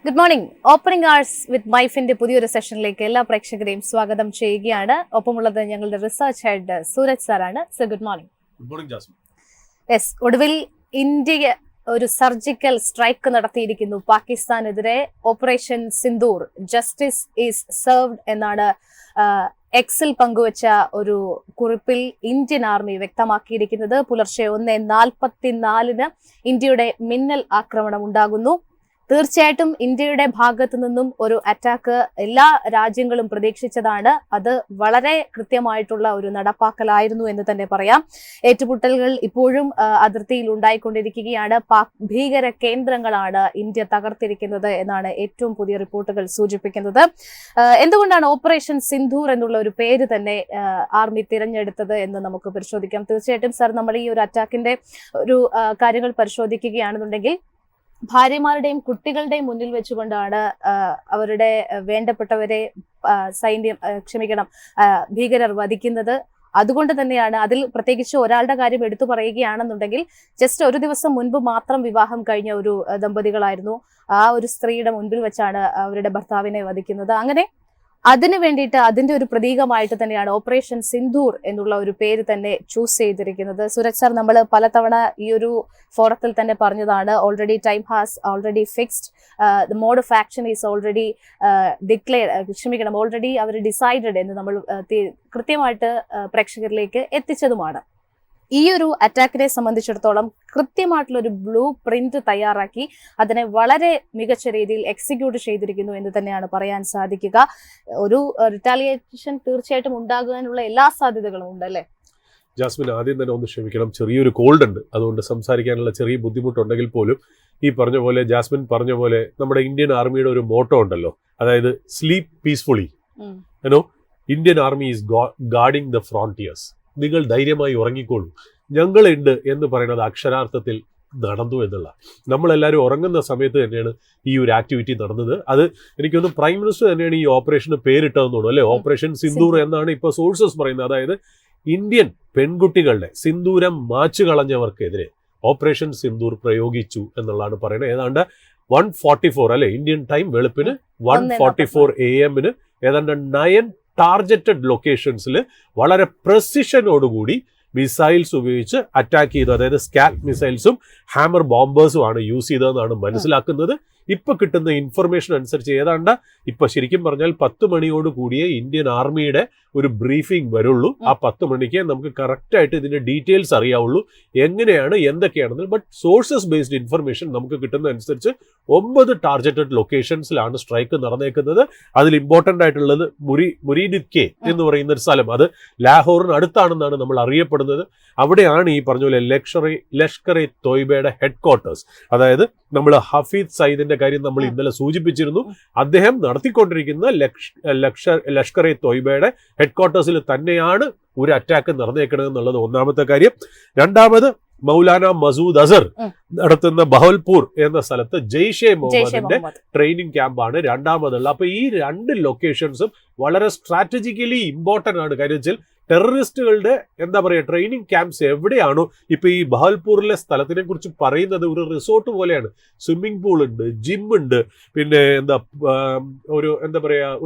Good morning. Opening arts വിത്ത് മൈഫിന്റെ പുതിയൊരു സെഷനിലേക്ക് എല്ലാ പ്രേക്ഷകരെയും സ്വാഗതം ചെയ്യുകയാണ്. ഒപ്പമുള്ളത് ഞങ്ങളുടെ റിസർച്ച് ഹെഡ് സൂരജ് സാറാണ്. Sir, good morning. Good morning Jasmine. Yes, ഒടുവിൽ ഇന്ത്യ ഒരു സർജിക്കൽ സ്ട്രൈക്ക് നടത്തിയിരിക്കുന്നു പാകിസ്ഥാനെതിരെ. Operation Sindoor, justice is served എന്നാണ് എക്സിൽ പങ്കുവച്ച ഒരു കുറിപ്പിൽ ഇന്ത്യൻ ആർമി വ്യക്തമാക്കിയിരിക്കുന്നത്. പുലർച്ചെ 1:44 ഇന്ത്യയുടെ മിന്നൽ ആക്രമണം ഉണ്ടാകുന്നു. തീർച്ചയായിട്ടും ഇന്ത്യയുടെ ഭാഗത്തു നിന്നും ഒരു അറ്റാക്ക് എല്ലാ രാജ്യങ്ങളും പ്രതീക്ഷിച്ചതാണ്. അത് വളരെ കൃത്യമായിട്ടുള്ള ഒരു നടപ്പാക്കലായിരുന്നു എന്ന് തന്നെ പറയാം. ഏറ്റുമുട്ടലുകൾ ഇപ്പോഴും അതിർത്തിയിൽ ഉണ്ടായിക്കൊണ്ടിരിക്കുകയാണ്. പാക് ഭീകര കേന്ദ്രങ്ങളാണ് ഇന്ത്യ തകർത്തിരിക്കുന്നത് എന്നാണ് ഏറ്റവും പുതിയ റിപ്പോർട്ടുകൾ സൂചിപ്പിക്കുന്നത്. എന്തുകൊണ്ടാണ് ഓപ്പറേഷൻ സിന്ദൂർ എന്നുള്ള ഒരു പേര് തന്നെ ആർമി തിരഞ്ഞെടുത്തത് എന്ന് നമുക്ക് പരിശോധിക്കാം. തീർച്ചയായിട്ടും സർ, നമ്മൾ ഈ ഒരു അറ്റാക്കിന്റെ ഒരു കാര്യങ്ങൾ പരിശോധിക്കുകയാണെന്നുണ്ടെങ്കിൽ ഭാര്യമാരുടെയും കുട്ടികളുടെയും മുന്നിൽ വെച്ചുകൊണ്ടാണ് അവരുടെ വേണ്ടപ്പെട്ടവരെ ഭീകരർ വധിക്കുന്നത്. അതുകൊണ്ട് തന്നെയാണ് അതിൽ പ്രത്യേകിച്ച് ഒരാളുടെ കാര്യം എടുത്തു പറയുകയാണെന്നുണ്ടെങ്കിൽ ജസ്റ്റ് ഒരു ദിവസം മുൻപ് മാത്രം വിവാഹം കഴിഞ്ഞ ഒരു ദമ്പതികളായിരുന്നു. ആ ഒരു സ്ത്രീയുടെ മുൻപിൽ വെച്ചാണ് അവരുടെ ഭർത്താവിനെ വധിക്കുന്നത്. അങ്ങനെ അതിനു വേണ്ടിയിട്ട് അതിന്റെ ഒരു പ്രതീകമായിട്ട് തന്നെയാണ് ഓപ്പറേഷൻ സിന്ദൂർ എന്നുള്ള ഒരു പേര് തന്നെ ചൂസ് ചെയ്തിരിക്കുന്നത്. സുരജ് സാർ, നമ്മൾ പലതവണ ഈ ഒരു ഫോറത്തിൽ തന്നെ പറഞ്ഞതാണ്, already time has already fixed, the mode of action is already already അവർ ഡിസൈഡഡ് എന്ന് നമ്മൾ കൃത്യമായിട്ട് പ്രേക്ഷകരിലേക്ക് എത്തിച്ചതുമാണ്. ഈ ഒരു അറ്റാക്കിനെ സംബന്ധിച്ചിടത്തോളം കൃത്യമായിട്ടുള്ള ഒരു ബ്ലൂ പ്രിന്റ് തയ്യാറാക്കി അതിനെ വളരെ മികച്ച രീതിയിൽ എക്സിക്യൂട്ട് ചെയ്തിരിക്കുന്നു എന്ന് തന്നെയാണ് പറയാൻ സാധിക്കുക. ഒരു റിറ്റാലിയേഷൻ തീർച്ചയായിട്ടും ഉണ്ടാകാനുള്ള എല്ലാ സാധ്യതകളും ഉണ്ടല്ലേ? ജാസ്മിൻ, ആദ്യം തന്നെ ഒന്ന് ക്ഷമിക്കണം, ചെറിയൊരു കോൾഡ് ഉണ്ട്, അതുകൊണ്ട് സംസാരിക്കാനുള്ള ചെറിയ ബുദ്ധിമുട്ടുണ്ടെങ്കിൽ പോലും ഈ പറഞ്ഞ പോലെ, ജാസ്മിൻ പറഞ്ഞ പോലെ, നമ്മുടെ ഇന്ത്യൻ ആർമിയുടെ ഒരു മോട്ടോ ഉണ്ടല്ലോ, അതായത് sleep peacefully. Indian army is guarding the frontiers. നിങ്ങൾ ധൈര്യമായി ഉറങ്ങിക്കോളൂ, ഞങ്ങളുണ്ട് എന്ന് പറയുന്നത് അക്ഷരാർത്ഥത്തിൽ നടന്നു എന്നുള്ള. നമ്മളെല്ലാവരും ഉറങ്ങുന്ന സമയത്ത് തന്നെയാണ് ഈ ഒരു ആക്ടിവിറ്റി നടന്നത്. അത് എനിക്കൊന്ന് പ്രൈം മിനിസ്റ്റർ തന്നെയാണ് ഈ ഓപ്പറേഷന് പേരിട്ടതെന്ന് തോന്നുന്നു അല്ലെ? ഓപ്പറേഷൻ സിന്ദൂർ എന്നാണ് ഇപ്പോൾ സോഴ്സസ് പറയുന്നത്. അതായത് ഇന്ത്യൻ പെൺകുട്ടികളുടെ സിന്ദൂരം മാച്ചു കളഞ്ഞവർക്കെതിരെ ഓപ്പറേഷൻ സിന്ദൂർ പ്രയോഗിച്ചു എന്നുള്ളതാണ് പറയുന്നത്. ഏതാണ്ട് 1:44 അല്ലെ ഇന്ത്യൻ ടൈം വെളുപ്പിന് 1:44 AM ഏതാണ്ട് 9 ടാർജറ്റഡ് ലൊക്കേഷൻസിൽ വളരെ പ്രസിഷനോടുകൂടി മിസൈൽസ് ഉപയോഗിച്ച് അറ്റാക്ക് ചെയ്തു. അതായത് സ്കാൽപ് മിസൈൽസും ഹാമർ ബോംബേഴ്സും ആണ് യൂസ് ചെയ്തതെന്നാണ് മനസ്സിലാക്കുന്നത്. ഇപ്പൊ കിട്ടുന്ന ഇൻഫർമേഷൻ അനുസരിച്ച് ഏതാണ്ട് ഇപ്പൊ ശരിക്കും പറഞ്ഞാൽ 10 മണിയോട് കൂടിയേ ഇന്ത്യൻ ആർമിയുടെ ഒരു ബ്രീഫിംഗ് വരുള്ളൂ. ആ 10 മണിക്ക് നമുക്ക് കറക്റ്റ് ആയിട്ട് ഇതിന്റെ ഡീറ്റെയിൽസ് അറിയാവുള്ളൂ, എങ്ങനെയാണ് എന്തൊക്കെയാണെന്ന്. ബട്ട് സോഴ്സസ് ബേസ്ഡ് ഇൻഫർമേഷൻ നമുക്ക് കിട്ടുന്ന അനുസരിച്ച് 9 ടാർജറ്റഡ് ലൊക്കേഷൻസിലാണ് സ്ട്രൈക്ക് നടന്നേക്കുന്നത്. അതിൽ ഇമ്പോർട്ടന്റ് ആയിട്ടുള്ളത് മുരീദിക്കെ എന്ന് പറയുന്ന ഒരു സ്ഥലം, അത് ലാഹോറിന് അടുത്താണെന്നാണ് നമ്മൾ അറിയപ്പെടുന്നത്. അവിടെയാണ് ഈ പറഞ്ഞ പോലെ ലഷ്കർ ഇ തോയ്ബയുടെ ഹെഡ് ക്വാർട്ടേഴ്സ്. അതായത് നമ്മൾ ഹഫീദ് സയ്യിദിന്റെ കാര്യം നമ്മൾ ഇന്നലെ സൂചിപ്പിച്ചിരുന്നു. അദ്ദേഹം നടത്തിക്കൊണ്ടിരിക്കുന്ന ലഷ്കർ ഇ തോയ്ബയുടെ ഹെഡ് ക്വാർട്ടേഴ്സിൽ തന്നെയാണ് ഒരു അറ്റാക്ക് നടന്നേക്കുന്നത് എന്നുള്ളത് ഒന്നാമത്തെ കാര്യം. രണ്ടാമത് മൗലാന മസൂദ് അസർ നടത്തുന്ന ബഹൽപൂർ എന്ന സ്ഥലത്ത് ജെയ്ഷെ മുഹമ്മദിന്റെ ട്രെയിനിങ് ക്യാമ്പാണ് രണ്ടാമതുള്ള. അപ്പൊ ഈ 2 ലൊക്കേഷൻസും വളരെ സ്ട്രാറ്റജിക്കലി ഇമ്പോർട്ടന്റ് ആണ്. കാര്യം വെച്ചാൽ ടെററിസ്റ്റുകളുടെ ട്രെയിനിങ് ക്യാമ്പ്സ് എവിടെയാണോ, ഇപ്പൊ ഈ ബഹൽപൂറിലെ സ്ഥലത്തിനെ കുറിച്ച് പറയുന്നത് ഒരു റിസോർട്ട് പോലെയാണ്. സ്വിമ്മിംഗ് പൂൾ ഉണ്ട്, ജിം ഉണ്ട്, പിന്നെ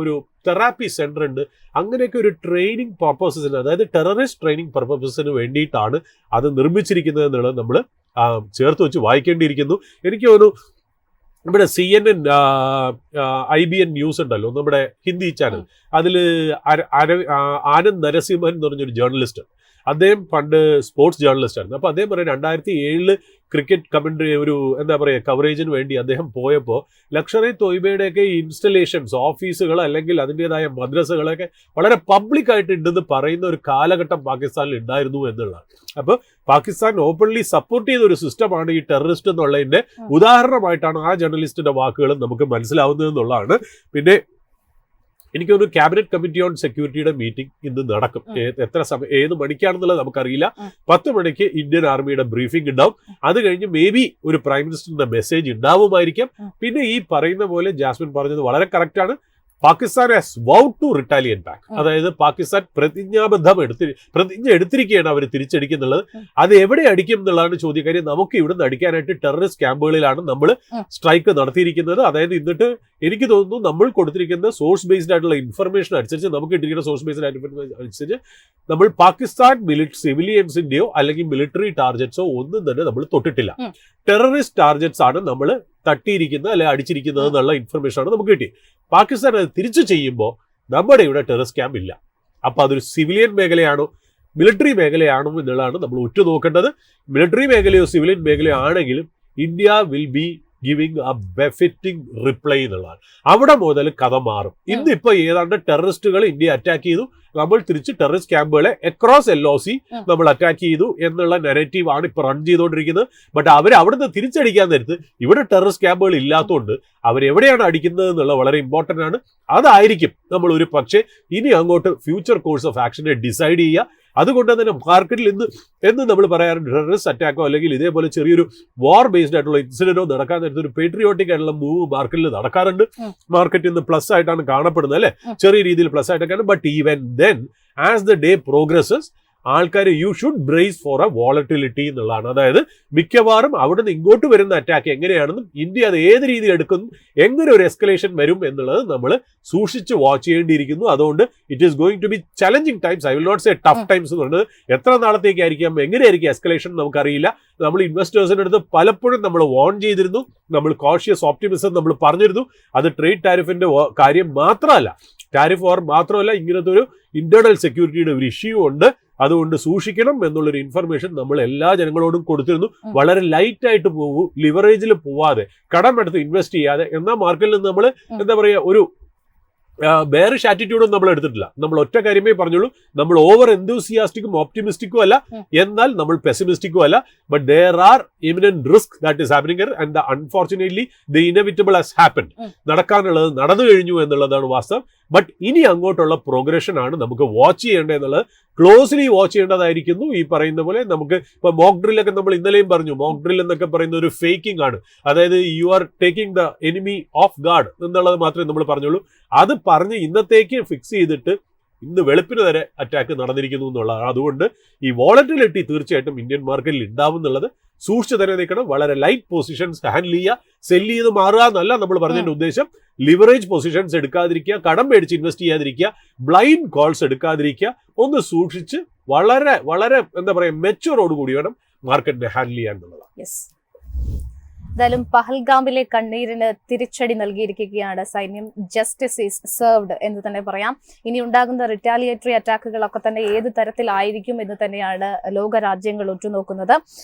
ഒരു തെറാപ്പി സെന്റർ ഉണ്ട്. അങ്ങനെയൊക്കെ ഒരു ട്രെയിനിങ് പർപ്പസസിന്, അതായത് ടെററിസ്റ്റ് ട്രെയിനിങ് പർപ്പസസിന് വേണ്ടിയിട്ടാണ് അത് നിർമ്മിച്ചിരിക്കുന്നത് എന്നുള്ളത് നമ്മൾ ചേർത്ത് വെച്ച് വായിക്കേണ്ടിയിരിക്കുന്നു. എനിക്ക് തോന്നുന്നു നമ്മുടെ CNN IBN ന്യൂസ് ഉണ്ടല്ലോ, നമ്മുടെ ഹിന്ദി ചാനൽ, അതിൽ ആനന്ദ് നരസിംഹൻ എന്ന് പറഞ്ഞൊരു ജേർണലിസ്റ്റ്, അദ്ദേഹം പണ്ട് സ്പോർട്സ് ജേർണലിസ്റ്റ് ആയിരുന്നു. അപ്പോൾ അദ്ദേഹം പറയാം 2007 ക്രിക്കറ്റ് കമന്ററി കവറേജിന് വേണ്ടി അദ്ദേഹം പോയപ്പോൾ ലഷ്കർ ഇ തോയ്ബയുടെയൊക്കെ ഇൻസ്റ്റലേഷൻസ്, ഓഫീസുകൾ അല്ലെങ്കിൽ അതിൻ്റെതായ മദ്രസകളൊക്കെ വളരെ പബ്ലിക്കായിട്ട് ഉണ്ടെന്ന് പറയുന്ന ഒരു കാലഘട്ടം പാകിസ്ഥാനിൽ ഉണ്ടായിരുന്നു എന്നുള്ളതാണ്. അപ്പോൾ പാകിസ്ഥാൻ ഓപ്പൺലി സപ്പോർട്ട് ചെയ്ത ഒരു സിസ്റ്റമാണ് ഈ ടെററിസ്റ്റ് എന്നുള്ളതിന്റെ ഉദാഹരണമായിട്ടാണ് ആ ജേർണലിസ്റ്റിന്റെ വാക്കുകളും നമുക്ക് മനസ്സിലാവുന്നത് എന്നുള്ളതാണ്. പിന്നെ എനിക്ക് തോന്നുന്നു ക്യാബിനറ്റ് കമ്മിറ്റി ഓൺ സെക്യൂരിറ്റിയുടെ മീറ്റിംഗ് ഇന്ന് നടക്കും. എത്ര സമയം, ഏത് മണിക്കാണെന്നുള്ളത് നമുക്കറിയില്ല. 10 മണിക്ക് ഇന്ത്യൻ ആർമിയുടെ ബ്രീഫിംഗ് ഉണ്ടാവും. അത് കഴിഞ്ഞ് മേ ബി ഒരു പ്രൈം മിനിസ്റ്ററിന്റെ മെസ്സേജ് ഉണ്ടാവുമായിരിക്കാം. പിന്നെ ഈ പറയുന്ന പോലെ ജാസ്മിൻ പറഞ്ഞത് വളരെ കറക്റ്റ് ആണ്, Pakistan has vowed to retaliate back. അതായത് പാകിസ്ഥാൻ പ്രതിജ്ഞ എടുത്തിരിക്കുകയാണ് അവർ തിരിച്ചടിക്കുന്നുള്ളത്. അത് എവിടെ അടിക്കും എന്നുള്ളതാണ് ചോദ്യം. കാര്യം നമുക്ക് ഇവിടുന്ന് അടിക്കാനായിട്ട് ടെററിസ്റ്റ് ക്യാമ്പുകളിലാണ് നമ്മൾ സ്ട്രൈക്ക് നടത്തിയിരിക്കുന്നത്. അതായത് എന്നിട്ട് എനിക്ക് തോന്നുന്നു നമ്മൾ കൊടുത്തിരിക്കുന്ന സോഴ്സ് ബേസ്ഡ് ആയിട്ടുള്ള ഇൻഫർമേഷൻ അനുസരിച്ച്, നമുക്ക് കിട്ടിയിരിക്കുന്ന സോഴ്സ് ബേസ്ഡ് ഇൻഫർമേഷൻ അനുസരിച്ച് നമ്മൾ പാകിസ്ഥാൻ സിവിലിയൻസിന്റെയോ അല്ലെങ്കിൽ മിലിറ്ററി ടാർഗറ്റ്സോ ഒന്നും തന്നെ നമ്മൾ തൊട്ടിട്ടില്ല. ടെററിസ്റ്റ് ടാർഗറ്റ്സ് ആണ് നമ്മൾ തട്ടിയിരിക്കുന്നത് അല്ലെങ്കിൽ അടിച്ചിരിക്കുന്നത് എന്നുള്ള ഇൻഫർമേഷൻ ആണ് നമുക്ക് കിട്ടി. പാകിസ്ഥാൻ അത് തിരിച്ചു ചെയ്യുമ്പോൾ നമ്മുടെ ഇവിടെ ടെററിസ്റ്റ് ക്യാമ്പ് ഇല്ല. അപ്പൊ അതൊരു സിവിലിയൻ മേഖലയാണോ മിലിറ്ററി മേഖലയാണോ എന്നുള്ളതാണ് നമ്മൾ ഉറ്റുനോക്കേണ്ടത്. മിലിറ്ററി മേഖലയോ സിവിലിയൻ മേഖലയോ ആണെങ്കിലും India will be giving a befitting reply എന്നുള്ളതാണ്. അവിടെ മുതൽ കഥ മാറും. ഇന്നിപ്പോ ഏതാണ്ട് ടെററിസ്റ്റുകൾ ഇന്ത്യ അറ്റാക്ക് ചെയ്തു, നമ്മൾ തിരിച്ച് ടെററിസ്റ്റ് ക്യാമ്പുകളെ അക്രോസ് LOC നമ്മൾ അറ്റാക്ക് ചെയ്തു എന്നുള്ള നെറേറ്റീവ് ആണ് ഇപ്പൊ റൺ ചെയ്തുകൊണ്ടിരിക്കുന്നത്. ബട്ട് അവർ അവിടുന്ന് തിരിച്ചടിക്കാൻ നേരത്ത് ഇവിടെ ടെററിസ്റ്റ് ക്യാമ്പുകൾ ഇല്ലാത്തതുകൊണ്ട് അവരെവിടെയാണ് അടിക്കുന്നത് എന്നുള്ളത് വളരെ ഇമ്പോർട്ടന്റ് ആണ്. അതായിരിക്കും നമ്മൾ ഒരു പക്ഷേ ഇനി അങ്ങോട്ട് ഫ്യൂച്ചർ കോഴ്സ് ഓഫ് ആക്ഷനെ ഡിസൈഡ് ചെയ്യുക. അതുകൊണ്ട് തന്നെ മാർക്കറ്റിൽ എന്ന് നമ്മൾ പറയാറുണ്ട്, ടെററിസ്റ്റ് അറ്റാക്കോ അല്ലെങ്കിൽ ഇതേപോലെ ചെറിയൊരു വാർ ബേസ്ഡ് ആയിട്ടുള്ള ഇൻസിഡന്റോ നടക്കാൻ നേരത്തെ ഒരു പേട്രിയോട്ടിക് ആയിട്ടുള്ള മൂവ് മാർക്കറ്റിൽ നടക്കാറുണ്ട്. മാർക്കറ്റ് ഇന്ന് പ്ലസ് ആയിട്ടാണ് കാണപ്പെടുന്നത്, അല്ലെ, ചെറിയ രീതിയിൽ പ്ലസ് ആയിട്ടൊക്കെയാണ്. But even then as the day progresses ആൾക്കാർ you should brace for a volatility എന്നുള്ളതാണ്. അതായത് മിക്കവാറും അവിടെ നിന്ന് ഇങ്ങോട്ട് വരുന്ന അറ്റാക്ക് എങ്ങനെയാണെന്നും ഇന്ത്യ അത് ഏത് രീതിയിൽ എടുക്കുന്നു, എങ്ങനെ ഒരു എസ്കലേഷൻ വരും എന്നുള്ളത് നമ്മൾ സൂക്ഷിച്ച് വാച്ച് ചെയ്യേണ്ടിയിരിക്കുന്നു. അതുകൊണ്ട് it is going to be challenging times. I will not say tough times എന്ന് പറയുന്നത്. എത്ര നാളത്തേക്കായിരിക്കാം, എങ്ങനെയായിരിക്കും എസ്കലേഷൻ നമുക്കറിയില്ല. നമ്മൾ ഇൻവെസ്റ്റേഴ്സിന്റെ അടുത്ത് പലപ്പോഴും നമ്മൾ വാൺ ചെയ്തിരുന്നു, നമ്മൾ കോഷ്യസ് ഓപ്റ്റിമിസം നമ്മൾ പറഞ്ഞിരുന്നു. അത് ട്രേഡ് ടാരിഫിന്റെ കാര്യം മാത്രമല്ല, ടാരിഫ് വാർ മാത്രമല്ല, ഇങ്ങനത്തെ ഒരു ഇന്റേണൽ സെക്യൂരിറ്റിയുടെ ഒരു ഇഷ്യൂ ഉണ്ട്. അതുകൊണ്ട് സൂക്ഷിക്കണം എന്നുള്ളൊരു ഇൻഫർമേഷൻ നമ്മൾ എല്ലാ ജനങ്ങളോടും കൊടുത്തിരുന്നു. വളരെ ലൈറ്റ് ആയിട്ട് പോകൂ, ലിവറേജിൽ പോവാതെ, കടമെടുത്ത് ഇൻവെസ്റ്റ് ചെയ്യാതെ. എന്നാൽ മാർക്കറ്റിൽ നിന്ന് നമ്മൾ എന്താ പറയുക, ഒരു ബെയറിഷ് ആറ്റിറ്റ്യൂഡും നമ്മൾ എടുത്തിട്ടില്ല. നമ്മൾ ഒറ്റ കാര്യമേ പറഞ്ഞുള്ളൂ, നമ്മൾ ഓവർ എന്തൂസിയാസ്റ്റിക്കും ഓപ്റ്റിമിസ്റ്റിക്കും അല്ല, എന്നാൽ നമ്മൾ പെസിമിസ്റ്റിക്കും അല്ല. But there are imminent risk that is happening and unfortunately the inevitable has happened. നടക്കാനുള്ളത് നടന്നു കഴിഞ്ഞു എന്നുള്ളതാണ് വാസ്തവം. ബട്ട് ഇനി അങ്ങോട്ടുള്ള പ്രോഗ്രഷൻ ആണ് നമുക്ക് വാച്ച് ചെയ്യേണ്ടത് എന്നുള്ളത് ക്ലോസ്ലി വാച്ച് ചെയ്യേണ്ടതായിരിക്കുന്നു. ഈ പറയുന്ന പോലെ നമുക്ക് ഇപ്പൊ മോക്ക് ഡ്രില്ലൊക്കെ നമ്മൾ ഇന്നലെയും പറഞ്ഞു, മോക്ക് ഡ്രിൽ എന്നൊക്കെ പറയുന്ന ഒരു ഫേക്കിംഗ് ആണ്. അതായത് you are taking the enemy of guard എന്നുള്ളത് മാത്രമേ നമ്മൾ പറഞ്ഞുള്ളൂ. അത് പറഞ്ഞ് ഇന്നത്തേക്ക് ഫിക്സ് ചെയ്തിട്ട് ഇന്ന് വെളുപ്പിന് വരെ അറ്റാക്ക് നടന്നിരിക്കുന്നു എന്നുള്ളതാണ്. അതുകൊണ്ട് ഈ വോളറ്റിലിറ്റി തീർച്ചയായിട്ടും ഇന്ത്യൻ മാർക്കറ്റിൽ ഉണ്ടാവും എന്നുള്ളത് സൂക്ഷിച്ച് തന്നെ നിൽക്കണം. വളരെ ലൈറ്റ് പൊസിഷൻസ് ഹാൻഡിൽ ചെയ്യുക, സെല് ചെയ്ത് മാറുക എന്നല്ല നമ്മൾ പറഞ്ഞതിന്റെ ഉദ്ദേശം. ലിവറേജ് പൊസിഷൻസ് എടുക്കാതിരിക്കുക, കടം മേടിച്ച് ഇൻവെസ്റ്റ് ചെയ്യാതിരിക്കുക, ബ്ലൈൻഡ് കോൾസ് എടുക്കാതിരിക്കുക. ഒന്ന് സൂക്ഷിച്ച് വളരെ വളരെ എന്താ പറയുക മെച്ചുവറോട് കൂടി വേണം മാർക്കറ്റിനെ ഹാൻഡിൽ ചെയ്യാൻ എന്നുള്ളതാണ്. എന്തായാലും പഹൽഗാമിലെ കണ്ണീരിന് തിരിച്ചടി നൽകിയിരിക്കുകയാണ് സൈന്യം. ജസ്റ്റിസ് ഈസ് സെർവ്ഡ് എന്ന് തന്നെ പറയാം. ഇനി ഉണ്ടാകുന്ന റിറ്റാലിയേറ്ററി അറ്റാക്കുകളൊക്കെ തന്നെ ഏത് തരത്തിലായിരിക്കും എന്ന് തന്നെയാണ് ലോകരാജ്യങ്ങൾ ഉറ്റുനോക്കുന്നത്.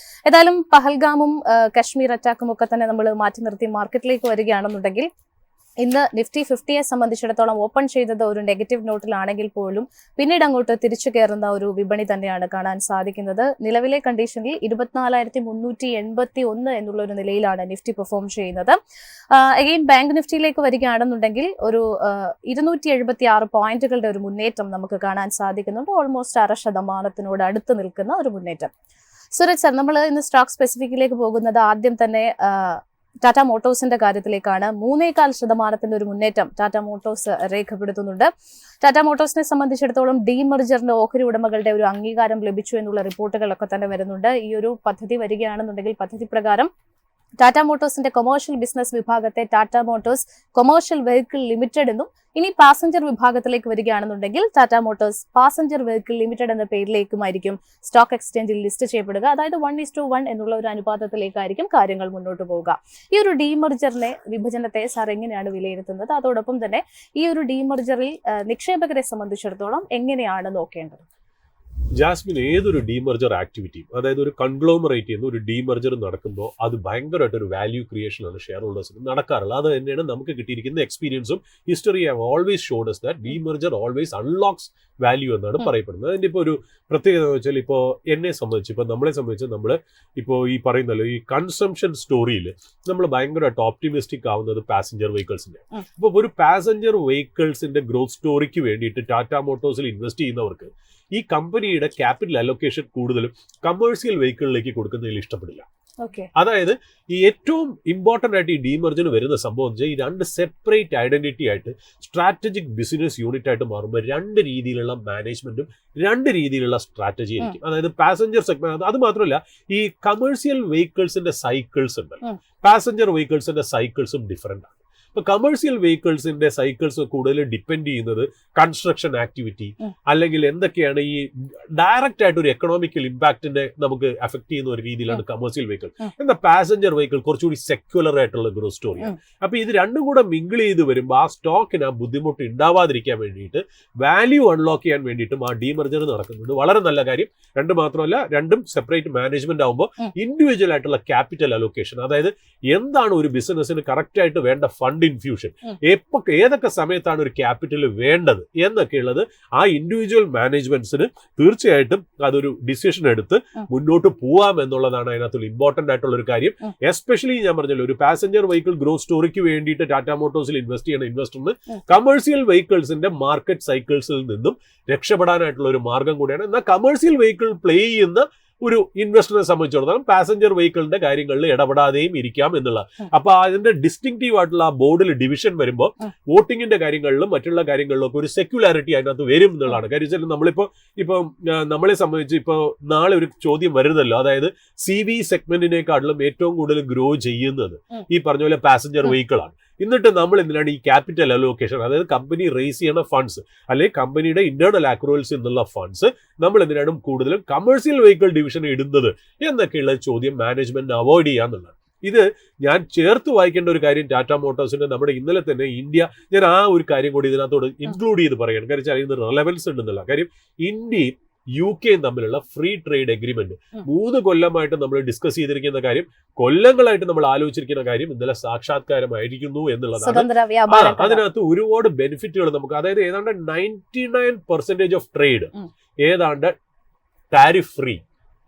ഏതായാലും പഹൽഗാമും കശ്മീർ അറ്റാക്കും ഒക്കെ തന്നെ നമ്മൾ മാറ്റി നിർത്തി മാർക്കറ്റിലേക്ക് വരികയാണെന്നുണ്ടെങ്കിൽ ഇന്ന് നിഫ്റ്റി 50യെ സംബന്ധിച്ചിടത്തോളം ഓപ്പൺ ചെയ്തത് ഒരു നെഗറ്റീവ് നോട്ടിലാണെങ്കിൽ പോലും പിന്നീട് അങ്ങോട്ട് തിരിച്ചു കയറുന്ന ഒരു വിപണി തന്നെയാണ് കാണാൻ സാധിക്കുന്നത്. നിലവിലെ കണ്ടീഷനിൽ 24,381 എന്നുള്ള ഒരു നിലയിലാണ് നിഫ്റ്റി പെർഫോം ചെയ്യുന്നത്. അഗെയിൻ ബാങ്ക് നിഫ്റ്റിയിലേക്ക് വരികയാണെന്നുണ്ടെങ്കിൽ ഒരു 276 പോയിന്റുകളുടെ ഒരു മുന്നേറ്റം നമുക്ക് കാണാൻ സാധിക്കുന്നുണ്ട്. ഓൾമോസ്റ്റ് 6% അടുത്ത് നിൽക്കുന്ന ഒരു മുന്നേറ്റം. സുരജ് സർ, നമ്മൾ ഇന്ന് സ്റ്റോക്ക് സ്പെസിഫിക്കിലേക്ക് പോകുന്നത് ആദ്യം തന്നെ ടാറ്റ മോട്ടോഴ്സിന്റെ കാര്യത്തിലേക്കാണ്. 3.4% ഒരു മുന്നേറ്റം ടാറ്റ മോട്ടോഴ്സ് രേഖപ്പെടുത്തുന്നുണ്ട്. ടാറ്റ മോട്ടോഴ്സിനെ സംബന്ധിച്ചിടത്തോളം ഡീമർജറിന്റെ ഓഹരി ഉടമകളുടെ ഒരു അംഗീകാരം ലഭിച്ചു എന്നുള്ള റിപ്പോർട്ടുകളൊക്കെ തന്നെ വരുന്നുണ്ട്. ഈ ഒരു പദ്ധതി വരികയാണെന്നുണ്ടെങ്കിൽ പദ്ധതി പ്രകാരം ടാറ്റ മോട്ടോഴ്സിന്റെ കൊമേഴ്ഷ്യൽ ബിസിനസ് വിഭാഗത്തെ Tata Motors commercial vehicle limited എന്നും ഇനി പാസഞ്ചർ വിഭാഗത്തിലേക്ക് വരികയാണെന്നുണ്ടെങ്കിൽ Tata Motors passenger vehicle limited എന്ന പേരിലേക്കുമായിരിക്കും സ്റ്റോക്ക് എക്സ്ചേഞ്ചിൽ ലിസ്റ്റ് ചെയ്യപ്പെടുക. അതായത് 1:1 എന്നുള്ള ഒരു അനുപാതത്തിലേക്കായിരിക്കും കാര്യങ്ങൾ മുന്നോട്ട് പോവുക. ഈ ഒരു ഡീമർജറിനെ, വിഭജനത്തെ സാർ എങ്ങനെയാണ് വിലയിരുത്തുന്നത്? അതോടൊപ്പം തന്നെ ഈ ഒരു ഡീമർജറിൽ നിക്ഷേപകരെ സംബന്ധിച്ചിടത്തോളം എങ്ങനെയാണ് നോക്കേണ്ടത്? ജാസ്മിൻ, ഏതൊരു ഡീമർജർ ആക്ടിവിറ്റിയും, അതായത് ഒരു കൺഗ്ലോമറേറ്റ് ചെയ്യുന്ന ഒരു ഡീമർജർ നടക്കുമ്പോൾ അത് ഭയങ്കരമായിട്ടൊരു വാല്യൂ ക്രിയേഷൻ ആണ് ഷെയർ ഹോൾഡേഴ്സിന് നടക്കാറുള്ളത്. അത് തന്നെയാണ് നമുക്ക് കിട്ടിയിരിക്കുന്ന എക്സ്പീരിയൻസും. History have always showed us that demerger always unlocks value എന്നാണ് പറയപ്പെടുന്നത്. അതിൻ്റെ ഇപ്പോൾ ഒരു പ്രത്യേകത എന്ന് വെച്ചാൽ, ഇപ്പോൾ എന്നെ സംബന്ധിച്ച്, ഇപ്പോൾ നമ്മളെ സംബന്ധിച്ച് നമ്മൾ ഇപ്പോൾ ഈ പറയുന്നല്ലോ ഈ കൺസംഷൻ സ്റ്റോറിയിൽ നമ്മൾ ഭയങ്കരമായിട്ട് ഓപ്റ്റിമിസ്റ്റിക് ആവുന്നത് പാസഞ്ചർ വെഹിക്കിൾസിന്റെ. അപ്പോൾ ഒരു പാസഞ്ചർ വെഹിക്കിൾസിന്റെ ഗ്രോത്ത് സ്റ്റോറിക്ക് വേണ്ടിയിട്ട് ടാറ്റ മോട്ടോഴ്സിൽ ഇൻവെസ്റ്റ് ചെയ്യുന്നവർക്ക് ഈ കമ്പനിയുടെ ക്യാപിറ്റൽ അലൊക്കേഷൻ കൂടുതലും കമേഴ്സ്യൽ വെഹിക്കിളിലേക്ക് കൊടുക്കുന്നതിൽ ഇഷ്ടപ്പെടില്ല. ഓക്കെ. അതായത് ഈ ഏറ്റവും ഇമ്പോർട്ടന്റ് ആയിട്ട് ഈ ഡീമർജിന് വരുന്ന സംഭവം എന്ന് വെച്ചാൽ ഈ രണ്ട് സെപ്പറേറ്റ് ഐഡന്റിറ്റി ആയിട്ട് സ്ട്രാറ്റജിക് ബിസിനസ് യൂണിറ്റ് ആയിട്ട് മാറുമ്പോൾ രണ്ട് രീതിയിലുള്ള മാനേജ്മെന്റും രണ്ട് രീതിയിലുള്ള സ്ട്രാറ്റജി ആയിരിക്കും. അതായത് പാസഞ്ചർ സെഗ്മെന്റ്, അത് മാത്രമല്ല ഈ കമേഴ്സ്യൽ വെഹിക്കിൾസിന്റെ സൈക്കിൾസ് ഉണ്ടല്ലോ, പാസഞ്ചർ വെഹിക്കിൾസിന്റെ സൈക്കിൾസും ഡിഫറെന്റ് ആണ്. ഇപ്പൊ കമേഴ്സ്യൽ വെഹിക്കിൾസിന്റെ സൈക്കിൾസ് കൂടുതൽ ഡിപ്പെൻഡ് ചെയ്യുന്നത് കൺസ്ട്രക്ഷൻ ആക്ടിവിറ്റി അല്ലെങ്കിൽ എന്തൊക്കെയാണ് ഈ ഡയറക്റ്റ് ആയിട്ട് ഒരു എക്കണോമിക്കൽ ഇമ്പാക്റ്റിനെ നമുക്ക് അഫക്ട് ചെയ്യുന്ന ഒരു രീതിയിലാണ് കമേഴ്സ്യൽ വെഹിക്കിൾ. എന്നാൽ പാസഞ്ചർ വെഹിക്കിൾ കുറച്ചുകൂടി സെക്യുലർ ആയിട്ടുള്ള ഗ്രോത്ത് സ്റ്റോറിയാണ്. അപ്പൊ ഇത് രണ്ടും കൂടെ മിങ്കിൾ ചെയ്ത് വരുമ്പോൾ ആ സ്റ്റോക്കിന് ആ ബുദ്ധിമുട്ട് ഉണ്ടാവാതിരിക്കാൻ വേണ്ടിയിട്ട് വാല്യൂ അൺലോക്ക് ചെയ്യാൻ വേണ്ടിയിട്ടും ആ ഡീമർജർ നടക്കുന്നത് വളരെ നല്ല കാര്യം. രണ്ട് മാത്രമല്ല, രണ്ടും സെപ്പറേറ്റ് മാനേജ്മെന്റ് ആകുമ്പോൾ ഇൻഡിവിജ്വൽ ആയിട്ടുള്ള ക്യാപിറ്റൽ അലോക്കേഷൻ, അതായത് എന്താണ് ഒരു ബിസിനസ്സിന് കറക്റ്റ് ആയിട്ട് വേണ്ട ഫണ്ട് ഇൻഫ്യൂഷൻ, ഏതൊക്കെ സമയത്താണ് ഒരു ക്യാപിറ്റൽ വേണ്ടത് എന്നൊക്കെ ഉള്ളത് ആ ഇൻഡിവിജ്വൽ മാനേജ്മെന്റ്സിന് തീർച്ചയായിട്ടും അതൊരു ഡിസിഷൻ എടുത്ത് മുന്നോട്ട് പോവാം എന്നുള്ളതാണ് അതിനകത്തുള്ള ഇമ്പോർട്ടന്റ് ആയിട്ടുള്ള ഒരു കാര്യം. എസ്പെഷ്യലി ഞാൻ പറഞ്ഞല്ലോ, ഒരു പാസഞ്ചർ വെഹിക്കിൾ ഗ്രോത്ത് സ്റ്റോറിക്ക് വേണ്ടിയിട്ട് ടാറ്റാ മോട്ടോഴ്സിൽ ഇൻവെസ്റ്റ് ചെയ്യുന്ന ഇൻവെസ്റ്ററിന് കമേഴ്സ്യൽ വെഹിക്കിൾസിന്റെ മാർക്കറ്റ് സൈക്കിൾസിൽ നിന്നും രക്ഷപ്പെടാനായിട്ടുള്ള ഒരു മാർഗം കൂടിയാണ്. എന്നാൽ കമേഴ്സ്യൽ വെഹിക്കിൾ പ്ലേ ചെയ്യുന്ന ഒരു ഇൻവെസ്റ്ററിനെ സംബന്ധിച്ചിടത്തോളം പാസഞ്ചർ വെഹിക്കിളിന്റെ കാര്യങ്ങളിൽ ഇടപെടാതെയും ഇരിക്കാം എന്നുള്ള. അപ്പൊ അതിന്റെ ഡിസ്റ്റിങ്റ്റീവ് ആയിട്ടുള്ള ആ ബോർഡിൽ ഡിവിഷൻ വരുമ്പോൾ വോട്ടിങ്ങിന്റെ കാര്യങ്ങളിലും മറ്റുള്ള കാര്യങ്ങളിലും ഒക്കെ ഒരു സെക്യുലാരിറ്റി അതിനകത്ത് വരും എന്നുള്ളതാണ്. കാര്യം വെച്ചാൽ നമ്മളെ സംബന്ധിച്ച് ഇപ്പോൾ നാളെ ഒരു ചോദ്യം വരുന്നല്ലോ, അതായത് CV സെഗ്മെന്റിനെക്കാട്ടിലും ഏറ്റവും കൂടുതൽ ഗ്രോ ചെയ്യുന്നത് ഈ പറഞ്ഞ പോലെ പാസഞ്ചർ വെഹിക്കിൾ ആണ്. എന്നിട്ട് നമ്മൾ എന്തിനാണ് ഈ ക്യാപിറ്റൽ അലോക്കേഷൻ, അതായത് കമ്പനി റേസ് ചെയ്യുന്ന ഫണ്ട്സ് അല്ലെങ്കിൽ കമ്പനിയുടെ ഇന്റേണൽ ആക്രൂവൽസ് എന്നുള്ള ഫണ്ട്സ് നമ്മൾ എന്തിനാണ് കൂടുതലും കമേഴ്സ്യൽ വെഹിക്കിൾ ഡിവിഷൻ ഇടുന്നത് എന്നൊക്കെയുള്ള ചോദ്യം മാനേജ്മെന്റ് അവോയ്ഡ് ചെയ്യാന്നുള്ളതാണ്. ഇത് ഞാൻ ചേർത്ത് വായിക്കേണ്ട ഒരു കാര്യം ടാറ്റാ മോട്ടോഴ്സിന്റെ നമ്മുടെ ഇന്നലെ തന്നെ ഞാൻ ആ ഒരു കാര്യം കൂടി ഇതിനകത്തോട് ഇൻക്ലൂഡ് ചെയ്ത് പറയണം. കാര്യം അതിന് റെലവൻസ് ഉണ്ടെന്നുള്ള കാര്യം. ഇന്ത്യയും UK തമ്മിലുള്ള ഫ്രീ ട്രേഡ് എഗ്രിമെന്റ് 3 കൊല്ലമായിട്ട് നമ്മൾ ഡിസ്കസ് ചെയ്തിരിക്കുന്ന കാര്യം, കൊല്ലങ്ങളായിട്ട് നമ്മൾ ആലോചിച്ചിരിക്കുന്ന കാര്യം ഇന്നലെ സാക്ഷാത്കാരമായിരിക്കുന്നു എന്നുള്ളതാണ്. അതിനകത്ത് ഒരുപാട് ബെനിഫിറ്റുകൾ നമുക്ക്, അതായത് ഏതാണ്ട് 99% ഓഫ് ട്രേഡ് ഏതാണ്ട് ടാരിഫ് ഫ്രീ,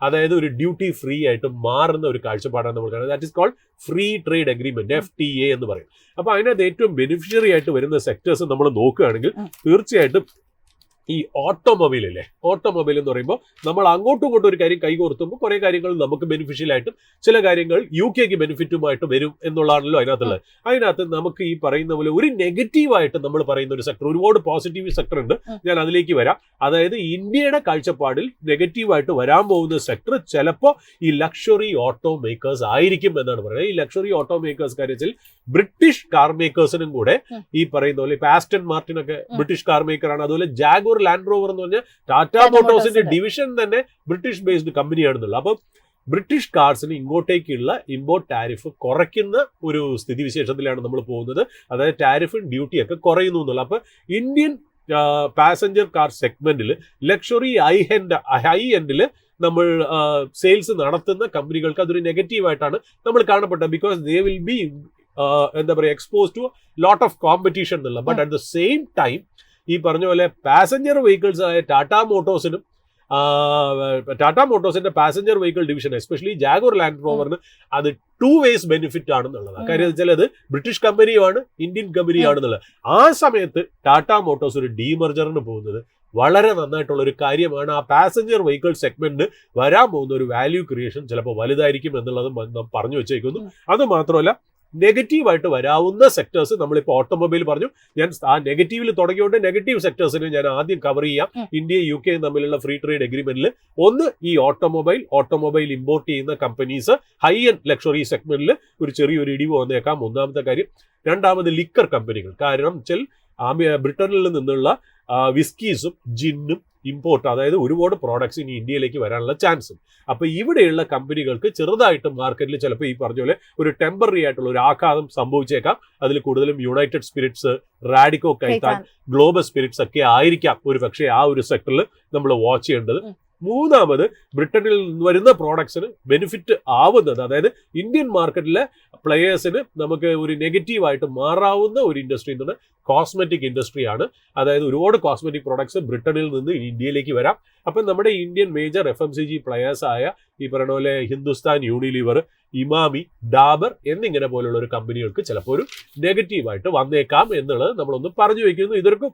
അതായത് ഒരു ഡ്യൂട്ടി ഫ്രീ ആയിട്ട് മാറുന്ന ഒരു കാഴ്ചപ്പാടാണ് നമ്മൾ കാണുന്നത്. That is called free trade agreement, FTA എന്ന് പറയും. അപ്പൊ അതിനകത്ത് ഏറ്റവും ബെനിഫിഷ്യറി ആയിട്ട് വരുന്ന സെക്ടേഴ്സ് നമ്മൾ നോക്കുകയാണെങ്കിൽ തീർച്ചയായിട്ടും ഈ ഓട്ടോമൊബൈൽ എന്ന് പറയുമ്പോൾ നമ്മൾ അങ്ങോട്ടും ഇങ്ങോട്ടും ഒരു കാര്യം കൈകോർത്തുമ്പോൾ കുറെ കാര്യങ്ങൾ നമുക്ക് ബെനിഫിഷ്യൽ ആയിട്ടും ചില കാര്യങ്ങൾ UKക്ക് ബെനിഫിറ്റുമായിട്ട് വരും എന്നുള്ളതാണല്ലോ അതിനകത്തുള്ളത്. അതിനകത്ത് നമുക്ക് ഈ പറയുന്ന പോലെ ഒരു നെഗറ്റീവായിട്ട് നമ്മൾ പറയുന്ന ഒരു സെക്ടർ, ഒരുപാട് പോസിറ്റീവ് സെക്ടർ ഉണ്ട്, ഞാൻ അതിലേക്ക് വരാം. അതായത് ഇന്ത്യയുടെ കാഴ്ചപ്പാടിൽ നെഗറ്റീവായിട്ട് വരാൻ പോകുന്ന സെക്ടർ ചിലപ്പോൾ ഈ ലക്ഷറി ഓട്ടോ മേക്കേഴ്സ് ആയിരിക്കും എന്നാണ് പറയുന്നത്. ഈ ലക്ഷറി ഓട്ടോ മേക്കേഴ്സ് കാര്യത്തിൽ ബ്രിട്ടീഷ് കാർ മേക്കേഴ്സിനും കൂടെ ഈ പറയുന്ന പോലെ ഇപ്പൊ ആസ്റ്റൺ മാർട്ടിൻ ഒക്കെ ബ്രിട്ടീഷ് കാർ മേക്കറാണ്. അതുപോലെ ജാഗ്വർ ലാൻഡ് റോവർ എന്ന് പറഞ്ഞാൽ ടാറ്റാ മോട്ടോഴ്സിന്റെ ഡിവിഷൻ തന്നെ ബ്രിട്ടീഷ് ബേസ്ഡ് കമ്പനിയാണെന്നുള്ളത്. അപ്പം ബ്രിട്ടീഷ് കാർസിന് ഇങ്ങോട്ടേക്കുള്ള ഇമ്പോർട്ട് ടാരിഫ് കുറയ്ക്കുന്ന ഒരു സ്ഥിതിവിശേഷത്തിലാണ് നമ്മൾ പോകുന്നത്. അതായത് ടാരിഫും ഡ്യൂട്ടിയൊക്കെ കുറയുന്നു എന്നുള്ളത്. അപ്പൊ ഇന്ത്യൻ പാസഞ്ചർ കാർ സെഗ്മെന്റിൽ ലക്ഷറി ഹൈ എൻഡിൽ നമ്മൾ സെയിൽസ് നടത്തുന്ന കമ്പനികൾക്ക് അതൊരു നെഗറ്റീവായിട്ടാണ് നമ്മൾ കാണപ്പെട്ടത്. ബിക്കോസ് ദേ വിൽ ബി എന്താ പറയുക expose to lot of competition എന്നുള്ള. But at the same time ഈ പറഞ്ഞ പോലെ പാസഞ്ചർ വെഹിക്കിൾസ് ആയ ടാറ്റാ മോട്ടോഴ്സിന്റെ passenger vehicle division, especially Jaguar Land റോവറിന് അത് 2 ways ബെനിഫിറ്റ് ആണെന്നുള്ളതാണ്. കാര്യം വെച്ചാൽ അത് ബ്രിട്ടീഷ് കമ്പനിയുമാണ്, ഇന്ത്യൻ കമ്പനിയാണെന്നുള്ളത്. ആ സമയത്ത് ടാറ്റാ മോട്ടോഴ്സ് ഒരു ഡീമർജറിന് പോകുന്നത് വളരെ നന്നായിട്ടുള്ള ഒരു കാര്യമാണ്. ആ പാസഞ്ചർ വെഹിക്കിൾ സെഗ്മെന്റ് വരാൻ പോകുന്ന ഒരു വാല്യൂ ക്രിയേഷൻ ചിലപ്പോൾ വലുതായിരിക്കും എന്നുള്ളത് പറഞ്ഞു വെച്ചേക്കുന്നു. അത് മാത്രമല്ല, നെഗറ്റീവായിട്ട് വരാവുന്ന സെക്ടേഴ്സ് നമ്മളിപ്പോൾ ഓട്ടോമൊബൈൽ പറഞ്ഞു. ഞാൻ ആ നെഗറ്റീവിൽ തുടങ്ങിയോണ്ട് നെഗറ്റീവ് സെക്ടേഴ്സിനെ ഞാൻ ആദ്യം കവർ ചെയ്യാം. ഇന്ത്യയും UKയും തമ്മിലുള്ള ഫ്രീ ട്രേഡ് എഗ്രിമെന്റിൽ ഒന്ന് ഈ ഓട്ടോമൊബൈൽ ഇമ്പോർട്ട് ചെയ്യുന്ന കമ്പനീസ് ഹൈ എൻഡ് ലക്ഷറി സെഗ്മെന്റിൽ ഒരു ചെറിയൊരു ഇടിവ് വന്നേക്കാം, ഒന്നാമത്തെ കാര്യം. രണ്ടാമത് ലിക്കർ കമ്പനികൾ, കാരണം വെച്ചാൽ ബ്രിട്ടനിൽ നിന്നുള്ള വിസ്കീസും ജിന്നും ഇമ്പോർട്ട്, അതായത് ഒരുപാട് പ്രോഡക്ട്സ് ഇനി ഇന്ത്യയിലേക്ക് വരാനുള്ള ചാൻസും. അപ്പൊ ഇവിടെയുള്ള കമ്പനികൾക്ക് ചെറുതായിട്ട് മാർക്കറ്റിൽ ചിലപ്പോൾ ഈ പറഞ്ഞ പോലെ ഒരു ടെമ്പററി ആയിട്ടുള്ള ഒരു ആഘാതം സംഭവിച്ചേക്കാം. അതിൽ കൂടുതലും United Spirits, Radico Khaitan, Global Spirits ഒക്കെ ആയിരിക്കാം ഒരു പക്ഷേ ആ ഒരു സെക്ടറിൽ നമ്മൾ വാച്ച് ചെയ്യേണ്ടത്. മൂന്നാമത് ബ്രിട്ടനിൽ വരുന്ന പ്രോഡക്ട്സിന് ബെനിഫിറ്റ് ആവുന്നത്, അതായത് ഇന്ത്യൻ മാർക്കറ്റിലെ പ്ലെയേഴ്സിന് നമുക്ക് ഒരു നെഗറ്റീവായിട്ട് മാറാവുന്ന ഒരു ഇൻഡസ്ട്രി എന്ന് പറഞ്ഞാൽ കോസ്മെറ്റിക് ഇൻഡസ്ട്രിയാണ്. അതായത് ഒരുപാട് കോസ്മെറ്റിക് പ്രോഡക്ട്സ് ബ്രിട്ടനിൽ നിന്ന് ഇന്ത്യയിലേക്ക് വരാം. അപ്പം നമ്മുടെ ഇന്ത്യൻ മേജർ FMCG പ്ലെയേഴ്സ് ആയ ഈ പറയുന്ന പോലെ ഹിന്ദുസ്ഥാൻ യൂണിലിവർ, ഇമാമി, ഡാബർ എന്നിങ്ങനെ പോലുള്ള ഒരു കമ്പനികൾക്ക് ചിലപ്പോൾ ഒരു നെഗറ്റീവായിട്ട് വന്നേക്കാം എന്നുള്ളത് നമ്മളൊന്ന് പറഞ്ഞു വയ്ക്കുന്നു. ഇതൊരു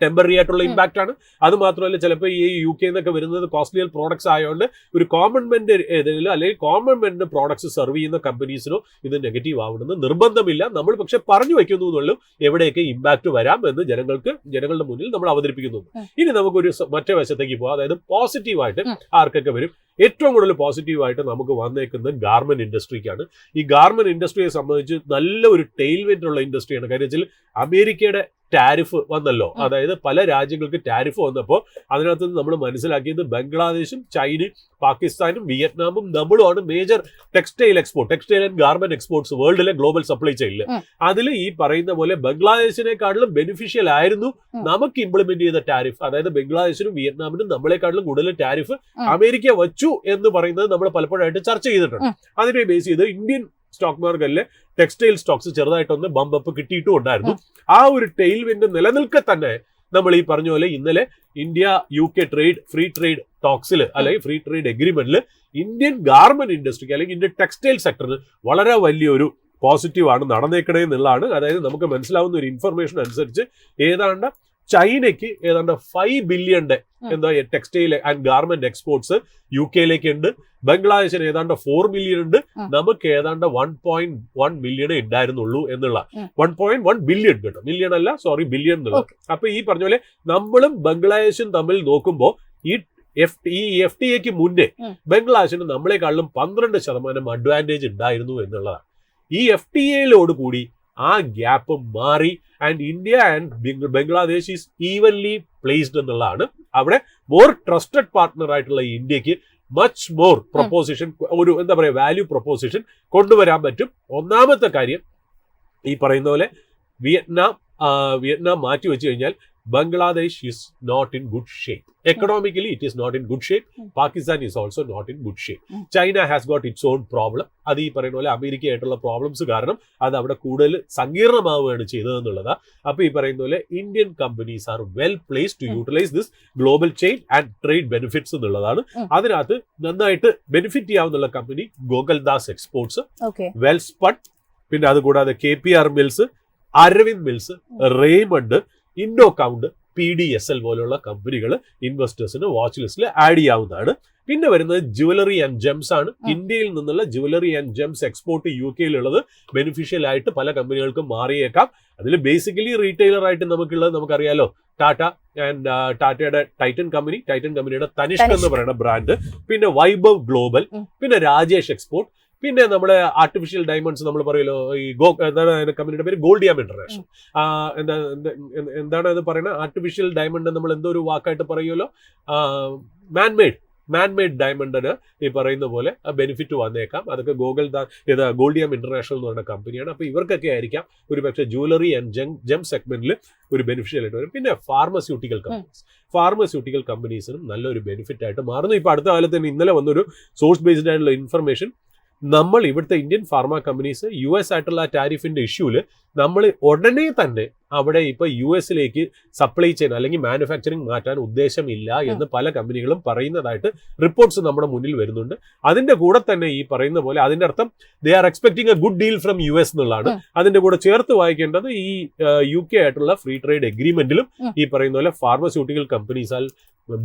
ടെമ്പററി ആയിട്ടുള്ള ഇമ്പാക്റ്റ് ആണ്. അത് മാത്രമല്ല ചിലപ്പോൾ ഈ UK എന്നൊക്കെ വരുന്നത് കോസ്റ്റ്ലിയർ പ്രോഡക്ട്സ് ആയതുകൊണ്ട് ഒരു കോമൺമെന്റ് ഏതെങ്കിലും അല്ലെങ്കിൽ കോമൺമെന്റ് പ്രോഡക്ട്സ് സെർവ് ചെയ്യുന്ന കമ്പനീസിനോ ഇത് നെഗറ്റീവ് ആവണമെന്ന് നിർബന്ധമില്ല. നമ്മൾ പക്ഷെ പറഞ്ഞു വയ്ക്കുന്നു എന്നുള്ളൂ എവിടെയൊക്കെ ഇമ്പാക്ട് വരാം എന്ന് ജനങ്ങളുടെ മുന്നിൽ നമ്മൾ അവതരിപ്പിക്കുന്നു. ഇനി നമുക്കൊരു മറ്റേ വശത്തേക്ക് പോകാം. അതായത് പോസിറ്റീവായിട്ട് ആർക്കൊക്കെ വരും? ഏറ്റവും കൂടുതൽ പോസിറ്റീവായിട്ട് നമുക്ക് വന്നേക്കുന്നത് ഗാർമെന്റ് ഇൻഡസ്ട്രിക്കാണ്. ഈ ഗാർമെന്റ് ഇൻഡസ്ട്രിയെ സംബന്ധിച്ച് നല്ല ഒരു ടെയിൽമെന്റ് ഉള്ള ഇൻഡസ്ട്രിയാണ്. കാര്യം വെച്ചാൽ അമേരിക്കയുടെ ടാരിഫ് വന്നല്ലോ, അതായത് പല രാജ്യങ്ങൾക്ക് ടാരിഫ് വന്നപ്പോൾ അതിനകത്ത് നമ്മൾ മനസ്സിലാക്കിയത് ബംഗ്ലാദേശും ചൈനയും പാകിസ്ഥാനും വിയറ്റ്നാമും നമ്മളുമാണ് major textile and garment exports വേൾഡിലെ ഗ്ലോബൽ സപ്ലൈ ചെയിനിൽ. അതിൽ ഈ പറയുന്ന പോലെ ബംഗ്ലാദേശിനെക്കാട്ടിലും ബെനിഫിഷ്യൽ ആയിരുന്നു നമുക്ക് ഇംപ്ലിമെന്റ് ചെയ്ത ടാരിഫ്. അതായത് ബംഗ്ലാദേശിനും വിയറ്റ്നാമിനും നമ്മളെക്കാട്ടിലും കൂടുതൽ ടാരിഫ് അമേരിക്ക വച്ചു എന്ന് പറയുന്നത് നമ്മൾ പലപ്പോഴായിട്ട് ചർച്ച ചെയ്തിട്ടുണ്ട്. അതിനെ ബേസ് ചെയ്ത് ഇന്ത്യൻ സ്റ്റോക്ക് മാർക്കറ്റിലെ ടെക്സ്റ്റൈൽ സ്റ്റോക്സ് ചെറുതായിട്ടൊന്ന് ബമ്പപ്പ് കിട്ടിയിട്ടും ഉണ്ടായിരുന്നു. ആ ഒരു ടെയിൽവിൻഡ് നിലനിൽക്കെ തന്നെ നമ്മൾ ഈ പറഞ്ഞ പോലെ ഇന്നലെ ഇന്ത്യ UK ഫ്രീ ട്രേഡ് ടോക്സിൽ അല്ലെങ്കിൽ ഫ്രീ ട്രേഡ് എഗ്രിമെന്റിൽ ഇന്ത്യൻ ഗാർമെന്റ് ഇൻഡസ്ട്രിക്ക് അല്ലെങ്കിൽ ഇന്ത്യൻ ടെക്സ്റ്റൈൽ സെക്ടറിന് വളരെ വലിയൊരു പോസിറ്റീവ് ആണ് നടന്നേക്കണേ എന്നുള്ളതാണ്. അതായത് നമുക്ക് മനസ്സിലാവുന്ന ഒരു ഇൻഫർമേഷൻ അനുസരിച്ച് ഏതാണ്ട് ചൈനയ്ക്ക് ഏതാണ്ട് 5 ബില്യന്റെ എന്താ textile and garment exports UK ഉണ്ട്. ബംഗ്ലാദേശിന് ഏതാണ്ട് 4 മില്യൺ ഉണ്ട്. നമുക്ക് ഏതാണ്ട് 1.1 മില്യണേ ഉണ്ടായിരുന്നുള്ളൂ എന്നുള്ള 1.1 ബില്യൺ കേട്ടോ, മില്യൺ അല്ല, സോറി, ബില്യൺ എന്നുള്ളത്. അപ്പൊ ഈ പറഞ്ഞ പോലെ നമ്മളും ബംഗ്ലാദേശും തമ്മിൽ നോക്കുമ്പോൾ ഈ FTA മുന്നേ ബംഗ്ലാദേശിന് നമ്മളെക്കാളും 12% അഡ്വാൻറ്റേജ് ഉണ്ടായിരുന്നു എന്നുള്ളതാണ്. ഈ FTA കൂടി ആ ഗ്യാപ്പ് മാറി and India and Bangladesh is evenly placed എന്നുള്ളതാണ്. അവിടെ മോർ ട്രസ്റ്റഡ് പാർട്ട്ണർ ആയിട്ടുള്ള ഇന്ത്യക്ക് മച്ച് മോർ പ്രൊപ്പോസിഷൻ, ഒരു എന്താ പറയുക, വാല്യൂ പ്രൊപ്പോസിഷൻ കൊണ്ടുവരാൻ പറ്റും. ഒന്നാമത്തെ കാര്യം ഈ പറയുന്ന പോലെ വിയറ്റ്നാം മാറ്റി വെച്ച് കഴിഞ്ഞാൽ Bangladesh is not in good shape. Economically, it is not in good shape. Pakistan is also not in good shape. China has got its own problem. അത് ഈ പറയുന്ന പോലെ അമേരിക്കയായിട്ടുള്ള പ്രോബ്ലംസ് കാരണം അത് അവിടെ കൂടുതൽ സങ്കീർണമാവുകയാണ് ചെയ്തതെന്നുള്ളതാണ്. അപ്പൊ ഈ പറയുന്ന പോലെ Indian companies are well placed to utilise this global chain and trade benefits എന്നുള്ളതാണ്. അതിനകത്ത് നന്നായിട്ട് ബെനിഫിറ്റ് ചെയ്യാവുന്ന കമ്പനി ഗോകുൽദാസ് എക്സ്പോർട്സ്, വെൽസ്പൺ, പിന്നെ അതുകൂടാതെ KPR mills, Arvind mills, Raymond, Indo Count, PDSL പോലുള്ള കമ്പനികൾ ഇൻവെസ്റ്റേഴ്സിന് വാച്ച് ലിസ്റ്റിൽ ആഡ് ചെയ്യാവുന്നതാണ്. പിന്നെ വരുന്നത് ജുവലറി ആൻഡ് ജെംസ് ആണ്. ഇന്ത്യയിൽ നിന്നുള്ള ജുവലറി ആൻഡ് ജെംസ് എക്സ്പോർട്ട് UK-ലുള്ളത് ബെനിഫിഷ്യൽ ആയിട്ട് പല കമ്പനികൾക്കും മാറിയേക്കാം. അതിൽ ബേസിക്കലി റീറ്റെയിലർ ആയിട്ട് നമുക്കറിയാലോ ടാറ്റയുടെ ടൈറ്റൻ കമ്പനിയുടെ തനിഷ്ക് എന്ന് പറയുന്ന ബ്രാൻഡ്, പിന്നെ വൈഭവ് ഗ്ലോബൽ, പിന്നെ രാജേഷ് എക്സ്പോർട്ട്, പിന്നെ നമ്മുടെ ആർട്ടിഫിഷ്യൽ ഡയമണ്ട്സ് നമ്മൾ പറയുമല്ലോ, ഈ എന്താണ് കമ്പനിയുടെ പേര്, ഗോൾഡിയാം ഇന്റർനാഷണൽ. എന്താണ് അത് പറയുന്നത്, ആർട്ടിഫിഷ്യൽ ഡയമണ്ട് നമ്മൾ എന്തോ ഒരു വാക്കായിട്ട് പറയുമല്ലോ, മാൻമെയ്ഡ് ഡയമണ്ടിന് ഈ പറയുന്ന പോലെ ബെനിഫിറ്റ് വന്നേക്കാം. അതൊക്കെ ഗോൾഡിയാം ഇന്റർനാഷണൽ എന്ന് പറയുന്ന കമ്പനിയാണ്. അപ്പോൾ ഇവർക്കൊക്കെ ആയിരിക്കാം ഒരു പക്ഷേ ജുവലറി ആൻഡ് ജെം സെഗ്മെന്റിൽ ഒരു ബെനിഫിഷ്യൽ ആയിട്ട് വരും. പിന്നെ ഫാർമസ്യൂട്ടിക്കൽ കമ്പനീസിനും നല്ലൊരു ബെനിഫിറ്റ് ആയിട്ട് മാറുന്നു. ഇപ്പോൾ അടുത്ത കാലത്ത് തന്നെ ഇന്നലെ വന്നൊരു സോഴ്സ് ബേസ്ഡ് ആയിട്ടുള്ള ഇൻഫർമേഷൻ, നമ്മൾ ഇവിടുത്തെ ഇന്ത്യൻ ഫാർമ കമ്പനീസ് US ആയിട്ടുള്ള ടാരിഫിന്റെ ഇഷ്യൂല് നമ്മൾ ഉടനെ തന്നെ അവിടെ ഇപ്പൊ US-ലേക്ക് സപ്ലൈ ചെയിൻ അല്ലെങ്കിൽ മാനുഫാക്ചറിങ് മാറ്റാൻ ഉദ്ദേശമില്ല എന്ന് പല കമ്പനികളും പറയുന്നതായിട്ട് റിപ്പോർട്ട്സ് നമ്മുടെ മുന്നിൽ വരുന്നുണ്ട്. അതിന്റെ കൂടെ തന്നെ ഈ പറയുന്ന പോലെ അതിന്റെ അർത്ഥം they are expecting A good deal from US എന്നുള്ളതാണ്. അതിന്റെ കൂടെ ചേർത്ത് വായിക്കേണ്ടത് ഈ UK ആയിട്ടുള്ള ഫ്രീ ട്രേഡ് എഗ്രിമെന്റിലും ഈ പറയുന്ന പോലെ pharmaceutical companies are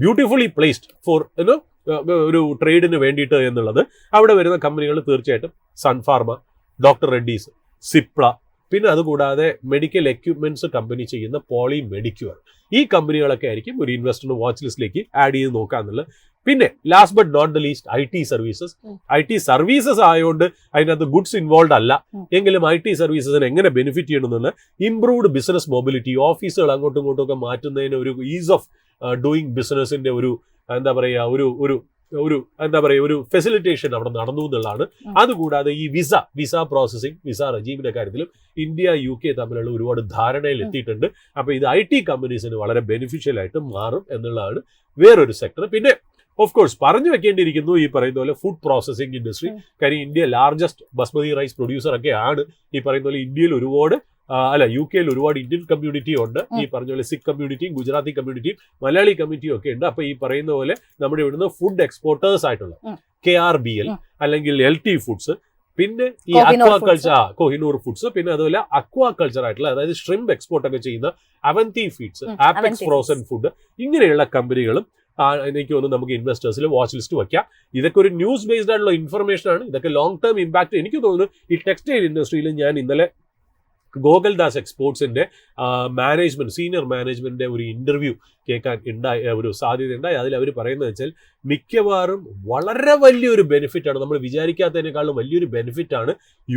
beautifully placed for ഒരു ട്രേഡിന് വേണ്ടിയിട്ട് എന്നുള്ളത്. അവിടെ വരുന്ന കമ്പനികൾ തീർച്ചയായിട്ടും സൺഫാർമ, ഡോക്ടർ റെഡ്ഡീസ്, സിപ്ല, പിന്നെ അതുകൂടാതെ മെഡിക്കൽ എക്യുപ്മെന്റ്സ് കമ്പനി ചെയ്യുന്ന പോളി മെഡിക്യൂർ, ഈ കമ്പനികളൊക്കെ ആയിരിക്കും ഒരു ഇൻവെസ്റ്ററിന് വാച്ച് ലിസ്റ്റിലേക്ക് ആഡ് ചെയ്ത് നോക്കാന്നുള്ളത്. പിന്നെ last but not the least IT services ആയതുകൊണ്ട് അതിനകത്ത് ഗുഡ്സ് ഇൻവോൾവ് അല്ല എങ്കിലും IT സർവീസസിന് എങ്ങനെ ബെനിഫിറ്റ് ചെയ്യണമെന്നുള്ള ഇംപ്രൂവ്ഡ് ബിസിനസ് മൊബിലിറ്റി, ഓഫീസുകൾ അങ്ങോട്ടും ഇങ്ങോട്ടും ഒക്കെ മാറ്റുന്നതിന് ഒരു ഈസ് ഓഫ് ഡൂയിങ് ബിസിനസിന്റെ ഒരു എന്താ പറയുക ഒരു ഫെസിലിറ്റേഷൻ അവിടെ നടന്നു എന്നുള്ളതാണ്. അതുകൂടാതെ ഈ വിസ പ്രോസസ്സിംഗ്, വിസ റെജീമിന്റെ കാര്യത്തിലും ഇന്ത്യ UK തമ്മിലുള്ള ഒരുപാട് ധാരണയിൽ എത്തിയിട്ടുണ്ട്. അപ്പൊ ഇത് IT കമ്പനീസിന് വളരെ ബെനിഫിഷ്യൽ ആയിട്ട് മാറും എന്നുള്ളതാണ് വേറൊരു സെക്ടർ. പിന്നെ ഓഫ് കോഴ്സ് പറഞ്ഞു വെക്കേണ്ടിയിരിക്കുന്നു ഈ പറയുന്ന പോലെ ഫുഡ് പ്രോസസ്സിംഗ് ഇൻഡസ്ട്രി. കാര്യം India largest basmati rice producer ഒക്കെ ആണ്. ഈ പറയുന്ന പോലെ ഇന്ത്യയിൽ UK-ൽ ഒരുപാട് ഇന്ത്യൻ കമ്മ്യൂണിറ്റി ഉണ്ട്. ഈ പറഞ്ഞ പോലെ സിഖ് കമ്മ്യൂണിറ്റിയും ഗുജറാത്തി കമ്മ്യൂണിറ്റിയും മലയാളി കമ്മ്യൂണിറ്റിയും ഒക്കെ ഉണ്ട്. അപ്പൊ ഈ പറയുന്ന പോലെ നമ്മുടെ ഇവിടുന്ന് ഫുഡ് എക്സ്പോർട്ടേഴ്സ് ആയിട്ടുള്ള KRBL അല്ലെങ്കിൽ LT ഫുഡ്സ്, പിന്നെ ഈ Kohinoor അക്വാകൾച്ചർ കോഹിനൂർ ഫുഡ്സ്, പിന്നെ അതുപോലെ അക്വാകൾച്ചർ ആയിട്ടുള്ള അതായത് ഷ്രിംപ് എക്സ്പോർട്ട് ഒക്കെ ചെയ്യുന്ന അവന്തി ഫീഡ്സ്, ആപെക്സ് ഫ്രോസൺ ഫുഡ്, ഇങ്ങനെയുള്ള കമ്പനികളും എനിക്ക് തോന്നുന്നു നമുക്ക് ഇൻവെസ്റ്റേഴ്സിൽ വാച്ച് ലിസ്റ്റ് വയ്ക്കാം. ഇതൊക്കെ ഒരു ന്യൂസ് ബേസ്ഡ് ആയിട്ടുള്ള ഇൻഫർമേഷൻ ആണ്. ഇതൊക്കെ ലോങ് ടേം ഇമ്പാക്ട് എനിക്ക് തോന്നുന്നു ഈ ടെക്സ്റ്റൈൽ ഇൻഡസ്ട്രിയിൽ. ഞാൻ ഇന്നലെ ഗോകുൽദാസ് എക്സ്പോർട്സിന്റെ മാനേജ്മെന്റ്, സീനിയർ മാനേജ്മെന്റിന്റെ ഒരു ഇന്റർവ്യൂ കേൾക്കാൻ ഒരു സാധ്യത ഉണ്ടായി. അതിൽ അവർ പറയുന്നത് വെച്ചാൽ മിക്കവാറും വളരെ വലിയൊരു ബെനിഫിറ്റ് ആണ്, നമ്മൾ വിചാരിക്കാത്തതിനേക്കാളും വലിയൊരു ബെനിഫിറ്റ് ആണ്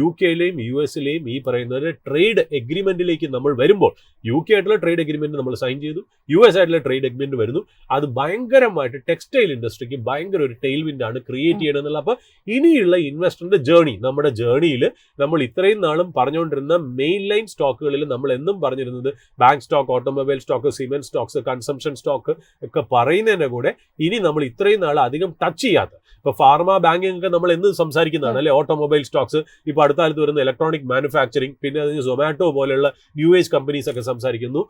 UK-ലെയും US-ലെയും ഈ പറയുന്ന ട്രേഡ് എഗ്രിമെന്റിലേക്ക് നമ്മൾ വരുമ്പോൾ. UK ആയിട്ടുള്ള ട്രേഡ് എഗ്രിമെന്റ് നമ്മൾ സൈൻ ചെയ്തു, US ആയിട്ടുള്ള ട്രേഡ് എഗ്രിമെന്റ് വരുന്നു. അത് ഭയങ്കരമായിട്ട് ടെക്സ്റ്റൈൽ ഇൻഡസ്ട്രിക്ക് ഭയങ്കര ഒരു ടെയിൽ വിൻഡ് ആണ് ക്രിയേറ്റ് ചെയ്യണമെന്നുള്ള. അപ്പോൾ ഇനിയുള്ള ഇൻവെസ്റ്ററിന്റെ ജേർണി, നമ്മുടെ ജേർണിയിൽ നമ്മൾ ഇത്രയും നാളും പറഞ്ഞുകൊണ്ടിരുന്ന മെയിൻ ലൈൻ സ്റ്റോക്കുകളിൽ നമ്മൾ എന്നും പറഞ്ഞിരുന്നത് bank stock, automobile stock, cement stocks, consumption stock ഒക്കെ പറയുന്നതിന്റെ കൂടെ ഇനി നമ്മൾ ഇത്രയും നാൾ അധികം ടച്ച് ചെയ്യാത്ത, ഇപ്പൊ ഫാർമ, ബാങ്കിങ് ഒക്കെ നമ്മൾ എന്ന് സംസാരിക്കുന്നതാണ് അല്ലെ, ഓട്ടോമൊബൈൽ സ്റ്റോക്സ്, ഇപ്പൊ അടുത്ത കാലത്ത് വരുന്ന ഇലക്ട്രോണിക് മാനുഫാക്ചറിങ്, പിന്നെ അതിന് സൊമാറ്റോ പോലെയുള്ള ന്യൂ ഏജ് കമ്പനീസ് ഒക്കെ സംസാരിക്കുന്നു.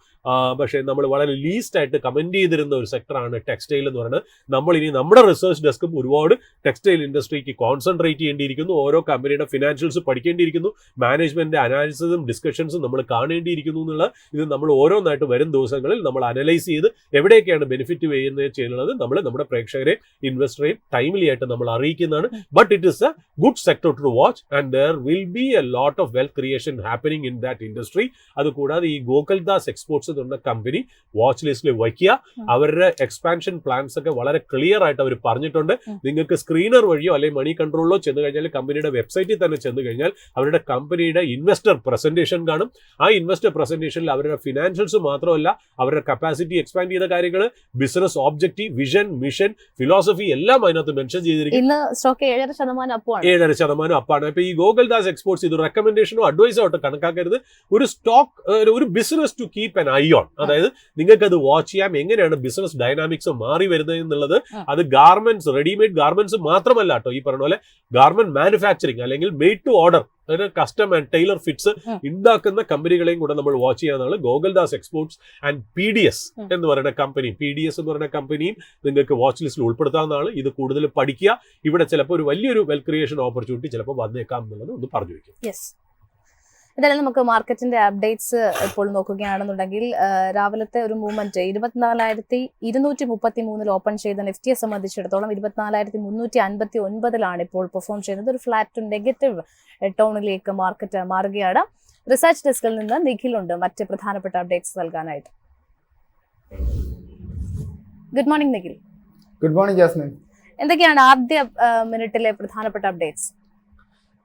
പക്ഷേ നമ്മൾ വളരെ ലീസ്റ്റ് ആയിട്ട് കമന്റ് ചെയ്തിരുന്ന ഒരു സെക്ടറാണ് ടെക്സ്റ്റൈൽ എന്ന് പറയുന്നത്. നമ്മൾ ഇനി നമ്മുടെ റിസർച്ച് ഡെസ്കും ഒരുപാട് ടെക്സ്റ്റൈൽ ഇൻഡസ്ട്രിക്ക് കോൺസെൻട്രേറ്റ് ചെയ്യേണ്ടിയിരിക്കുന്നു. ഓരോ കമ്പനിയുടെ ഫിനാൻഷ്യൽസ് പഠിക്കേണ്ടിയിരിക്കുന്നു, മാനേജ്മെന്റ് അനാലിസിസും ഡിസ്കഷൻസും നമ്മൾ കാണേണ്ടിയിരിക്കുന്നു എന്നുള്ള ഇത് നമ്മൾ ഓരോന്നായിട്ട് വരും ദിവസങ്ങളിൽ നമ്മൾ അനലൈസ് ചെയ്ത് എവിടെയൊക്കെയാണ് ബെനിഫിറ്റ് ചെയ്യുന്നത് നമ്മൾ നമ്മുടെ പ്രേക്ഷകരെ, ഇൻവെസ്റ്ററെയും ടൈംലി ആയിട്ട് നമ്മൾ അറിയിക്കുന്നതാണ്. But it is a good sector to watch and there will be a lot of wealth creation happening in that industry. അതുകൂടാതെ ഈ ഗോകുൽദാസ് എക്സ്പോർട്സ് എന്ന കമ്പനി വാച്ച് ലിസ്റ്റിൽ വയ്ക്കുക. അവരുടെ എക്സ്പാൻഷൻ പ്ലാൻസ് ഒക്കെ വളരെ ക്ലിയർ ആയിട്ട് അവർ പറഞ്ഞിട്ടുണ്ട്. നിങ്ങൾക്ക് സ്ക്രീനർ വഴിയോ അല്ലെങ്കിൽ മണി കൺട്രോളിലോ ചെന്ന് കഴിഞ്ഞാൽ, കമ്പനിയുടെ വെബ്സൈറ്റിൽ തന്നെ ചെന്ന് കഴിഞ്ഞാൽ അവരുടെ കമ്പനിയുടെ ഇൻവെസ്റ്റർ പ്രസന്റേഷൻ കാണും. ആ ഇൻവെസ്റ്റർ പ്രസന്റേഷനിൽ അവരുടെ ഫിനാൻഷ്യൽസ് മാത്രമല്ല, അവരുടെ കപ്പാസിറ്റി എക്സ്പാൻഡ് ചെയ്ത കാര്യങ്ങൾ, business objective, vision, mission, philosophy എല്ലാം അതിനകത്ത് മെൻഷൻ ചെയ്തിരിക്കും. ഇന്ന് സ്റ്റോക്ക് 7% അപ്പാണ്. 7% അപ്പാണ്. ഇപ്പൊ ഈ ഗോകുൽദാസ് എക്സ്പോർട്സ് ഇത് റെക്കമെൻഡേഷനോ അഡ്വൈസോ ആയിട്ട് കണക്കാക്കരുത്. ഒരു സ്റ്റോക്ക്, ഒരു business to keep an eye on. അതായത് നിങ്ങൾക്ക് അത് വാച്ച് ചെയ്യാം, എങ്ങനെയാണ് ബിസിനസ് ഡൈനാമിക്സ് മാറി വരുന്നത് എന്നുള്ളത്. അത് ഗാർമെന്റ്സ്, റെഡിമെയ്ഡ് ഗാർമെന്റ്സ് മാത്രമല്ല കേട്ടോ, ഈ പറഞ്ഞ പോലെ ഗാർമെന്റ് മാനുഫാക്ചറിങ് അല്ലെങ്കിൽ made to order, custom and tailor fits ഉണ്ടാക്കുന്ന കമ്പനികളെയും കൂടെ നമ്മൾ വാച്ച് ചെയ്യാനാണ്. ഗോകുൽദാസ് എക്സ്പോർട്സ് ആൻഡ് PDS എന്ന് പറയുന്ന കമ്പനി, PDS എന്ന് പറയുന്ന കമ്പനിയും നിങ്ങൾക്ക് വാച്ച് ലിസ്റ്റിൽ ഉൾപ്പെടുത്താവുന്നതാണ്. ഇത് കൂടുതൽ പഠിക്കുക. ഇവിടെ ചിലപ്പോൾ ഒരു വലിയൊരു വെൽത്ത് ക്രിയേഷൻ ഓപ്പർച്യൂണിറ്റി ചിലപ്പോൾ വന്നേക്കാം എന്നുള്ളത് ഒന്ന് പറഞ്ഞു വെക്കും. യെസ്, എന്തായാലും നമുക്ക് മാർക്കറ്റിന്റെ അപ്ഡേറ്റ്സ് ഇപ്പോൾ നോക്കുകയാണെന്നുണ്ടെങ്കിൽ രാവിലത്തെ ഒരു മൂവ്മെന്റ് 24,233 ഓപ്പൺ ചെയ്ത നിഫ്റ്റിയെ സംബന്ധിച്ചിടത്തോളം 24,359 ഇപ്പോൾ പെർഫോം ചെയ്യുന്നത്. ഒരു ഫ്ലാറ്റ് ടു നെഗറ്റീവ് ടോണിലേക്ക് മാർക്കറ്റ് മാറുകയാണ്. റിസർച്ച് ഡെസ്കിൽ നിന്ന് നിഖിലുണ്ട് മറ്റ് പ്രധാനപ്പെട്ട അപ്ഡേറ്റ്സ് നൽകാനായിട്ട്. Good morning Nikhil. Good morning Jasmine. എന്തൊക്കെയാണ് ആദ്യ മിനിറ്റിലെ പ്രധാനപ്പെട്ട അപ്ഡേറ്റ്സ്?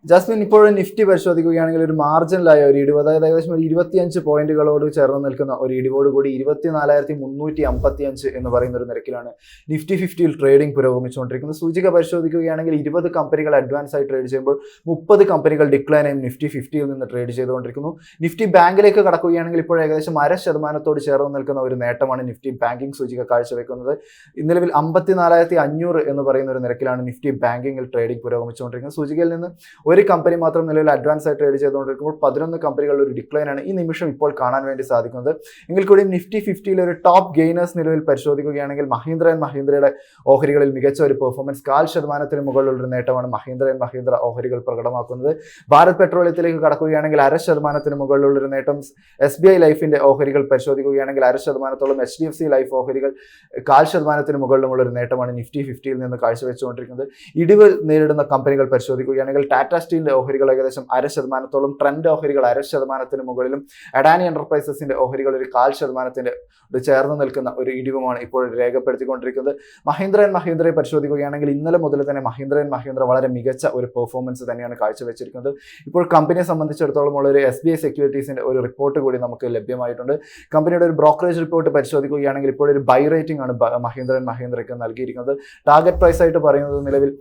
ജാസ്മിൻ, ഇപ്പോഴും നിഫ്റ്റി പരിശോധിക്കുകയാണെങ്കിൽ ഒരു മാർജിനലായ ഒരു ഇടിവ്, അതായത് ഏകദേശം ഒരു 25 പോയിന്റുകളോട് ചേർന്ന് നിൽക്കുന്ന ഒരു ഇടിവോട് കൂടി 24,355 എന്ന് പറയുന്ന ഒരു നിരക്കിലാണ് നിഫ്റ്റി 50യിൽ ട്രേഡിംഗ് പുരോഗമിച്ചുകൊണ്ടിരിക്കുന്നത്. സൂചിക പരിശോധിക്കുകയാണെങ്കിൽ 20 കമ്പനികൾ അഡ്വാൻസ് ആയി ട്രേഡ് ചെയ്യുമ്പോൾ 30 കമ്പനികൾ ഡിക്ലൈനായും നിഫ്റ്റി 50യിൽ നിന്ന് ട്രേഡ് ചെയ്തുകൊണ്ടിരിക്കുന്നു. നിഫ്റ്റി ബാങ്കിലേക്ക് കടക്കുകയാണെങ്കിൽ ഇപ്പോൾ ഏകദേശം 0.5% ചേർന്ന് നിൽക്കുന്ന ഒരു നേട്ടമാണ് നിഫ്റ്റി ബാങ്കിംഗ് സൂചിക കാഴ്ചവെക്കുന്നത്. നിലവിൽ 54,500 എന്ന് പറയുന്ന ഒരു നിരക്കിലാണ് നിഫ്റ്റി ബാങ്കിങ്ങിൽ ട്രേഡിംഗ് പുരോഗമിച്ചുകൊണ്ടിരിക്കുന്നത്. സൂചികയിൽ നിന്ന് ഒരു കമ്പനി മാത്രം നിലവിൽ അഡ്വാൻസ് ആയി ട്രേഡ് ചെയ്തുകൊണ്ടിരിക്കുമ്പോൾ 11 കമ്പനികളുടെ ഒരു ഡിക്ലൈനാണ് ഈ നിമിഷം ഇപ്പോൾ കാണാൻ വേണ്ടി സാധിക്കുന്നത്. എങ്കിൽ കൂടി നിഫ്റ്റി 50യിൽ ഒരു ടോപ്പ് ഗെയിനേഴ്സ് നിലവിൽ പരിശോധിക്കുകയാണെങ്കിൽ മഹീന്ദ്ര ആൻഡ് മഹീന്ദ്രയുടെ ഓഹരികളിൽ മികച്ച ഒരു പെർഫോമൻസ്, 0.5% മുകളിലുള്ള ഒരു നേട്ടമാണ് മഹീന്ദ്ര ആൻഡ് മഹീന്ദ്ര ഓഹരികൾ പ്രകടമാക്കുന്നത്. ഭാരത് പെട്രോളിയത്തിലേക്ക് കടക്കുകയാണെങ്കിൽ 0.5% മുകളിലുള്ള ഒരു നേട്ടം. SBI ലൈഫിന്റെ ഓഹരികൾ പരിശോധിക്കുകയാണെങ്കിൽ 0.5%, HDFC ലൈഫ് ഓഹരികൾ 0.5% മുകളിലുമുള്ള ഒരു നേട്ടമാണ് നിഫ്റ്റി 50യിൽ നിന്ന് കാഴ്ചവെച്ചുകൊണ്ടിരിക്കുന്നത്. ഇടിവ് നേരിടുന്ന കമ്പനികൾ പരിശോധിക്കുകയാണെങ്കിൽ ടാറ്റ സ്റ്റീലിന്റെ ഓഹരികൾ ഏകദേശം 0.5%, ട്രെൻഡ് ഓഹരികൾ 0.5% മുകളിലും, അഡാനി എന്റർപ്രൈസസിന്റെ ഓഹരികൾ ഒരു 0.5% ചേർന്ന് നിൽക്കുന്ന ഒരു ഇടിവുമാണ് ഇപ്പോൾ രേഖപ്പെടുത്തിക്കൊണ്ടിരിക്കുന്നത്. മഹീന്ദ്ര ആൻഡ് മഹീന്ദ്രയെ പരിശോധിക്കുകയാണെങ്കിൽ ഇന്നലെ മുതൽ തന്നെ മഹീന്ദ്ര ആൻഡ് മഹീന്ദ്ര വളരെ മികച്ച ഒരു പെർഫോമൻസ് തന്നെയാണ് കാഴ്ചവെച്ചിരിക്കുന്നത്. ഇപ്പോൾ കമ്പനിയെ സംബന്ധിച്ചിടത്തോളം ഉള്ള ഒരു SBI സെക്യൂരിറ്റീസിന്റെ ഒരു റിപ്പോർട്ട് കൂടി നമുക്ക് ലഭ്യമായിട്ടുണ്ട്. കമ്പനിയുടെ ഒരു ബ്രോക്കറേജ് റിപ്പോർട്ട് പരിശോധിക്കുകയാണെങ്കിൽ ഇപ്പോൾ ഒരു ബൈ റേറ്റിംഗ് ആണ് മഹീന്ദ്ര ആൻഡ് മഹീന്ദ്രയ്ക്ക് നൽകിയിരിക്കുന്നത്. ടാർഗറ്റ് പ്രൈസ് ആയിട്ട് പറയുന്നത് നിലവിൽ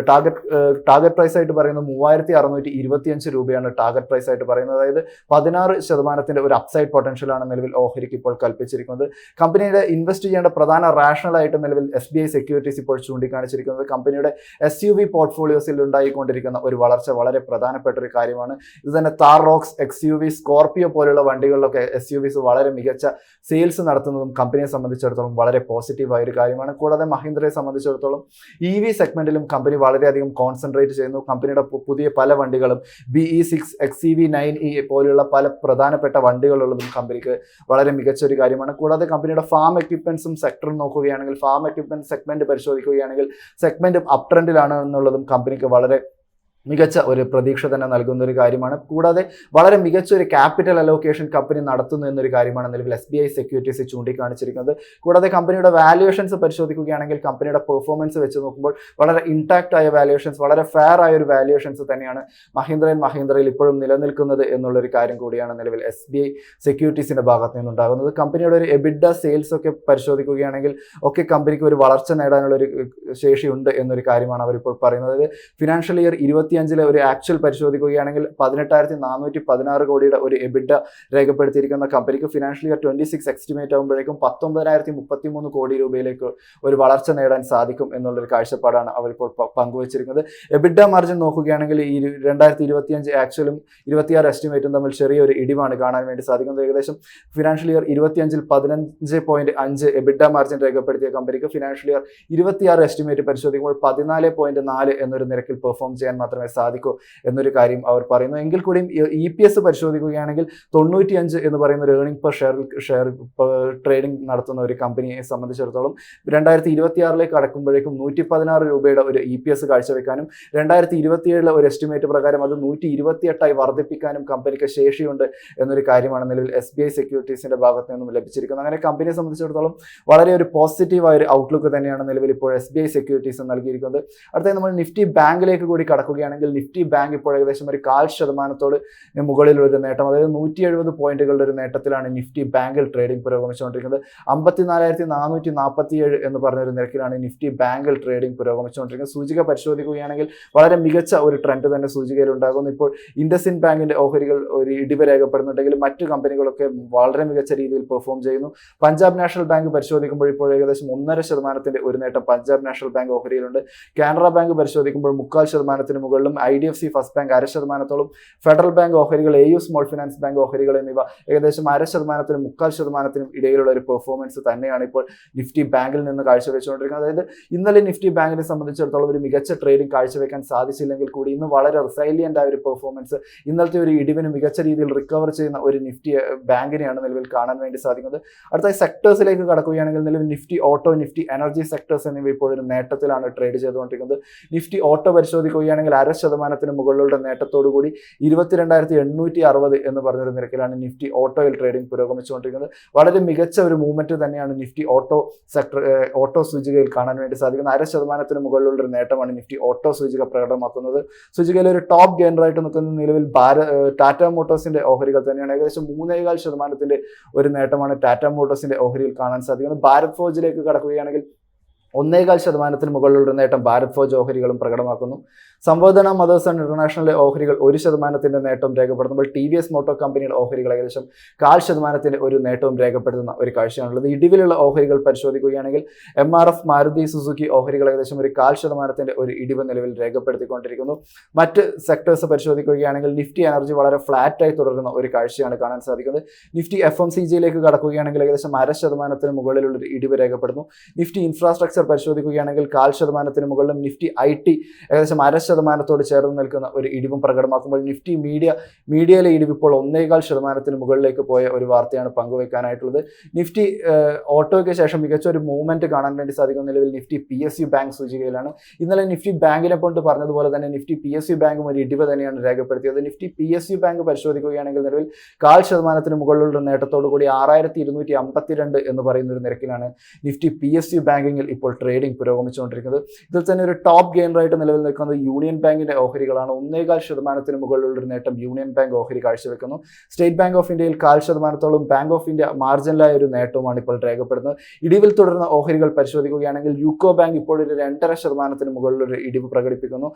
ടാർഗറ്റ് പ്രൈസ് ആയിട്ട് പറയുന്നത് 3,625 രൂപയാണ് ടാർഗറ്റ് പ്രൈസ് ആയിട്ട് പറയുന്നത്. അതായത് 16% ഒരു അപ്സൈഡ് പൊട്ടൻഷ്യലാണ് നിലവിൽ ഓഹരിക്ക് ഇപ്പോൾ കൽപ്പിച്ചിരിക്കുന്നത്. കമ്പനിയുടെ ഇൻവെസ്റ്റ് ചെയ്യേണ്ട പ്രധാന റാഷണൽ ആയിട്ട് നിലവിൽ SBI സെക്യൂരിറ്റീസ് ഇപ്പോൾ ചൂണ്ടിക്കാണിച്ചിരിക്കുന്നത് കമ്പനിയുടെ SUV പോർട്ട്ഫോളിയോസിൽ ഉണ്ടായിക്കൊണ്ടിരിക്കുന്ന ഒരു വളർച്ച വളരെ പ്രധാനപ്പെട്ട ഒരു കാര്യമാണ്. ഇത് തന്നെ താർ റോക്സ്, XUV, സ്കോർപിയോ പോലുള്ള വണ്ടികളിലൊക്കെ SUVs വളരെ മികച്ച സെയിൽസ് നടത്തുന്നതും കമ്പനിയെ സംബന്ധിച്ചിടത്തോളം വളരെ പോസിറ്റീവായ ഒരു കാര്യമാണ്. കൂടാതെ മഹീന്ദ്രയെ സംബന്ധിച്ചിടത്തോളം EV സെഗ്മെന്റിലും കമ്പനി വളരെയധികം കോൺസെൻട്രേറ്റ് ചെയ്യുന്നു. കമ്പനിയുടെ പുതിയ പുതിയ പല വണ്ടികളും BE6 XEV9E പോലെയുള്ള പല പ്രധാനപ്പെട്ട വണ്ടികളുള്ളതും കമ്പനിക്ക് വളരെ മികച്ച ഒരു കാര്യമാണ്. കൂടാതെ കമ്പനിയുടെ ഫാം എക്യുപ്മെന്റ്സും സെക്ടറും നോക്കുകയാണെങ്കിൽ ഫാം എക്യുപ്മെന്റ് സെഗ്മെന്റ് പരിശോധിക്കുകയാണെങ്കിൽ സെഗ്മെന്റും അപ് ട്രെൻഡിലാണ് എന്നുള്ളതും കമ്പനിക്ക് വളരെ മികച്ച ഒരു പ്രതീക്ഷ തന്നെ നൽകുന്ന ഒരു കാര്യമാണ്. കൂടാതെ വളരെ മികച്ച ഒരു ക്യാപിറ്റൽ അലോക്കേഷൻ കമ്പനി നടത്തുന്നു എന്നൊരു കാര്യമാണ് നിലവിൽ SBI സെക്യൂരിറ്റീസ് ചൂണ്ടിക്കാണിച്ചിരിക്കുന്നത്. കൂടാതെ കമ്പനിയുടെ വാല്യുവേഷൻസ് പരിശോധിക്കുകയാണെങ്കിൽ കമ്പനിയുടെ പെർഫോമൻസ് വെച്ച് നോക്കുമ്പോൾ വളരെ ഇൻടാക്റ്റ് ആയ വാല്യുവേഷൻസ്, വളരെ ഫെയർ ആയ ഒരു വാല്യുവേഷൻസ് തന്നെയാണ് മഹീന്ദ്രയിൽ ഇപ്പോഴും നിലനിൽക്കുന്നത് എന്നുള്ളൊരു കാര്യം കൂടിയാണ് നിലവിൽ SBI സെക്യൂരിറ്റീസിന്റെ ഭാഗത്ത് നിന്നുണ്ടാകുന്നത്. കമ്പനിയുടെ ഒരു എബിഡ സെയിൽസ് ഒക്കെ പരിശോധിക്കുകയാണെങ്കിൽ ഒക്കെ കമ്പനിക്ക് ഒരു വളർച്ച നേടാനുള്ള ഒരു ശേഷിയുണ്ട് എന്നൊരു കാര്യമാണ് അവരിപ്പോൾ പറയുന്നത്. ഫിനാൻഷ്യൽ ഇയർ 2025 ഒരു ആക്ച്വൽ പരിശോധിക്കുകയാണെങ്കിൽ 18,416 കോടിയുടെ ഒരു എബിഡ രേഖപ്പെടുത്തിയിരിക്കുന്ന കമ്പനിക്ക് ഫിനാൻഷ്യൽ ഇയർ 26 എസ്റ്റിമേറ്റ് ആകുമ്പോഴേക്കും 19,033 കോടി രൂപയിലേക്ക് ഒരു വളർച്ച നേടാൻ സാധിക്കും എന്നുള്ളൊരു കാഴ്ചപ്പാടാണ് അവരിപ്പോൾ പങ്കുവച്ചിരിക്കുന്നത്. എബിഡ മാർജിൻ നോക്കുകയാണെങ്കിൽ ഈ 2025 ആക്ച്വലും 26 എസ്റ്റിമേറ്റും തമ്മിൽ ചെറിയൊരു ഇടിവാണ് കാണാൻ വേണ്ടി സാധിക്കുന്നത്. ഏകദേശം ഫിനാൻഷ്യൽ ഇയർ 2025 15.5 എബിഡ മാർജിൻ രേഖപ്പെടുത്തിയ കമ്പനിക്ക് ഫിനാൻഷ്യൽ ഇയർ 26 എസ്റ്റിമേറ്റ് പരിശോധിക്കുമ്പോൾ 14.4 എന്നൊരു നിരക്കിൽ പെർഫോം ചെയ്യാൻ മാത്രമേ സാധിക്കൂ എന്നൊരു കാര്യം അവർ പറയുന്നു. എങ്കിൽ കൂടിയും EPS പരിശോധിക്കുകയാണെങ്കിൽ 95 എന്ന് പറയുന്ന ഒരു ഏർണിംഗ് പെർ ഷെയർ ട്രേഡിംഗ് നടത്തുന്ന ഒരു കമ്പനിയെ സംബന്ധിച്ചിടത്തോളം 2026 കടക്കുമ്പോഴേക്കും 116 രൂപയുടെ ഒരു EPS കാഴ്ചവെക്കാനും 2027 ഒരു എസ്റ്റിമേറ്റ് പ്രകാരം അത് 128 വർദ്ധിപ്പിക്കാനും കമ്പനിക്ക് ശേഷിയുണ്ട് എന്നൊരു കാര്യമാണ് നിലവിൽ SBI സെക്യൂരിറ്റീസിന്റെ ഭാഗത്ത് നിന്നും ലഭിച്ചിരിക്കുന്നത്. അങ്ങനെ കമ്പനിയെ സംബന്ധിച്ചിടത്തോളം വളരെ ഒരു പോസിറ്റീവായ ഒരു ഔട്ട്ലുക്ക് തന്നെയാണ് നിലവിൽ ഇപ്പോൾ SBI സെക്യൂരിറ്റീസ് നൽകിയിരിക്കുന്നത്. അടുത്തത് നമ്മൾ നിഫ്റ്റി ബാങ്കിലേക്ക് കൂടി കടക്കുകയാണെങ്കിൽ നിഫ്റ്റി ബാങ്ക് ഇപ്പോൾ ഏകദേശം ഒരു 0.5% മുകളിൽ ഒരു നേട്ടം, അതായത് 170 പോയിന്റുകളുടെ ഒരു നേട്ടത്തിലാണ് നിഫ്റ്റി ബാങ്കിൽ ട്രേഡിംഗ് പുരോഗമിച്ചുകൊണ്ടിരിക്കുന്നത്. 54,447 എന്ന് പറഞ്ഞൊരു നിരക്കിലാണ് നിഫ്റ്റി ബാങ്കിൽ ട്രേഡിംഗ് പുരോഗമിച്ചുകൊണ്ടിരിക്കുന്നത്. സൂചിക പരിശോധിക്കുകയാണെങ്കിൽ വളരെ മികച്ച ഒരു ട്രെൻഡ് തന്നെ സൂചികയിൽ ഉണ്ടാകുന്നു. ഇപ്പോൾ ഇൻഡസിൻ ബാങ്കിന്റെ ഓഹരികൾ ഒരു ഇടിവ് രേഖപ്പെടുന്നുണ്ടെങ്കിൽ മറ്റു കമ്പനികളൊക്കെ വളരെ മികച്ച രീതിയിൽ പെർഫോം ചെയ്യുന്നു. പഞ്ചാബ് നാഷണൽ ബാങ്ക് പരിശോധിക്കുമ്പോൾ ഇപ്പോൾ ഏകദേശം 1.5% ഒരു നേട്ടം പഞ്ചാബ് നാഷണൽ ബാങ്ക് ഓഹരിയിലുണ്ട്. കാനറ ബാങ്ക് പരിശോധിക്കുമ്പോൾ 0.25% മുകളിലും, IDFC First Bank 0.5%, Federal Bank ഓഹരികൾ, AU സ്മോൾ ഫിനാൻസ് ബാങ്ക് ഓഹരികൾ എന്നിവ ഏകദേശം 0.5%-നും 0.25%-നും ഇടയിലുള്ള ഒരു പെർഫോമൻസ് തന്നെയാണ് ഇപ്പോൾ നിഫ്റ്റി ബാങ്കിൽ നിന്ന് കാഴ്ചവെച്ചുകൊണ്ടിരിക്കുന്നത്. അതായത് ഇന്നലെ നിഫ്റ്റി ബാങ്കിനെ സംബന്ധിച്ചിടത്തോളം ഒരു മികച്ച ട്രേഡിംഗ് കാഴ്ചവെക്കാൻ സാധിച്ചില്ലെങ്കിൽ കൂടി ഇന്ന് വളരെ റിസൈലിയന്റ് ആയ ഒരു പെർഫോമൻസ്, ഇന്നലത്തെ ഒരു ഇടിവിന് മികച്ച രീതിയിൽ റിക്കവർ ചെയ്യുന്ന ഒരു നിഫ്റ്റി ബാങ്കിനെയാണ് നിലവിൽ കാണാൻ വേണ്ടി സാധിക്കുന്നത്. അടുത്ത സെക്ടേഴ്സിലേക്ക് കടക്കുകയാണെങ്കിൽ നിലവിൽ Nifty auto, Nifty energy sectors എന്നിവ ഇപ്പോൾ ഒരു നേട്ടത്തിലാണ് ട്രേഡ് ചെയ്തുകൊണ്ടിരിക്കുന്നത്. നിഫ്റ്റി ഓട്ടോ പരിശോധിക്കുകയാണെങ്കിൽ 0.5% മുകളിലുള്ള നേട്ടത്തോടുകൂടി 22,860 എന്ന് പറഞ്ഞൊരു നിരക്കിലാണ് നിഫ്റ്റി ഓട്ടോയിൽ ട്രേഡിംഗ് പുരോഗമിച്ചുകൊണ്ടിരിക്കുന്നത്. വളരെ മികച്ച ഒരു മൂവ്മെന്റ് തന്നെയാണ് നിഫ്റ്റി ഓട്ടോ സൂചികയിൽ കാണാൻ വേണ്ടി സാധിക്കുന്നത്. 0.5% മുകളിലുള്ള ഒരു നേട്ടമാണ് നിഫ്റ്റി ഓട്ടോ സൂചിക പ്രകടമാക്കുന്നത്. സൂചികയിൽ ഒരു ടോപ്പ് ഗെയിനറായിട്ട് നിൽക്കുന്ന നിലവിൽ ടാറ്റ മോട്ടോഴ്സിന്റെ ഓഹരികൾ തന്നെയാണ്. ഏകദേശം 3.25% ഒരു നേട്ടമാണ് ടാറ്റ മോട്ടോഴ്സിന്റെ ഓഹരിയിൽ കാണാൻ സാധിക്കുന്നത്. ഭാരത് ഫോർജിലേക്ക് കടക്കുകയാണെങ്കിൽ 1.25% മുകളിലുള്ള നേട്ടം ഭാരത് ഫോർജ് ഓഹരികളും പ്രകടമാക്കുന്നു. സംവേദന മദേഴ്സ് ആൻഡ് ഇന്റർനാഷണൽ ഓഹരികൾ 1% നേട്ടം രേഖപ്പെടുത്തുമ്പോൾ TVS മോട്ടോർ കമ്പനിയുടെ ഓഹരികൾ ഏകദേശം 0.5% ഒരു നേട്ടവും രേഖപ്പെടുത്തുന്ന ഒരു കാഴ്ചയാണുള്ളത്. ഇടിവിലുള്ള ഓഹരികൾ പരിശോധിക്കുകയാണെങ്കിൽ MRF മാരുതി സുസുക്കി ഓഹരികൾ ഏകദേശം ഒരു 0.5% ഒരു ഇടിവ് നിലവിൽ രേഖപ്പെടുത്തിക്കൊണ്ടിരിക്കുന്നു. മറ്റ് സെക്ടേഴ്സ് പരിശോധിക്കുകയാണെങ്കിൽ നിഫ്റ്റി എനർജി വളരെ ഫ്ലാറ്റായി തുടരുന്ന ഒരു കാഴ്ചയാണ് കാണാൻ സാധിക്കുന്നത്. നിഫ്റ്റി FMCGയിലേക്ക് കടക്കുകയാണെങ്കിൽ ഏകദേശം 0.5% മുകളിലുള്ള ഒരു ഇടിവ് രേഖപ്പെടുന്നു. നിഫ്റ്റി ഇൻഫ്രാസ്ട്രക്ചർ പരിശോധിക്കുകയാണെങ്കിൽ 0.5% മുകളിലും, നിഫ്റ്റി IT ഏകദേശം 0.5% ചേർന്ന് നിൽക്കുന്ന ഒരു ഇടിവും പ്രകടമാക്കുമ്പോൾ നിഫ്റ്റി മീഡിയയിലെ ഇടിവ് ഇപ്പോൾ 1.25% മുകളിലേക്ക് പോയ ഒരു വാർത്തയാണ് പങ്കുവെക്കാനായിട്ടുള്ളത്. നിഫ്റ്റി ഓട്ടോയ്ക്ക് ശേഷം മികച്ച ഒരു മൂവ്മെന്റ് കാണാൻ വേണ്ടി സാധിക്കുന്ന നിലവിൽ നിഫ്റ്റി PSU ബാങ്ക് സൂചികയിലാണ്. ഇന്നലെ നിഫ്റ്റി ബാങ്കിനെ കൊണ്ട് പറഞ്ഞതുപോലെ തന്നെ നിഫ്റ്റി PSU ബാങ്കും ഒരു ഇടിവ് തന്നെയാണ് രേഖപ്പെടുത്തിയത്. നിഫ്റ്റി PSU ബാങ്ക് പരിശോധിക്കുകയാണെങ്കിൽ നിലവിൽ 0.5% മുകളിലുള്ള നേട്ടത്തോടു കൂടി 6,252 എന്ന് പറയുന്ന ഒരു നിരക്കിലാണ് നിഫ്റ്റി PSU ബാങ്കിങ്ങിൽ ഇപ്പോൾ ട്രേഡിംഗ് പുരോഗമിച്ചുകൊണ്ടിരിക്കുന്നത്. ഇതിൽ തന്നെ ഒരു ടോപ്പ് ഗെയിനറായിട്ട് നിലവിൽ നിൽക്കുന്നത് യൂണിയൻ ബാങ്കിന്റെ ഓഹരികളാണ്. 1.25% മുകളിലുള്ള ഒരു നേട്ടം യൂണിയൻ ബാങ്ക് ഓഹരി കാഴ്ചവെക്കുന്നു. സ്റ്റേറ്റ് ബാങ്ക് ഓഫ് ഇന്ത്യയിൽ 0.5%, ബാങ്ക് ഓഫ് ഇന്ത്യ മാർജിനലായ ഒരു നേട്ടവുമാണ് ഇപ്പോൾ രേഖപ്പെടുന്നത്. ഇടിവിൽ തുടരുന്ന ഓഹരികൾ പരിശോധിക്കുകയാണെങ്കിൽ യൂക്കോ ബാങ്ക് ഇപ്പോൾ ഒരു 2.5% മുകളിലൊരു ഇടിവ് പ്രകടിപ്പിക്കുന്നു.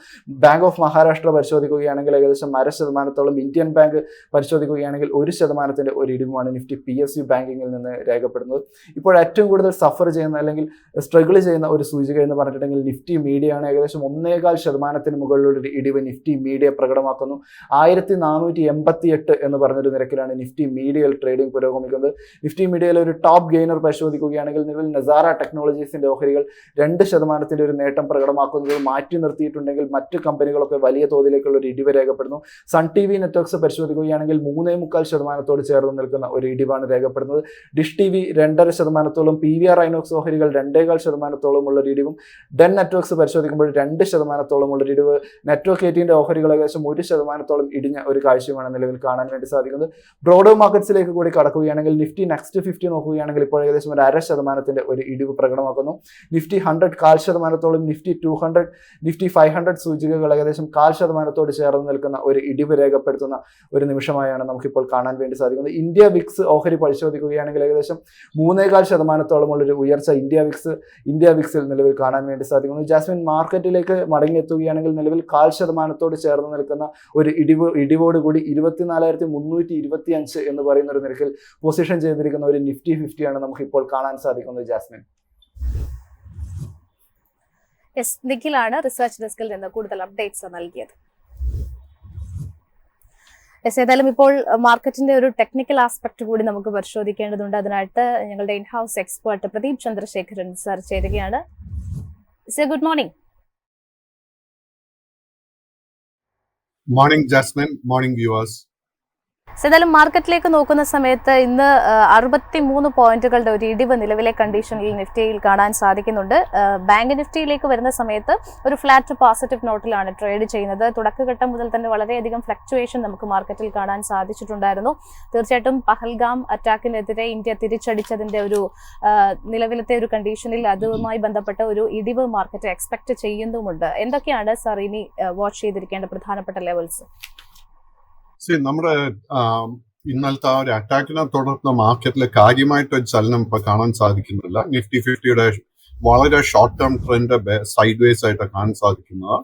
ബാങ്ക് ഓഫ് മഹാരാഷ്ട്ര പരിശോധിക്കുകയാണെങ്കിൽ ഏകദേശം 0.5%, ഇന്ത്യൻ ബാങ്ക് പരിശോധിക്കുകയാണെങ്കിൽ 1% ഒരു ഇടിവുമാണ് നിഫ്റ്റി PSU ബാങ്കിങ്ങിൽ നിന്ന് രേഖപ്പെടുന്നത്. ഇപ്പോൾ ഏറ്റവും കൂടുതൽ സഫർ ചെയ്യുന്ന അല്ലെങ്കിൽ സ്ട്രഗിൾ ചെയ്യുന്ന ഒരു സൂചിക എന്ന് പറഞ്ഞിട്ടുണ്ടെങ്കിൽ നിഫ്റ്റി മീഡിയ ആണ്. ഏകദേശം 1.25% മുകളിലുള്ള ഒരു ഇടിവ് നിഫ്റ്റി മീഡിയ പ്രകടമാക്കുന്നു. 1488 എന്ന് പറഞ്ഞൊരു നിരക്കിലാണ് നിഫ്റ്റി മീഡിയയിൽ ട്രേഡിംഗ് പുരോഗമിക്കുന്നത്. നിഫ്റ്റി മീഡിയയിലെ ഒരു ടോപ്പ് ഗെയിനർ പരിശോധിക്കുകയാണെങ്കിൽ നിലവിൽ നസാറ ടെക്നോളജീസിന്റെ ഓഹരികൾ 2% ഒരു നേട്ടം പ്രകടമാക്കുന്നത് മാറ്റി നിർത്തിയിട്ടുണ്ടെങ്കിൽ മറ്റ് കമ്പനികളൊക്കെ വലിയ തോതിലേക്കുള്ള ഒരു ഇടിവ് രേഖപ്പെടുന്നു. സൺ ടി വി നെറ്റ്വർക്ക്സ് പരിശോധിക്കുകയാണെങ്കിൽ 3.25% ചേർന്ന് നിൽക്കുന്ന ഒരു ഇടിവാണ് രേഖപ്പെടുന്നത്. Dish T V 2.5%, PVR Inox ഓഹരികൾ 2.25% ഉള്ള ഒരു ഇടിവും, ഡെൻ നെറ്റ്വർക്ക്സ് പരിശോധിക്കുമ്പോൾ 2% ഉള്ള ഒരു ഇടിവ്, നെറ്റ്വർക്ക് 18 ഓഹരികൾ ഏകദേശം 1% ഇടിഞ്ഞ ഒരു കാഴ്ചയുമാണ് നിലവിൽ കാണാൻ വേണ്ടി സാധിക്കുന്നത്. ബ്രോഡർ മാർക്കറ്റ്സിലേക്ക് കൂടി കടക്കുകയാണെങ്കിൽ നിഫ്റ്റി നെക്സ്റ്റ് 50 നോക്കുകയാണെങ്കിൽ ഇപ്പോൾ ഏകദേശം ഒരു 0.5% ഒരു ഇടിവ് പ്രകടമാക്കുന്നു. നിഫ്റ്റി 100 0.25%, നിഫ്റ്റി 200, നിഫ്റ്റി 500 സൂചികകൾ ഏകദേശം 0.25% ചേർന്ന് നിൽക്കുന്ന ഒരു ഇടിവ് രേഖപ്പെടുത്തുന്ന ഒരു നിമിഷമായാണ് നമുക്കിപ്പോൾ കാണാൻ വേണ്ടി സാധിക്കുന്നത്. ഇന്ത്യ വിക്സ് ഓഹരി പരിശോധിക്കുകയാണെങ്കിൽ ഏകദേശം 3.25% ഉള്ളൊരു ഉയർച്ച ഇന്ത്യ വിക്സിൽ നിലവിൽ കാണാൻ വേണ്ടി സാധിക്കുന്നു. ജാസ്മിൻ, മാർക്കറ്റിലേക്ക് മടങ്ങിയെത്തുകയാണെങ്കിൽ നിലവിൽ 0.25% ചേർന്ന് നിൽക്കുന്ന ഒരു ഇടിവോടുകൂടി 24,325 എന്ന് പറയുന്ന ഒരു നിരക്കിൽ പൊസിഷൻ ചെയ്തിരിക്കുന്ന ഒരു നിഫ്റ്റി 50 ആണ് നമുക്കിപ്പോൾ കാണാൻ സാധിക്കുന്നത്. ജാസ്മിൻ, നിഖിലാണ് റിസർച്ച് ഡെസ്കിൽ നിന്ന് കൂടുതൽ അപ്ഡേറ്റ്സ് നൽകിയത്. ഏതായാലും ഇപ്പോൾ മാർക്കറ്റിന്റെ ഒരു ടെക്നിക്കൽ ആസ്പെക്ട് കൂടി നമുക്ക് പരിശോധിക്കേണ്ടതുണ്ട്. അതിനായിട്ട് ഞങ്ങളുടെ inhouse expert Pradeep Chandrasekharan sir ചേരുകയാണ്. Sir, good morning. Morning Jasmine, morning viewers. ഏതായാലും മാർക്കറ്റിലേക്ക് നോക്കുന്ന സമയത്ത് ഇന്ന് 63 പോയിന്റുകളുടെ ഒരു ഇടിവ് നിലവിലെ കണ്ടീഷനിൽ നിഫ്റ്റിയിൽ കാണാൻ സാധിക്കുന്നുണ്ട്. ബാങ്ക് നിഫ്റ്റിയിലേക്ക് വരുന്ന സമയത്ത് ഒരു ഫ്ലാറ്റ് പോസിറ്റീവ് നോട്ടിലാണ് ട്രേഡ് ചെയ്യുന്നത്. തുടക്കഘട്ടം മുതൽ തന്നെ വളരെയധികം ഫ്ലക്ച്വേഷൻ നമുക്ക് മാർക്കറ്റിൽ കാണാൻ സാധിച്ചിട്ടുണ്ടായിരുന്നു. തീർച്ചയായിട്ടും പഹൽഗാം അറ്റാക്കിനെതിരെ ഇന്ത്യ തിരിച്ചടിച്ചതിന്റെ ഒരു നിലവിലത്തെ ഒരു കണ്ടീഷനിൽ അതുമായി ബന്ധപ്പെട്ട ഒരു ഇടിവ് മാർക്കറ്റ് എക്സ്പെക്ട് ചെയ്യുന്നുമുണ്ട്. എന്തൊക്കെയാണ് സാർ ഇനി വാച്ച് ചെയ്തിരിക്കേണ്ട പ്രധാനപ്പെട്ട ലെവൽസ്? നമ്മുടെ ഇന്നലത്തെ ആ ഒരു അറ്റാക്കിനെ തുടർന്ന് മാർക്കറ്റിൽ കാര്യമായിട്ടൊരു ചലനം ഇപ്പൊ കാണാൻ സാധിക്കുന്നില്ല. നിഫ്റ്റി 50യുടെ വളരെ short term trend side vase ആയിട്ട് കാണാൻ സാധിക്കുന്നത്.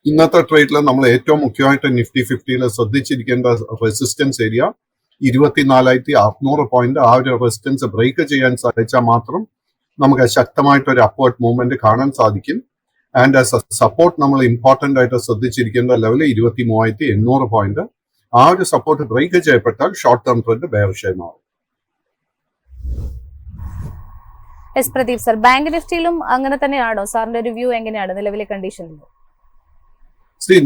ഇന്നത്തെ ട്രേഡിൽ നമ്മൾ ഏറ്റവും മുഖ്യമായിട്ട് നിഫ്റ്റി 50യിൽ ശ്രദ്ധിച്ചിരിക്കേണ്ട റെസിസ്റ്റൻസ് ഏരിയ 24,600 പോയിന്റ്. ആ ഒരു റെസിസ്റ്റൻസ് ബ്രേക്ക് ചെയ്യാൻ സാധിച്ചാൽ മാത്രം നമുക്ക് ശക്തമായിട്ടൊരു അപ്വേർഡ് മൂവ്മെന്റ് കാണാൻ സാധിക്കും. ആൻഡ് ആസ് എ സപ്പോർട്ട് നമ്മൾ ഇമ്പോർട്ടന്റ് ആയിട്ട് ശ്രദ്ധിച്ചിരിക്കേണ്ട ലെവൽ 23,800 പോയിന്റ്. ആ ഒരു സപ്പോർട്ട് ബ്രേക്ക് ചെയ്യപ്പെട്ടാൽ ഷോർട്ട് ടേം ട്രെൻഡ് ബെയറിഷ് മാറും. പ്രദീപ് സർ, ബാങ്ക് നിഫ്റ്റിയിലും അങ്ങനെ തന്നെയാണോ? സാറിന്റെ ഒരു വ്യൂ എങ്ങനെയാണ് നിലവിലെ കണ്ടീഷനിൽ?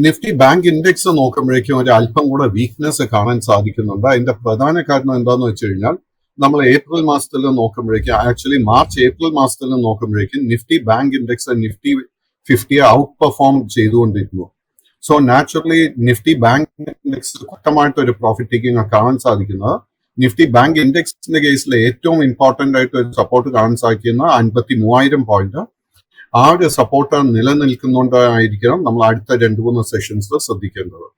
നിഫ്റ്റി ബാങ്ക് ഇൻഡെക്സ് നോക്കുമ്പോഴേക്കും ഒരു അല്പം കൂടെ വീക്ക്നെസ് കാണാൻ സാധിക്കുന്നുണ്ട്. അതിന്റെ പ്രധാന കാരണം എന്താന്ന് വെച്ച് കഴിഞ്ഞാൽ നമ്മൾ ഏപ്രിൽ മാസത്തിൽ നോക്കുമ്പോഴേക്കും, ആക്ച്വലി മാർച്ച് ഏപ്രിൽ മാസത്തിൽ നോക്കുമ്പോഴേക്കും Nifty bank index Nifty 50 out perform ചെയ്തുകൊണ്ടിരുന്നു. So naturally Nifty bank index വ്യക്തമായിട്ട് ഒരു പ്രോഫിറ്റ് ടേക്കിംഗ് കാണാൻ സാധിക്കുന്നത്. നിഫ്റ്റി ബാങ്ക് ഇൻഡെക്സിന്റെ കേസിൽ ഏറ്റവും ഇമ്പോർട്ടന്റ് ആയിട്ട് ഒരു സപ്പോർട്ട് കാണാൻ സാധിക്കുന്ന 53,000 പോയിന്റ്. ആ ഒരു സപ്പോർട്ട് നിലനിൽക്കുന്നുണ്ടായിരിക്കണം നമ്മൾ അടുത്ത 2-3 സെഷൻസ് ശ്രദ്ധിക്കേണ്ടത്.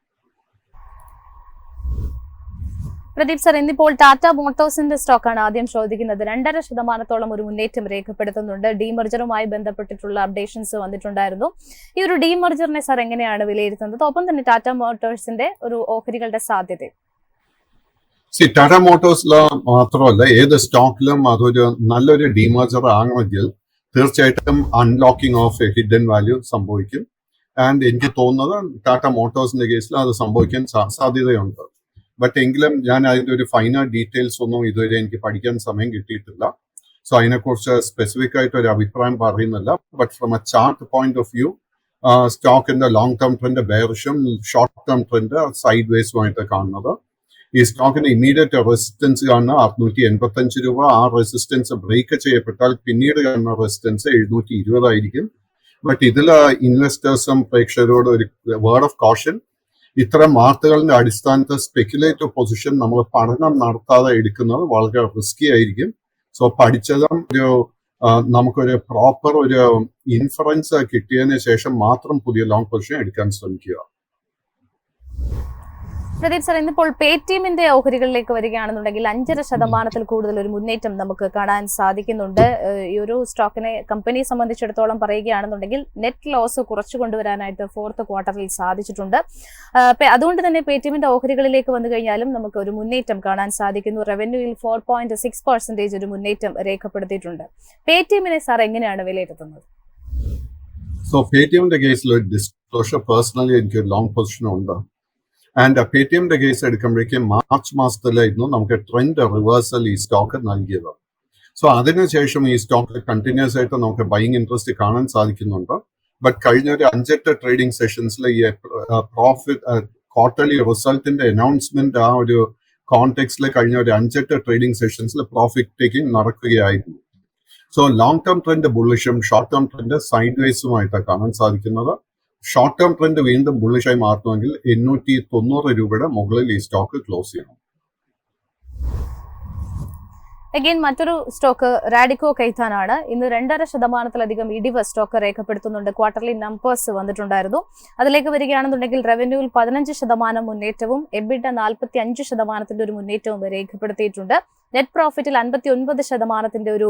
പ്രദീപ് സർ, ഇന്നിപ്പോൾ ടാറ്റ മോട്ടോഴ്സിന്റെ സ്റ്റോക്കാണ് ആദ്യം ചോദിക്കുന്നത്. 2.5% ഒരു മുന്നേറ്റം രേഖപ്പെടുത്തുന്നുണ്ട്. ഡീമർജറുമായി ബന്ധപ്പെട്ടിട്ടുള്ള അപ്ഡേഷൻസ് വന്നിട്ടുണ്ടായിരുന്നു. ഈ ഒരു ഡീമർജറിനെ സാർ എങ്ങനെയാണ് വിലയിരുത്തുന്നത്? ഒപ്പം തന്നെ ടാറ്റ മോട്ടോഴ്സിന്റെ ഒരു ഓഹരികളുടെ സാധ്യത? ടാറ്റ മോട്ടോഴ്സില് മാത്രമല്ല, ഏത് സ്റ്റോക്കിലും അതൊരു നല്ലൊരു ഡീമർജർ ആകണമെങ്കിൽ തീർച്ചയായിട്ടും അൺലോക്കിംഗ് ഓഫ് ഹിഡൻ വാല്യൂ സംഭവിക്കും. ആൻഡ് എനിക്ക് തോന്നുന്നത് ടാറ്റ മോട്ടോഴ്സിന്റെ കേസിൽ അത് സംഭവിക്കാൻ സാധ്യതയുണ്ട്. ബട്ട് എങ്കിലും ഞാൻ അതിന്റെ ഒരു ഫൈനൽ ഡീറ്റെയിൽസ് ഒന്നും ഇതുവരെ എനിക്ക് പഠിക്കാൻ സമയം കിട്ടിയിട്ടില്ല. സോ അതിനെക്കുറിച്ച് സ്പെസിഫിക് ആയിട്ട് ഒരു അഭിപ്രായം പറയുന്നില്ല. But from a chart point of view സ്റ്റോക്കിന്റെ ലോങ് ടേം ട്രെൻഡ് ബെയറിഷും ഷോർട്ട് ടേം ട്രെൻഡ് സൈഡ് വേസുമായിട്ട് കാണുന്നത്. ഈ സ്റ്റോക്കിന്റെ ഇമ്മീഡിയറ്റ് റെസിസ്റ്റൻസ് കാണുന്ന 685 രൂപ. ആ റെസിസ്റ്റൻസ് ബ്രേക്ക് ചെയ്യപ്പെട്ടാൽ പിന്നീട് കാണുന്ന റെസിസ്റ്റൻസ് 720 ആയിരിക്കും. ബട്ട് ഇതിൽ ഇൻവെസ്റ്റേഴ്സും പ്രേക്ഷകരോട് ഒരു വേർഡ് ഓഫ് കോഷൻ, ഇത്തരം വാർത്തകളുടെ അടിസ്ഥാനത്തിൽ സ്പെക്യുലേറ്റീവ് പൊസിഷൻ നമ്മൾ പഠനം നടത്താതെ എടുക്കുന്നത് വളരെ റിസ്കി ആയിരിക്കും. സോ പഠിച്ചതും നമുക്കൊരു പ്രോപ്പർ ഒരു ഇൻഫറൻസ് കിട്ടിയതിന് ശേഷം മാത്രം പുതിയ ലോങ് പൊസിഷൻ എടുക്കാൻ ശ്രമിക്കുക. പ്രദീപ് സർ, ഇന്നിപ്പോൾ പേടിഎമ്മിന്റെ ഓഹരികളിലേക്ക് വരികയാണെന്നുണ്ടെങ്കിൽ 5.5% കൂടുതൽ ഒരു മുന്നേറ്റം നമുക്ക് കാണാൻ സാധിക്കുന്നുണ്ട്. ഈ ഒരു സ്റ്റോക്കിനെ കമ്പനിയെ സംബന്ധിച്ചിടത്തോളം പറയുകയാണെന്നുണ്ടെങ്കിൽ നെറ്റ് ലോസ് കുറച്ചു കൊണ്ടുവരാനായിട്ട് ഫോർത്ത് ക്വാർട്ടറിൽ സാധിച്ചിട്ടുണ്ട്. അതുകൊണ്ട് തന്നെ പേടിഎമ്മിന്റെ ഓഹരികളിലേക്ക് വന്നു കഴിഞ്ഞാലും നമുക്ക് ഒരു മുന്നേറ്റം കാണാൻ സാധിക്കുന്നു. റവന്യൂയിൽ 4.6% ഒരു മുന്നേറ്റം രേഖപ്പെടുത്തിയിട്ടുണ്ട്. പേടിഎമ്മിനെ സാർ എങ്ങനെയാണ് വിലയിരുത്തുന്നത്? സോ പേടിഎമ്മിന്റെ കേസിൽ ഒരു ഡിസ്ക്ലോഷർ പേഴ്സണലി എനിക്ക് ഒരു ലോങ് പൊസിഷൻ ഉണ്ട്. ആൻഡ് പേടിഎമ്മിന്റെ കേസ് എടുക്കുമ്പോഴേക്കും മാർച്ച് മാസത്തിലായിരുന്നു നമുക്ക് ട്രെൻഡ് റിവേഴ്സൽ ഈ സ്റ്റോക്ക് നൽകിയത്. സോ അതിനുശേഷം ഈ സ്റ്റോക്ക് കണ്ടിന്യൂസ് ആയിട്ട് നമുക്ക് ബൈയിങ് ഇൻട്രസ്റ്റ് കാണാൻ സാധിക്കുന്നുണ്ട്. ബട്ട് കഴിഞ്ഞ ഒരു 5-8 ട്രേഡിംഗ് സെഷൻസിൽ ഈ പ്രോഫിറ്റ് ക്വാർട്ടർലി റിസൾട്ടിന്റെ അനൗൺസ്മെന്റ് ആ ഒരു കോണ്ടെക്സ്റ്റിൽ കഴിഞ്ഞ ഒരു 5-8 ട്രേഡിംഗ് സെഷൻസിൽ പ്രോഫിറ്റ് ടേക്കിംഗ് നടക്കുകയായിരുന്നു. സോ ലോങ് ടേം ട്രെൻഡ് ബുള്ളിഷും ഷോർട്ട് ടേം ട്രെൻഡ് സൈഡ് വേസുമായിട്ടാണ് കാണാൻ സാധിക്കുന്നത്. ഷോർട്ട് ടേം ട്രെൻഡ് വീണ്ടും ബുള്ളിഷായി മാറണമെങ്കിൽ 890 രൂപയുടെ മുകളിൽ ഈ സ്റ്റോക്ക് ക്ലോസ് ചെയ്യണം. അഗൈൻ മറ്റൊരു സ്റ്റോക്ക് റാഡിക്കോ കൈത്താൻ ആണ്. ഇന്ന് 2.5% ഇടിവ് സ്റ്റോക്ക് രേഖപ്പെടുത്തുന്നുണ്ട്. ക്വാർട്ടർലി നമ്പേഴ്സ് വന്നിട്ടുണ്ടായിരുന്നു. അതിലേക്ക് വരികയാണെന്നുണ്ടെങ്കിൽ റവന്യൂവിൽ 15% മുന്നേറ്റവും എബിഡ 45% ഒരു മുന്നേറ്റവും രേഖപ്പെടുത്തിയിട്ടുണ്ട്. നെറ്റ് പ്രോഫിറ്റിൽ 59% ഒരു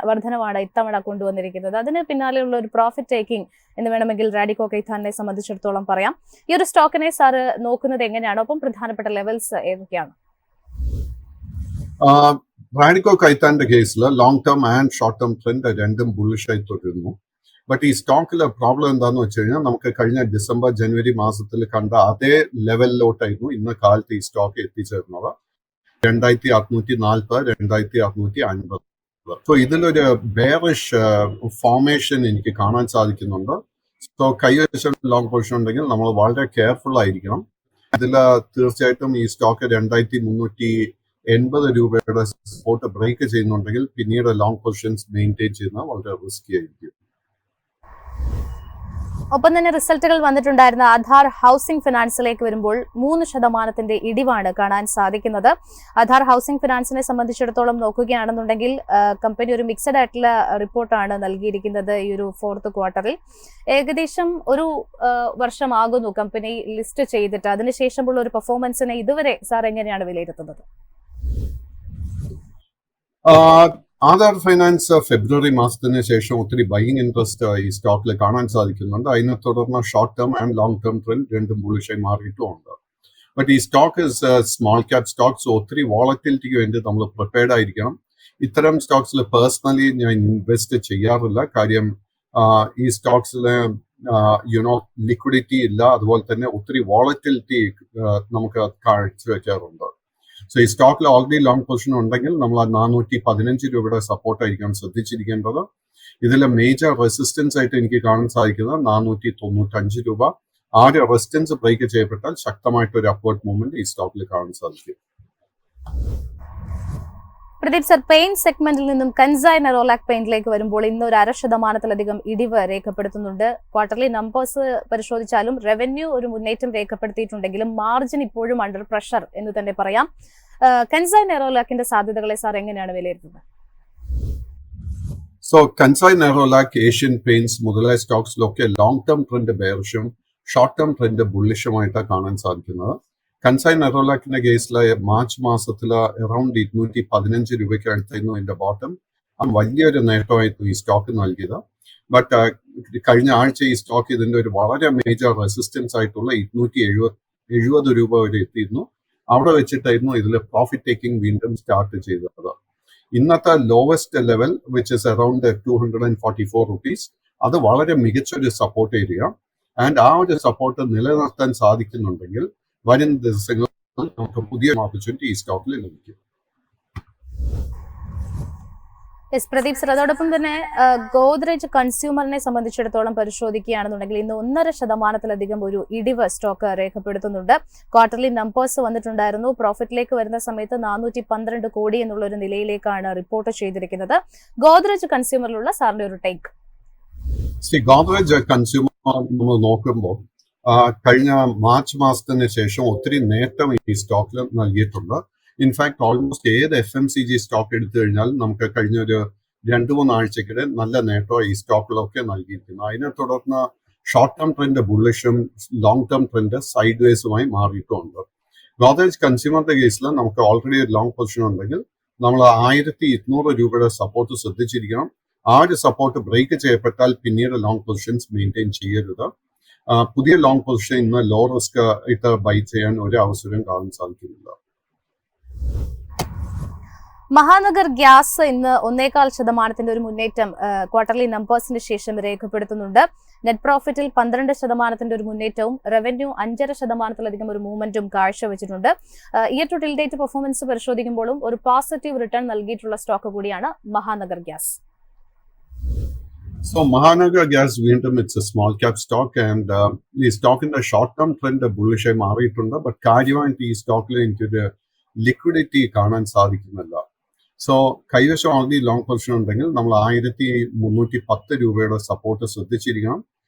വർധനവാണ് ഇത്തവണ കൊണ്ടുവന്നിരിക്കുന്നത്. അതിന് പിന്നാലെയുള്ള ഒരു പ്രോഫിറ്റ് ടേക്കിംഗ് എന്ന് വേണമെങ്കിൽ റാഡിക്കോ കൈത്താനെ സംബന്ധിച്ചിടത്തോളം പറയാം. ഈ ഒരു സ്റ്റോക്കിനെ സാറ് നോക്കുന്നത് എങ്ങനെയാണ്? ഒപ്പം പ്രധാനപ്പെട്ട ലെവൽസ് ഏതൊക്കെയാണ്? റാഡിക്കോ കൈത്താന്റെ കേസിൽ long term and short term trend രണ്ടും ബുള്ളിഷായി തുടരുന്നു. ബട്ട് ഈ സ്റ്റോക്കിലെ പ്രോബ്ലം എന്താന്ന് വെച്ച് കഴിഞ്ഞാൽ നമുക്ക് കഴിഞ്ഞ ഡിസംബർ ജനുവരി മാസത്തിൽ കണ്ട അതേ ലെവലിലോട്ടായിരുന്നു ഇന്ന് കാലത്ത് ഈ സ്റ്റോക്ക് എത്തിച്ചേർന്നത്. 2640, 2650. സോ ഇതിലൊരു ബെയറിഷ് ഫോർമേഷൻ എനിക്ക് കാണാൻ സാധിക്കുന്നുണ്ട്. സോ കൈവശം ലോങ് പൊസിഷൻ ഉണ്ടെങ്കിൽ നമ്മൾ വളരെ കെയർഫുൾ ആയിരിക്കണം. ഇതിൽ തീർച്ചയായിട്ടും ഈ സ്റ്റോക്ക് 2380 രൂപയുടെ സപ്പോർട്ട് ബ്രേക്ക് ചെയ്യുന്നുണ്ടെങ്കിൽ പിന്നീട് ലോങ് പൊസിഷൻസ് മെയിൻറ്റെയിൻ ചെയ്യുന്നത് വളരെ റിസ്കി ആയിരിക്കും. ഒപ്പം തന്നെ റിസൾട്ടുകൾ വന്നിട്ടുണ്ടായിരുന്ന ആധാർ ഹൗസിംഗ് ഫിനാൻസിലേക്ക് വരുമ്പോൾ 3% ഇടിവാണ് കാണാൻ സാധിക്കുന്നത്. ആധാർ ഹൗസിംഗ് ഫിനാൻസിനെ സംബന്ധിച്ചിടത്തോളം നോക്കുകയാണെന്നുണ്ടെങ്കിൽ കമ്പനി ഒരു മിക്സഡ് ആയിട്ടുള്ള റിപ്പോർട്ടാണ് നൽകിയിരിക്കുന്നത്. ഈ ഒരു ഫോർത്ത് ക്വാർട്ടറിൽ ഏകദേശം ഒരു വർഷമാകുന്നു കമ്പനി ലിസ്റ്റ് ചെയ്തിട്ട്. അതിനുശേഷമുള്ള ഒരു പെർഫോമൻസിനെ ഇതുവരെ സാർ എങ്ങനെയാണ് വിലയിരുത്തുന്നത്? ആധാർ ഫൈനാൻസ് ഫെബ്രുവരി മാസത്തിന് ശേഷം ഒത്തിരി ബൈയിങ് ഇൻട്രസ്റ്റ് ഈ സ്റ്റോക്കിൽ കാണാൻ സാധിക്കുന്നുണ്ട്. അതിനെ തുടർന്ന് short term and long term trend രണ്ടും ബുള്ളിഷായി മാറിയിട്ടുമുണ്ട്. ബട്ട് ഈ stock is small cap Stokes. ഒത്തിരി വോളറ്റിലിറ്റിക്ക് വേണ്ടി നമ്മൾ പ്രിപ്പയർഡ് ആയിരിക്കണം. ഇത്തരം സ്റ്റോക്സിൽ പേഴ്സണലി ഞാൻ ഇൻവെസ്റ്റ് ചെയ്യാറില്ല. കാര്യം ഈ സ്റ്റോക്സിലെ ലിക്വിഡിറ്റി ഇല്ല, അതുപോലെ തന്നെ ഒത്തിരി വോളറ്റിലിറ്റി നമുക്ക് കാഴ്ചവെക്കാറുണ്ട്. സോ ഈ സ്റ്റോക്കിൽ ഓൾറെഡി ലോങ് പൊസിഷൻ ഉണ്ടെങ്കിൽ നമ്മൾ 415 രൂപയുടെ സപ്പോർട്ടായിരിക്കണം ശ്രദ്ധിച്ചിരിക്കേണ്ടത്. ഇതിലെ മേജർ റെസിസ്റ്റൻസ് ആയിട്ട് എനിക്ക് കാണാൻ സാധിക്കുന്നത് 495 രൂപ. ആ ഒരു റെസിസ്റ്റൻസ് ബ്രേക്ക് ചെയ്യപ്പെട്ടാൽ ശക്തമായിട്ടൊരു അപ്വേർഡ് മൂവ്മെന്റ് ഈ സ്റ്റോക്കിൽ കാണാൻ സാധിക്കും. പ്രദീപ് സർ, പെയിന്റ് സെഗ്മെന്റിൽ നിന്നും കൻസായ് നെറോലാക് പെയിന്റിലേക്ക് വരുമ്പോൾ ഇന്ന് ഒരു 0.5% ഇടിവ് രേഖപ്പെടുത്തുന്നുണ്ട്. ക്വാർട്ടർലി നമ്പേഴ്സ് പരിശോധിച്ചാലും റവന്യൂ ഒരു മുന്നേറ്റം രേഖപ്പെടുത്തിയിട്ടുണ്ടെങ്കിലും മാർജിൻ ഇപ്പോഴും അണ്ടർ പ്രഷർ എന്ന് തന്നെ പറയാം. കൻസായ് നെറോലാക്കിന്റെ സാധ്യതകളെ സാർ എങ്ങനെയാണ് വിലയിരുത്തുന്നത്? So Kansai Nerolac, Asian Paints മുതലായ സ്റ്റോക്സിലൊക്കെ ലോങ് ടേം ട്രെൻഡ് ബെയറിഷും ഷോർട്ട് ടേം ട്രെൻഡ് ബുള്ളിഷുമായിട്ടാണ് കാണാൻ സാധിക്കുന്നത്. കൻസായ് നെറോലാക്കിന്റെ കേസിൽ മാർച്ച് മാസത്തിൽ അറൌണ്ട് 215 രൂപയ്ക്ക് അടുത്തായിരുന്നു ഇതിന്റെ ബോട്ടം. വലിയൊരു നേട്ടമായിരുന്നു ഈ സ്റ്റോക്ക് നൽകിയത്. ബട്ട് കഴിഞ്ഞ ആഴ്ച ഈ സ്റ്റോക്ക് ഇതിന്റെ ഒരു വളരെ മേജർ റെസിസ്റ്റൻസ് ആയിട്ടുള്ള 270 രൂപ വരെ എത്തിയിരുന്നു. അവിടെ വെച്ചിട്ടായിരുന്നു ഇതിൽ പ്രോഫിറ്റ് ടേക്കിംഗ് വീണ്ടും സ്റ്റാർട്ട് ചെയ്തത്. ഇന്നത്തെ lowest level which is around 244 rupees, അത് വളരെ മികച്ചൊരു സപ്പോർട്ട് ഏരിയ. ആൻഡ് ആ ഒരു സപ്പോർട്ട് നിലനിർത്താൻ സാധിക്കുന്നുണ്ടെങ്കിൽ വരും ദിവസങ്ങളിൽ നമുക്ക് പുതിയ ഓപ്പർച്യൂണിറ്റി ഈ സ്റ്റോക്കിൽ ലഭിക്കും. പ്രദീപ് സർ, അതോടൊപ്പം തന്നെ ഗോദ്രേജ് കൺസ്യൂമറിനെ സംബന്ധിച്ചിടത്തോളം പരിശോധിക്കുകയാണെന്നുണ്ടെങ്കിൽ ഇന്ന് 1.5% ഒരു ഇടിവ് സ്റ്റോക്ക് രേഖപ്പെടുത്തുന്നുണ്ട്. ക്വാർട്ടർലി നമ്പേഴ്സ് വന്നിട്ടുണ്ടായിരുന്നു. പ്രോഫിറ്റിലേക്ക് വരുന്ന സമയത്ത് 412 കോടി എന്നുള്ള ഒരു നിലയിലേക്കാണ് റിപ്പോർട്ട് ചെയ്തിരിക്കുന്നത്. ഗോദ്രേജ് കൺസ്യൂമറിലുള്ള സാറിന്റെ ഒരു ടേക്ക്? ഗോദ്രേജ് കൺസ്യൂമർ നമ്മൾ നോക്കുമ്പോൾ കഴിഞ്ഞ മാർച്ച് മാസത്തിന് ശേഷം ഒത്തിരി നേട്ടം ഈ സ്റ്റോക്കിൽ നൽകിയിട്ടുണ്ട്. ഇൻഫാക്ട് ഓൾമോസ്റ്റ് ഏത് FMCG സ്റ്റോക്ക് എടുത്തു കഴിഞ്ഞാൽ നമുക്ക് കഴിഞ്ഞ ഒരു 2-3 ആഴ്ചക്കിടെ നല്ല നേട്ടം ഈ സ്റ്റോക്കിലൊക്കെ നൽകിയിരിക്കുന്നു. അതിനെ തുടർന്ന് ഷോർട്ട് ടേം ട്രെൻഡ് ബുള്ളിഷും ലോങ് ടേം ട്രെൻഡ് സൈഡ് വേസുമായി മാറിയിട്ടുമുണ്ട്. ഗോദ്രേജ് കൺസ്യൂമറിന്റെ കേസിൽ നമുക്ക് ഓൾറെഡി ഒരു ലോങ് പൊസിഷൻ ഉണ്ടെങ്കിൽ നമ്മൾ 1200 രൂപയുടെ സപ്പോർട്ട് ശ്രദ്ധിച്ചിരിക്കണം. ആ ഒരു സപ്പോർട്ട് ബ്രേക്ക് ചെയ്യപ്പെട്ടാൽ പിന്നീട് ലോങ് പൊസിഷൻസ് മെയിൻറ്റെയിൻ ചെയ്യരുത്. പുതിയ ലോങ് പൊസിഷൻ ഇന്ന് ലോ റിസ്ക് ഇട്ട് ബൈ ചെയ്യാൻ ഒരു അവസരം കാണാൻ സാധിക്കുന്നില്ല. മഹാനഗർ ഗ്യാസ് ഇന്ന് 1.4% ഒരു മുന്നേറ്റം ക്വാർട്ടർലി നമ്പേഴ്സിന് ശേഷം രേഖപ്പെടുത്തുന്നുണ്ട്. നെറ്റ് പ്രോഫിറ്റിൽ 12% ഒരു മുന്നേറ്റവും റവന്യൂ 5.5% ഒരു മൂവ്മെന്റും കാഴ്ചവെച്ചിട്ടുണ്ട്. Year to till date performance പരിശോധിക്കുമ്പോഴും ഒരു പോസിറ്റീവ് റിട്ടേൺ നൽകിയിട്ടുള്ള സ്റ്റോക്ക് കൂടിയാണ് Mahanagar gas. So Mahanagar Gas വീണ്ടും it's a small cap stock and ഈ സ്റ്റോക്കിന്റെ ഷോർട്ട് ടേം ട്രെൻഡ് ബുള്ളിഷായി മാറിയിട്ടുണ്ട്. ബട്ട് കാര്യമായിട്ട് ഈ സ്റ്റോക്കിൽ എനിക്കൊരു ലിക്വിഡിറ്റി കാണാൻ സാധിക്കുന്നില്ല. സോ കൈവശം ഓൾറെഡി ലോങ് പൊസിഷൻ ഉണ്ടെങ്കിൽ നമ്മൾ 1310 രൂപയുടെ സപ്പോർട്ട് ശ്രദ്ധിച്ചിരിക്കണം.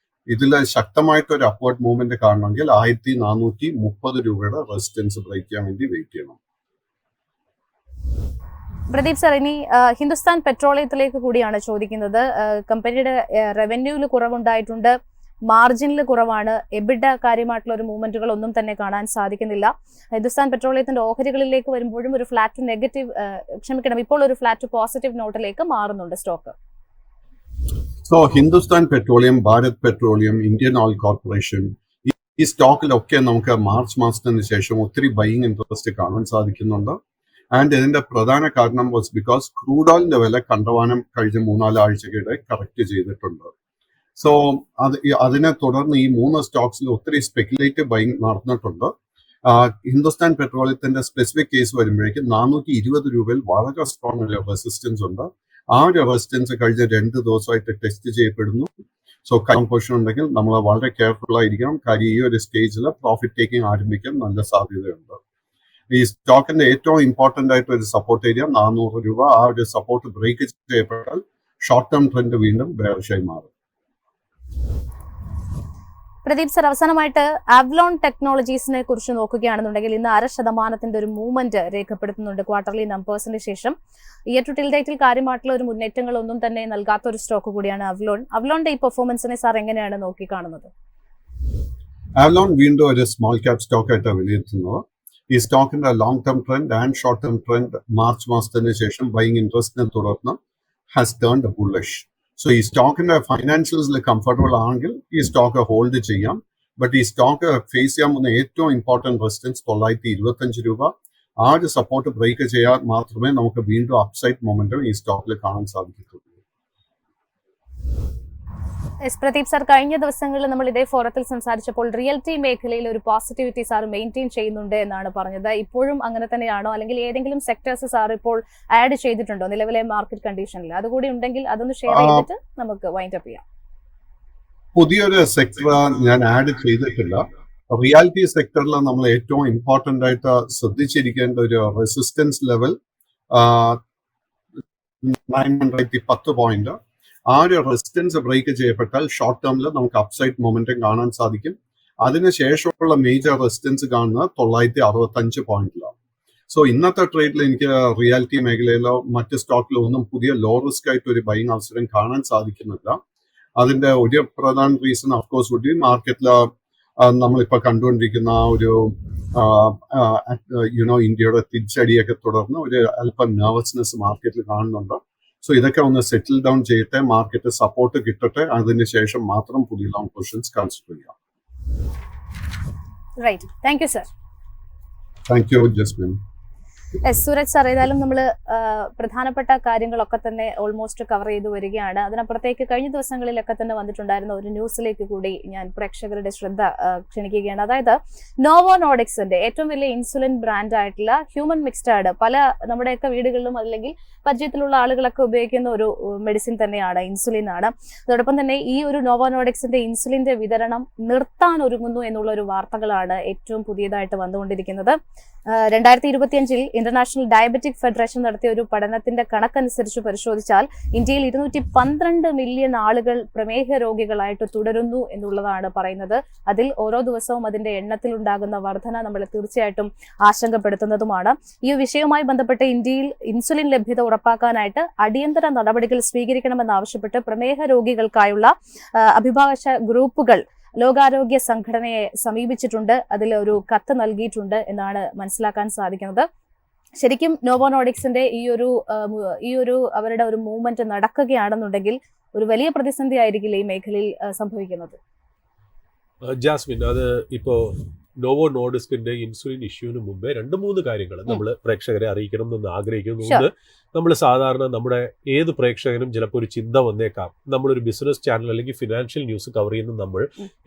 ഇതിൽ ശക്തമായിട്ട് ഒരു അപ്വേർഡ് മൂവ്മെന്റ് കാണണമെങ്കിൽ 1430 രൂപയുടെ റെസിസ്റ്റൻസ് ബ്രേക്ക് ചെയ്യാൻ വേണ്ടി വെയിറ്റ് ചെയ്യണം. പ്രദീപ് സർ, ഇനി ഹിന്ദുസ്ഥാൻ പെട്രോളിയത്തിലേക്ക് കൂടിയാണ് ചോദിക്കുന്നത്. കമ്പനിയുടെ റവന്യൂവിൽ കുറവുണ്ടായിട്ടുണ്ട്, മാർജിനിൽ കുറവാണ്, എബിഡ കാര്യമായിട്ടുള്ള ഒരു മൂവ്മെന്റുകൾ ഒന്നും തന്നെ കാണാൻ സാധിക്കുന്നില്ല. ഹിന്ദുസ്ഥാൻ പെട്രോളിയത്തിന്റെ ഓഹരികളിലേക്ക് വരുമ്പോഴും ഒരു ഫ്ലാറ്റ് ടു നെഗറ്റീവ് ഇപ്പോൾ ഒരു ഫ്ലാറ്റ് ടു പോസിറ്റീവ് നോട്ടിലേക്ക് മാറുന്നുണ്ട് stock. So Hindustan petroleum, Bharat petroleum, Indian oil corporation, ഈ സ്റ്റോക്കിലൊക്കെ നമുക്ക് മാർച്ച് മാസത്തിന് ശേഷം ഒത്തിരി ബൈയിങ് ഇൻട്രസ്റ്റ് കാണാൻ സാധിക്കുന്നുണ്ട്. ആൻഡ് ഇതിന്റെ പ്രധാന കാരണം വാസ് ബിക്കോസ് ക്രൂഡ് ഓയിലിന്റെ വില കണ്ടവാനം കഴിഞ്ഞ 3-4 ആഴ്ചക്കിടെ കറക്റ്റ് ചെയ്തിട്ടുണ്ട്. സോ അതിനെ തുടർന്ന് ഈ 3 സ്റ്റോക്സിൽ ഒത്തിരി സ്പെക്കുലേറ്റീവ് ബൈയിങ് നടന്നിട്ടുണ്ട്. ഹിന്ദുസ്ഥാൻ പെട്രോളിയത്തിന്റെ സ്പെസിഫിക് കേസ് വരുമ്പോഴേക്കും 420 രൂപയിൽ വളരെ സ്ട്രോങ് ഒരു റെസിസ്റ്റൻസ് ഉണ്ട്. ആ ഒരു റെസിസ്റ്റൻസ് കഴിഞ്ഞ 2 ദിവസമായിട്ട് ടെസ്റ്റ് ചെയ്യപ്പെടുന്നു. സോ കറന്റ് പൊസിഷൻ ഉണ്ടെങ്കിൽ നമ്മൾ വളരെ കെയർഫുൾ ആയിരിക്കണം. കാര്യം ഈ ഒരു സ്റ്റേജിൽ പ്രോഫിറ്റ് ടേക്കിംഗ് ആരംഭിക്കാൻ നല്ല സാധ്യതയുണ്ട്. ഈ സ്റ്റോക്കിന്റെ ഏറ്റവും ഇമ്പോർട്ടന്റ് ആയിട്ട് ഒരു സപ്പോർട്ട് ഏരിയ 400 രൂപ. ആ ഒരു സപ്പോർട്ട് ബ്രേക്ക് ചെയ്യപ്പെട്ടാൽ ഷോർട്ട് ടേം ട്രെൻഡ് വീണ്ടും ബെയറിഷായി മാറും. പ്രദീപ് സർ, അവസാനമായിട്ട് അവലോൺ ടെക്നോളജീസിനെ കുറിച്ച് നോക്കുകയാണെന്നുണ്ടെങ്കിൽ ഇന്ന് 0.5% ഒരു മൂവ്മെന്റ് രേഖപ്പെടുത്തുന്നുണ്ട് ക്വാർട്ടർലി നമ്പേഴ്സിന് ശേഷം. ഇയർ ടു ടിൽ ഡേറ്റിൽ കാര്യമായിട്ടുള്ള ഒരു മുന്നേറ്റങ്ങളൊന്നും തന്നെ നൽകാത്ത ഒരു സ്റ്റോക്ക് കൂടിയാണ് അവലോൺ. അവലോണിന്റെ ഈ പെർഫോമൻസിനെ സാർ എങ്ങനെയാണ് നോക്കിക്കാണുന്നത്? അവലോൺ വീണ്ടും ഒരു സ്മോൾ ക്യാപ് സ്റ്റോക്ക് ആയിട്ടാണ് വിലയിരുത്തുന്നത്. ഈ സ്റ്റോക്കിന്റെ long term trend and short term trend March മാസത്തിന് ശേഷം ബൈയിങ് ഇൻട്രസ്റ്റിനെ തുടർന്ന് ഹാസ് ടേൺഡ് ബുള്ളിഷ്. സോ ഈ സ്റ്റോക്കിന്റെ ഫൈനാൻഷ്യൽസിൽ കംഫർട്ടബിൾ ആണെങ്കിൽ ഈ സ്റ്റോക്ക് ഹോൾഡ് ചെയ്യാം. ബട്ട് ഈ സ്റ്റോക്ക് ഫേസ് ചെയ്യാൻ പോകുന്ന ഏറ്റവും ഇമ്പോർട്ടന്റ് റെസിസ്റ്റൻസ് 925 രൂപ. ആ ഒരു സപ്പോർട്ട് ബ്രേക്ക് ചെയ്യാൻ മാത്രമേ നമുക്ക് വീണ്ടും അപ്സൈഡ് മൊമെന്റം ഈ സ്റ്റോക്കിൽ കാണാൻ സാധിക്കത്തുള്ളൂ. പ്രദീപ് സാർ, കഴിഞ്ഞ ദിവസങ്ങളിൽ നമ്മൾ ഇതേ ഫോറത്തിൽ സംസാരിച്ചപ്പോൾ റിയൽറ്റി മേഖലയിൽ ഒരു പോസിറ്റിവിറ്റി സാർ മെയിൻറ്റെയിൻ ചെയ്യുന്നുണ്ട് എന്നാണ് പറഞ്ഞത്. ഇപ്പോഴും അങ്ങനെ തന്നെയാണോ, അല്ലെങ്കിൽ ഏതെങ്കിലും സെക്ടേഴ്സ് സാർ ഇപ്പോൾ ആഡ് ചെയ്തിട്ടുണ്ടോ നിലവിലെ മാർക്കറ്റ് കണ്ടീഷനിൽ? അതുകൂടി ഉണ്ടെങ്കിൽ അതൊന്ന് ഷെയർ ചെയ്തിട്ട് നമുക്ക് വൈൻഡ് അപ്പ് ചെയ്യാം. പുതിയൊരു സെക്ടർ ഞാൻ ആഡ് ചെയ്തിട്ടില്ല. റിയാലിറ്റി സെക്ടറിൽ നമ്മൾ ഏറ്റവും ഇമ്പോർട്ടന്റ് ആയിട്ട് ശ്രദ്ധിച്ചിരിക്കേണ്ട ഒരു റെസിസ്റ്റൻസ് ലെവൽ 910 പോയിന്റ്. ആ ഒരു റെസിസ്റ്റൻസ് ബ്രേക്ക് ചെയ്യപ്പെട്ടാൽ ഷോർട്ട് ടേമിൽ നമുക്ക് അപ്സൈഡ് മൊമെന്റം കാണാൻ സാധിക്കും. അതിനുശേഷമുള്ള മേജർ റെസിസ്റ്റൻസ് കാണുന്നത് 965 പോയിന്റിലാണ്. സോ ഇന്നത്തെ ട്രേഡിൽ എനിക്ക് റിയാലിറ്റി മേഖലയിലോ മറ്റ് സ്റ്റോക്കിലോ ഒന്നും പുതിയ ലോ റിസ്ക് ആയിട്ട് ഒരു ബൈയിങ് അവസരം കാണാൻ സാധിക്കുന്നില്ല. അതിന്റെ ഒരു പ്രധാന റീസൺ ഓഫ്കോഴ്സ് വുഡ് ബി മാർക്കറ്റിൽ നമ്മളിപ്പോൾ കണ്ടുകൊണ്ടിരിക്കുന്ന ഒരു ഇന്ത്യയുടെ തിരിച്ചടിയൊക്കെ തുടർന്ന് ഒരു അല്പം നെർവസ്നെസ് മാർക്കറ്റിൽ കാണുന്നുണ്ട്. സോ ഇതൊക്കെ ഒന്ന് സെറ്റിൽ ഡൗൺ ചെയ്യട്ടെ, മാർക്കറ്റ് സപ്പോർട്ട് കിട്ടട്ടെ, അതിന് ശേഷം മാത്രം പുതിയ ലോങ് പൊസിഷൻസ് കൺസിഡർ ചെയ്യാം. Right, thank you sir. Thank you Jasmine. Sooraj sir, ഏതായാലും നമ്മൾ പ്രധാനപ്പെട്ട കാര്യങ്ങളൊക്കെ തന്നെ ഓൾമോസ്റ്റ് കവർ ചെയ്തു വരികയാണ്. അതിനപ്പുറത്തേക്ക് കഴിഞ്ഞ ദിവസങ്ങളിലൊക്കെ തന്നെ വന്നിട്ടുണ്ടായിരുന്ന ഒരു ന്യൂസിലേക്ക് കൂടി ഞാൻ പ്രേക്ഷകരുടെ ശ്രദ്ധ ക്ഷണിക്കുകയാണ്. അതായത് നോവോ നോർഡിക്സിന്റെ ഏറ്റവും വലിയ ഇൻസുലിൻ ബ്രാൻഡ് ആയിട്ടുള്ള ഹ്യൂമൻ മിക്സ്റ്റാർഡ്, പല നമ്മുടെയൊക്കെ വീടുകളിലും അല്ലെങ്കിൽ പരിചയത്തിലുള്ള ആളുകളൊക്കെ ഉപയോഗിക്കുന്ന ഒരു മെഡിസിൻ തന്നെയാണ്, ഇൻസുലിൻ ആണ്. അതോടൊപ്പം തന്നെ ഈ ഒരു നോവോ നോർഡിക്സിന്റെ ഇൻസുലിന്റെ വിതരണം നിർത്താൻ ഒരുങ്ങുന്നു എന്നുള്ള ഒരു വാർത്തകളാണ് ഏറ്റവും പുതിയതായിട്ട് വന്നുകൊണ്ടിരിക്കുന്നത്. 2025 ഇന്റർനാഷണൽ ഡയബറ്റിക് ഫെഡറേഷൻ നടത്തിയ ഒരു പഠനത്തിന്റെ കണക്കനുസരിച്ച് പരിശോധിച്ചാൽ ഇന്ത്യയിൽ 212 മില്യൺ ആളുകൾ പ്രമേഹ രോഗികളായിട്ട് തുടരുന്നു എന്നുള്ളതാണ് പറയുന്നത്. അതിൽ ഓരോ ദിവസവും അതിന്റെ എണ്ണത്തിലുണ്ടാകുന്ന വർധന നമ്മളെ തീർച്ചയായിട്ടും ആശങ്കപ്പെടുത്തുന്നതുമാണ്. ഈ വിഷയവുമായി ബന്ധപ്പെട്ട് ഇന്ത്യയിൽ ഇൻസുലിൻ ലഭ്യത ഉറപ്പാക്കാനായിട്ട് അടിയന്തര നടപടികൾ സ്വീകരിക്കണമെന്നാവശ്യപ്പെട്ട് പ്രമേഹ രോഗികൾക്കായുള്ള അഭിഭാഷക ഗ്രൂപ്പുകൾ ലോകാരോഗ്യ സംഘടനയെ സമീപിച്ചിട്ടുണ്ട്, അതിൽ ഒരു കത്ത് നൽകിയിട്ടുണ്ട് എന്നാണ് മനസ്സിലാക്കാൻ സാധിക്കുന്നത്. ശരിക്കും നോവോ നോർഡിക്സിന്റെ ഈ ഒരു അവരുടെ ഒരു മൂവ്മെന്റ് നടക്കുകയാണെന്നുണ്ടെങ്കിൽ ഒരു വലിയ പ്രതിസന്ധി ആയിരിക്കില്ല ഈ മേഖലയിൽ സംഭവിക്കുന്നത്. ജാസ്മിൻ, അത് ഇപ്പോ നോവോ നോർഡിസ്കിന്റെ ഇൻസുലിൻ ഇഷ്യൂവിന് മുമ്പേ 2-3 കാര്യങ്ങൾ നമ്മൾ പ്രേക്ഷകരെ അറിയിക്കണം എന്ന് ആഗ്രഹിക്കുന്നു. ഒന്ന്, നമ്മൾ സാധാരണ നമ്മുടെ ഏത് പ്രേക്ഷകനും ചിലപ്പോൾ ഒരു ചിന്ത വന്നേക്കാം, നമ്മളൊരു ബിസിനസ് ചാനൽ അല്ലെങ്കിൽ ഫിനാൻഷ്യൽ ന്യൂസ് കവർ ചെയ്യുന്ന നമ്മൾ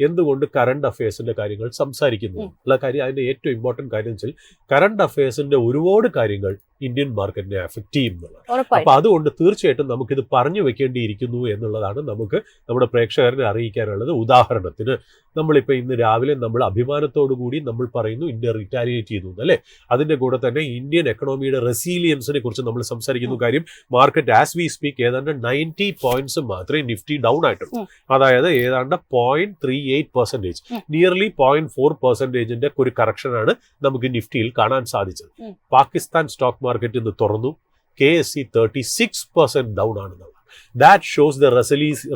എന്തുകൊണ്ട് കറണ്ട് അഫയേഴ്സിന്റെ കാര്യങ്ങൾ സംസാരിക്കുന്നു ഉള്ള കാര്യം. അതിന്റെ ഏറ്റവും ഇമ്പോർട്ടന്റ് കാര്യം വെച്ചാൽ കറണ്ട് അഫയേഴ്സിന്റെ ഒരുപാട് കാര്യങ്ങൾ ഇന്ത്യൻ മാർക്കറ്റിനെ അഫക്റ്റ് ചെയ്യുന്നതാണ്. അപ്പൊ അതുകൊണ്ട് തീർച്ചയായിട്ടും നമുക്കിത് പറഞ്ഞു വെക്കേണ്ടിയിരിക്കുന്നു എന്നുള്ളതാണ് നമുക്ക് നമ്മുടെ പ്രേക്ഷകരെ അറിയിക്കാനുള്ളത്. ഉദാഹരണത്തിന് നമ്മളിപ്പോൾ ഇന്ന് രാവിലെ നമ്മൾ അഭിമാനത്തോടു കൂടി നമ്മൾ പറയുന്നു ഇന്ത്യ റിറ്റാലിയേറ്റ് ചെയ്യുന്നു അല്ലേ. അതിന്റെ കൂടെ തന്നെ ഇന്ത്യൻ എക്കണോമിയുടെ റെസീലിയൻസിനെ കുറിച്ച് നമ്മൾ സംസാരിക്കുന്നു. കാര്യം മാർക്കറ്റ് ആസ് വി സ്പീക്ക് ഏതാണ്ട് 90 പോയിന്റ്സ് മാത്രമേ നിഫ്റ്റി ഡൗൺ ആയിട്ടുള്ളൂ. അതായത് ഏതാണ്ട് 0.38%, നിയർലി 0.4%ന്റെ ഒരു കറക്ഷനാണ് നമുക്ക് നിഫ്റ്റിയിൽ കാണാൻ സാധിച്ചത്. പാകിസ്ഥാൻ സ്റ്റോക്ക് മാർക്കറ്റ് ഇന്ന് തുറന്നു, KSE 36% ഡൗൺ ആണെന്നുള്ളത്. That shows the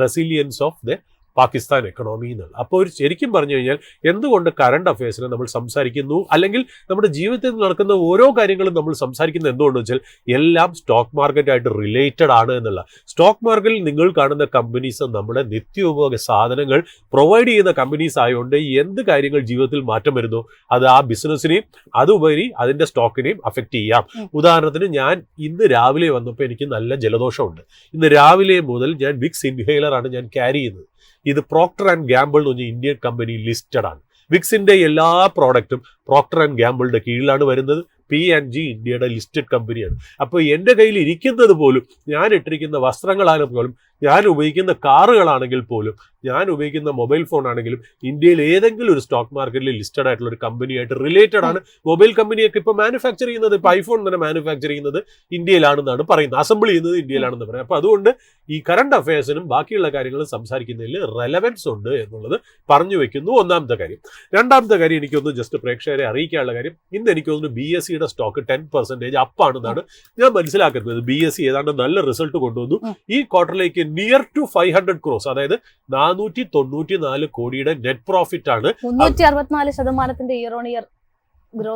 resilience of the Pakistan economy എന്നുള്ള. അപ്പോൾ ഒരു ശരിക്കും പറഞ്ഞു കഴിഞ്ഞാൽ എന്തുകൊണ്ട് കറണ്ട് അഫയേഴ്സിനെ നമ്മൾ സംസാരിക്കുന്നു, അല്ലെങ്കിൽ നമ്മുടെ ജീവിതത്തിൽ നടക്കുന്ന ഓരോ കാര്യങ്ങളും നമ്മൾ സംസാരിക്കുന്നത് എന്തുകൊണ്ടെന്ന് വെച്ചാൽ എല്ലാം സ്റ്റോക്ക് മാർക്കറ്റായിട്ട് റിലേറ്റഡ് ആണ് എന്നുള്ള. സ്റ്റോക്ക് മാർക്കറ്റിൽ നിങ്ങൾ കാണുന്ന കമ്പനീസ് നമ്മുടെ നിത്യോപയോഗ സാധനങ്ങൾ പ്രൊവൈഡ് ചെയ്യുന്ന കമ്പനീസ് ആയതുകൊണ്ട് എന്ത് കാര്യങ്ങൾ ജീവിതത്തിൽ മാറ്റം വരുന്നു അത് ആ ബിസിനസ്സിനെയും അതുപരി അതിന്റെ സ്റ്റോക്കിനെയും അഫക്റ്റ് ചെയ്യാം. ഉദാഹരണത്തിന് ഞാൻ ഇന്ന് രാവിലെ വന്നപ്പോൾ എനിക്ക് നല്ല ജലദോഷമുണ്ട്. ഇന്ന് രാവിലെ മുതൽ ഞാൻ വിക്സ് ഇൻഹേലർ ആണ് ഞാൻ ക്യാരി ചെയ്യുന്നത്. ഇത് പ്രോക്ടർ ആൻഡ് ഗാംബിൾ എന്ന് പറഞ്ഞ ഇന്ത്യൻ കമ്പനി ലിസ്റ്റഡ് ആണ്. വിക്സിന്റെ എല്ലാ പ്രോഡക്റ്റും പ്രോക്ടർ ആൻഡ് ഗാംബിളിന്റെ കീഴിലാണ് വരുന്നത്. P&G ഇന്ത്യയുടെ ലിസ്റ്റഡ് കമ്പനിയാണ്. അപ്പോൾ എൻ്റെ കയ്യിൽ ഇരിക്കുന്നത് പോലും, ഞാൻ ഇട്ടിരിക്കുന്ന വസ്ത്രങ്ങളാണെങ്കിൽ പോലും, ഞാൻ ഉപയോഗിക്കുന്ന കാറുകളാണെങ്കിൽ പോലും, ഞാൻ ഉപയോഗിക്കുന്ന മൊബൈൽ ഫോൺ ആണെങ്കിലും ഇന്ത്യയിൽ ഏതെങ്കിലും ഒരു സ്റ്റോക്ക് മാർക്കറ്റിൽ ലിസ്റ്റഡ് ആയിട്ടുള്ള ഒരു കമ്പനിയായിട്ട് റിലേറ്റഡ് ആണ്. മൊബൈൽ കമ്പനിയൊക്കെ ഇപ്പോൾ മാനുഫാക്ചർ ചെയ്യുന്നത്, ഇപ്പോൾ ഐഫോൺ തന്നെ മാനുഫാക്ചർ ചെയ്യുന്നത് ഇന്ത്യയിലാണെന്നാണ് പറയുന്നത്, അസംബിൾ ചെയ്യുന്നത് ഇന്ത്യയിലാണെന്ന് പറയാം. അപ്പോൾ അതുകൊണ്ട് ഈ കറണ്ട് അഫയേഴ്സിനും ബാക്കിയുള്ള കാര്യങ്ങളും സംസാരിക്കുന്നതിൽ റെലവൻസ് ഉണ്ട് എന്നുള്ളത് പറഞ്ഞു വെക്കുന്നു. ഒന്നാമത്തെ കാര്യം. രണ്ടാമത്തെ കാര്യം എനിക്കൊന്ന് ജസ്റ്റ് പ്രേക്ഷകരെ അറിയിക്കാനുള്ള കാര്യം, ഇന്ന് എനിക്ക് തോന്നുന്നു BSE സ്റ്റോക്ക് 10% അപ്പാണെന്നാണ് ഞാൻ മനസ്സിലാക്കുന്നത്. BSE ഏതാണ്ട് നല്ല റിസൾട്ട് കൊണ്ടുവന്നു. ഈ ക്വാർട്ടറിലേക്ക് നിയർ ടു 500 crores, അതായത് 494 കോടിയുടെ നെറ്റ് പ്രോഫിറ്റ് ആണ്. 364% ഇയർ ഓൺ ഇയർ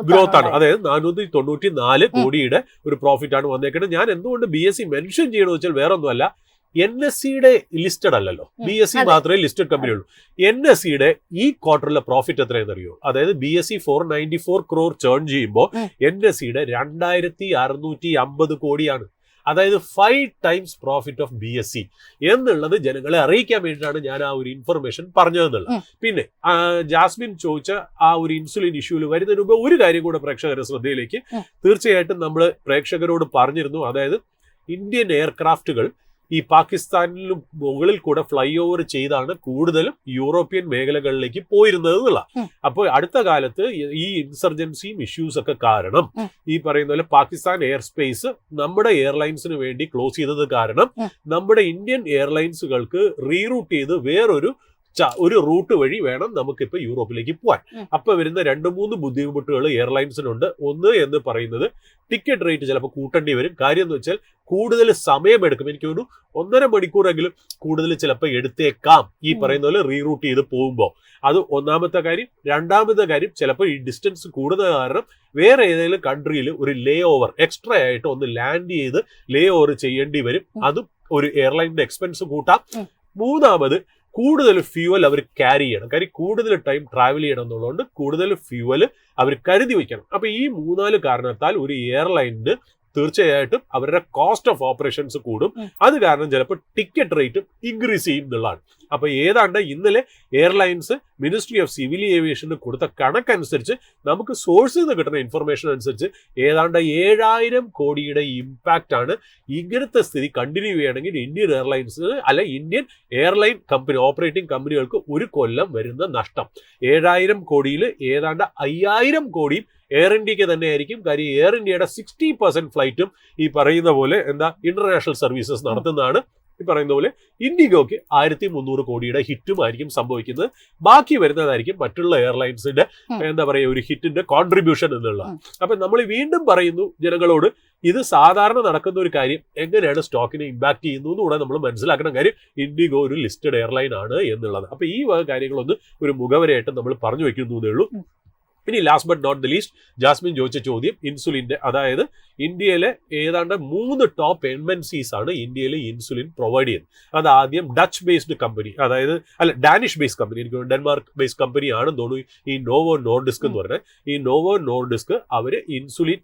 ഗ്രോത്ത് ആണ്. അതായത് 494 കോടിയുടെ ഒരു പ്രോഫിറ്റ് ആണ് വന്നേക്കുന്നത്. ഞാൻ എന്തുകൊണ്ട് BSE മെൻഷൻ ചെയ്യണമെന്ന് വെച്ചാൽ വേറെ ഒന്നുമല്ല, NSEയുടെ ലിസ്റ്റഡ് അല്ലല്ലോ, BSE മാത്രമേ ലിസ്റ്റഡ് കമ്പനി ഉള്ളൂ. NSEയുടെ ഈ ക്വാർട്ടറിലെ പ്രോഫിറ്റ് എത്രയെന്ന് അറിയോ? അതായത് BSE 494 crore ചേൺ ചെയ്യുമ്പോൾ NSEയുടെ 2650 കോടിയാണ്. അതായത് 5 times പ്രോഫിറ്റ് ഓഫ് BSE എന്നുള്ളത് ജനങ്ങളെ അറിയിക്കാൻ വേണ്ടിയിട്ടാണ് ഞാൻ ആ ഒരു ഇൻഫർമേഷൻ പറഞ്ഞതെന്നുള്ളത്. പിന്നെ ജാസ്മിൻ ചോദിച്ച ആ ഒരു ഇൻസുലിൻ ഇഷ്യൂവിൽ വരുന്നതിന് മുമ്പ് ഒരു കാര്യം കൂടെ പ്രേക്ഷകരുടെ ശ്രദ്ധയിലേക്ക് തീർച്ചയായിട്ടും നമ്മൾ പ്രേക്ഷകരോട് പറഞ്ഞിരുന്നു. അതായത് ഇന്ത്യൻ എയർക്രാഫ്റ്റുകൾ ഈ പാകിസ്ഥാനിലും മുകളിൽ കൂടെ ഫ്ലൈ ഓവർ ചെയ്താണ് കൂടുതലും യൂറോപ്യൻ മേഖലകളിലേക്ക് പോയിരുന്നത് എന്നുള്ള. അപ്പോൾ അടുത്ത കാലത്ത് ഈ ഇൻസർജൻസിയും ഇഷ്യൂസ് ഒക്കെ കാരണം ഈ പറയുന്ന പോലെ പാകിസ്ഥാൻ എയർ സ്പേസ് നമ്മുടെ എയർലൈൻസിന് വേണ്ടി ക്ലോസ് ചെയ്തത് കാരണം നമ്മുടെ ഇന്ത്യൻ എയർലൈൻസുകൾക്ക് റീറൂട്ട് ചെയ്ത് വേറൊരു റൂട്ട് വഴി വേണം നമുക്കിപ്പോൾ യൂറോപ്പിലേക്ക് പോകാൻ. അപ്പൊ വരുന്ന 2-3 ബുദ്ധിമുട്ടുകൾ എയർലൈൻസിനുണ്ട്. ഒന്ന് എന്ന് പറയുന്നത് ടിക്കറ്റ് റേറ്റ് ചിലപ്പോൾ കൂട്ടേണ്ടി വരും. കാര്യം എന്ന് വെച്ചാൽ കൂടുതൽ സമയമെടുക്കും. എനിക്ക് ഒരു 1.5 മണിക്കൂറെങ്കിലും കൂടുതൽ ചിലപ്പോൾ എടുത്തേക്കാം ഈ പറയുന്ന പോലെ റീറൂട്ട് ചെയ്ത് പോകുമ്പോൾ. അത് ഒന്നാമത്തെ കാര്യം. രണ്ടാമത്തെ കാര്യം, ചിലപ്പോൾ ഈ ഡിസ്റ്റൻസ് കൂടുതൽ കാരണം വേറെ ഏതെങ്കിലും കൺട്രിയിൽ ഒരു ലേ ഓവർ എക്സ്ട്രാ ആയിട്ട് ഒന്ന് ലാൻഡ് ചെയ്ത് ലേ ഓവർ ചെയ്യേണ്ടി വരും. അതും ഒരു എയർലൈനിന്റെ എക്സ്പെൻസ് കൂട്ടാം. മൂന്നാമത്, കൂടുതൽ ഫ്യൂവൽ അവർ ക്യാരി ചെയ്യണം. കാര്യം കൂടുതൽ ടൈം ട്രാവൽ ചെയ്യണം എന്നുള്ളതുകൊണ്ട് കൂടുതൽ ഫ്യൂവൽ അവർ കരുതി വയ്ക്കണം. അപ്പൊ ഈ 3-4 കാരണത്താൽ ഒരു എയർലൈനിന് തീർച്ചയായിട്ടും അവരുടെ കോസ്റ്റ് ഓഫ് ഓപ്പറേഷൻസ് കൂടും. അത് കാരണം ചിലപ്പോൾ ടിക്കറ്റ് റേറ്റും ഇൻക്രീസ് ചെയ്യും എന്നുള്ളതാണ്. അപ്പൊ ഏതാണ്ട് ഇന്നലെ airlines ministry of civil aviation കൊടുത്ത കണക്കനുസരിച്ച്, നമുക്ക് സോഴ്സിൽ നിന്ന് കിട്ടുന്ന ഇൻഫർമേഷൻ അനുസരിച്ച് ഏതാണ്ട് 7000 കോടിയുടെ ഇമ്പാക്റ്റ് ആണ് ഇങ്ങനത്തെ സ്ഥിതി കണ്ടിന്യൂ ചെയ്യണമെങ്കിൽ ഇന്ത്യൻ എയർലൈൻസിന് അല്ല ഇന്ത്യൻ എയർലൈൻ കമ്പനി ഓപ്പറേറ്റിംഗ് കമ്പനികൾക്ക് ഒരു കൊല്ലം വരുന്ന നഷ്ടം. 7000 കോടിയിൽ ഏതാണ്ട് 5000 കോടിയും എയർ ഇന്ത്യക്ക് തന്നെ ആയിരിക്കും. കാര്യം എയർ ഇന്ത്യയുടെ 60% ഫ്ലൈറ്റും ഈ പറയുന്ന പോലെ ഇന്റർനാഷണൽ സർവീസസ് നടത്തുന്നതാണ്. ഈ പറയുന്ന പോലെ ഇൻഡിഗോക്ക് 1300 കോടിയുടെ ഹിറ്റും ആയിരിക്കും സംഭവിക്കുന്നത്. ബാക്കി വരുന്നതായിരിക്കും മറ്റുള്ള എയർലൈൻസിന്റെ എന്താ പറയുക ഒരു ഹിറ്റിന്റെ കോൺട്രിബ്യൂഷൻ എന്നുള്ള. അപ്പൊ നമ്മൾ വീണ്ടും പറയുന്നു ജനങ്ങളോട്, ഇത് സാധാരണ നടക്കുന്ന ഒരു കാര്യം, എങ്ങനെയാണ് സ്റ്റോക്കിനെ ഇമ്പാക്ട് ചെയ്യുന്നു എന്നുകൂടെ നമ്മൾ മനസ്സിലാക്കണം. കാര്യം ഇൻഡിഗോ ഒരു ലിസ്റ്റഡ് എയർലൈൻ ആണ് എന്നുള്ളത്. അപ്പൊ ഈ വക കാര്യങ്ങളൊന്ന് ഒരു മുഖവരയായിട്ട് നമ്മൾ പറഞ്ഞു വെക്കുന്നതേ ഉള്ളൂ. ഇനി last but not the least, Jasmine ചോദിച്ച ചോദ്യം ഇൻസുലിന്റെ, അതായത് ഇന്ത്യയിലെ ഏതാണ്ട് 3 ടോപ്പ് MNCs ആണ് ഇന്ത്യയിൽ ഇൻസുലിൻ പ്രൊവൈഡ് ചെയ്യുന്നത്. അത് ആദ്യം ഡച്ച് ബേസ്ഡ് കമ്പനി, അതായത് ഡാനിഷ് ബേസ്ഡ് കമ്പനി, എനിക്ക് ഡെൻമാർക്ക് ബേസ്ഡ് കമ്പനി ആണെന്ന് തോന്നുന്നു ഈ നോവോ നോർഡിസ്ക് എന്ന് പറഞ്ഞത്. ഈ നോവോ നോർഡിസ്ക് അവര് ഇൻസുലിൻ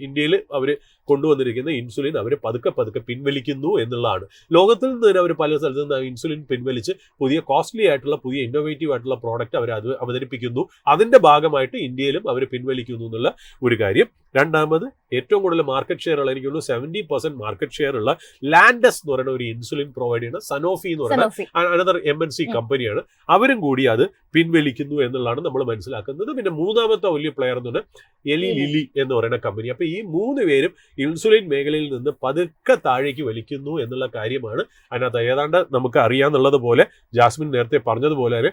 ഇന്ത്യയിൽ അവര് കൊണ്ടുവന്നിരിക്കുന്ന ഇൻസുലിൻ അവർ പതുക്കെ പിൻവലിക്കുന്നു എന്നുള്ളതാണ്. ലോകത്തിൽ നിന്ന് തന്നെ അവർ പല സ്ഥലത്തു നിന്ന് ഇൻസുലിൻ പിൻവലിച്ച് പുതിയ കോസ്റ്റ്ലി ആയിട്ടുള്ള പുതിയ ഇന്നോവേറ്റീവ് ആയിട്ടുള്ള പ്രോഡക്റ്റ് അവർ അത് അവതരിപ്പിക്കുന്നു. അതിന്റെ ഭാഗമായിട്ട് ഇന്ത്യയിലും അവർ പിൻവലിക്കുന്നു എന്നുള്ള ഒരു കാര്യം. രണ്ടാമത് ഏറ്റവും കൂടുതൽ മാർക്കറ്റ് ഷെയർ ഉള്ള, എനിക്ക് തോന്നുന്നു 70% മാർക്കറ്റ് ഷെയർ ഉള്ള ലാൻഡസ് എന്ന് പറയുന്ന ഒരു ഇൻസുലിൻ പ്രൊവൈഡ് ചെയ്യുന്ന സനോഫി എന്ന് പറയുന്ന അനദർ MNC കമ്പനിയാണ്. അവരും കൂടി അത് പിൻവലിക്കുന്നു എന്നുള്ളതാണ് നമ്മൾ മനസ്സിലാക്കുന്നത്. പിന്നെ മൂന്നാമത്തെ വലിയ പ്ലെയർ എന്ന് പറഞ്ഞാൽ എലി ലിലി എന്ന് പറയുന്ന കമ്പനി. അപ്പൊ ഈ 3 പേരും ഇൻസുലിൻ മേഖലയിൽ നിന്ന് പതുക്കെ താഴേക്ക് വലിക്കുന്നു എന്നുള്ള കാര്യമാണ് അതിനകത്ത്. ഏതാണ്ട് നമുക്ക് അറിയാന്നുള്ളത് പോലെ ജാസ്മിൻ നേരത്തെ പറഞ്ഞതുപോലെ തന്നെ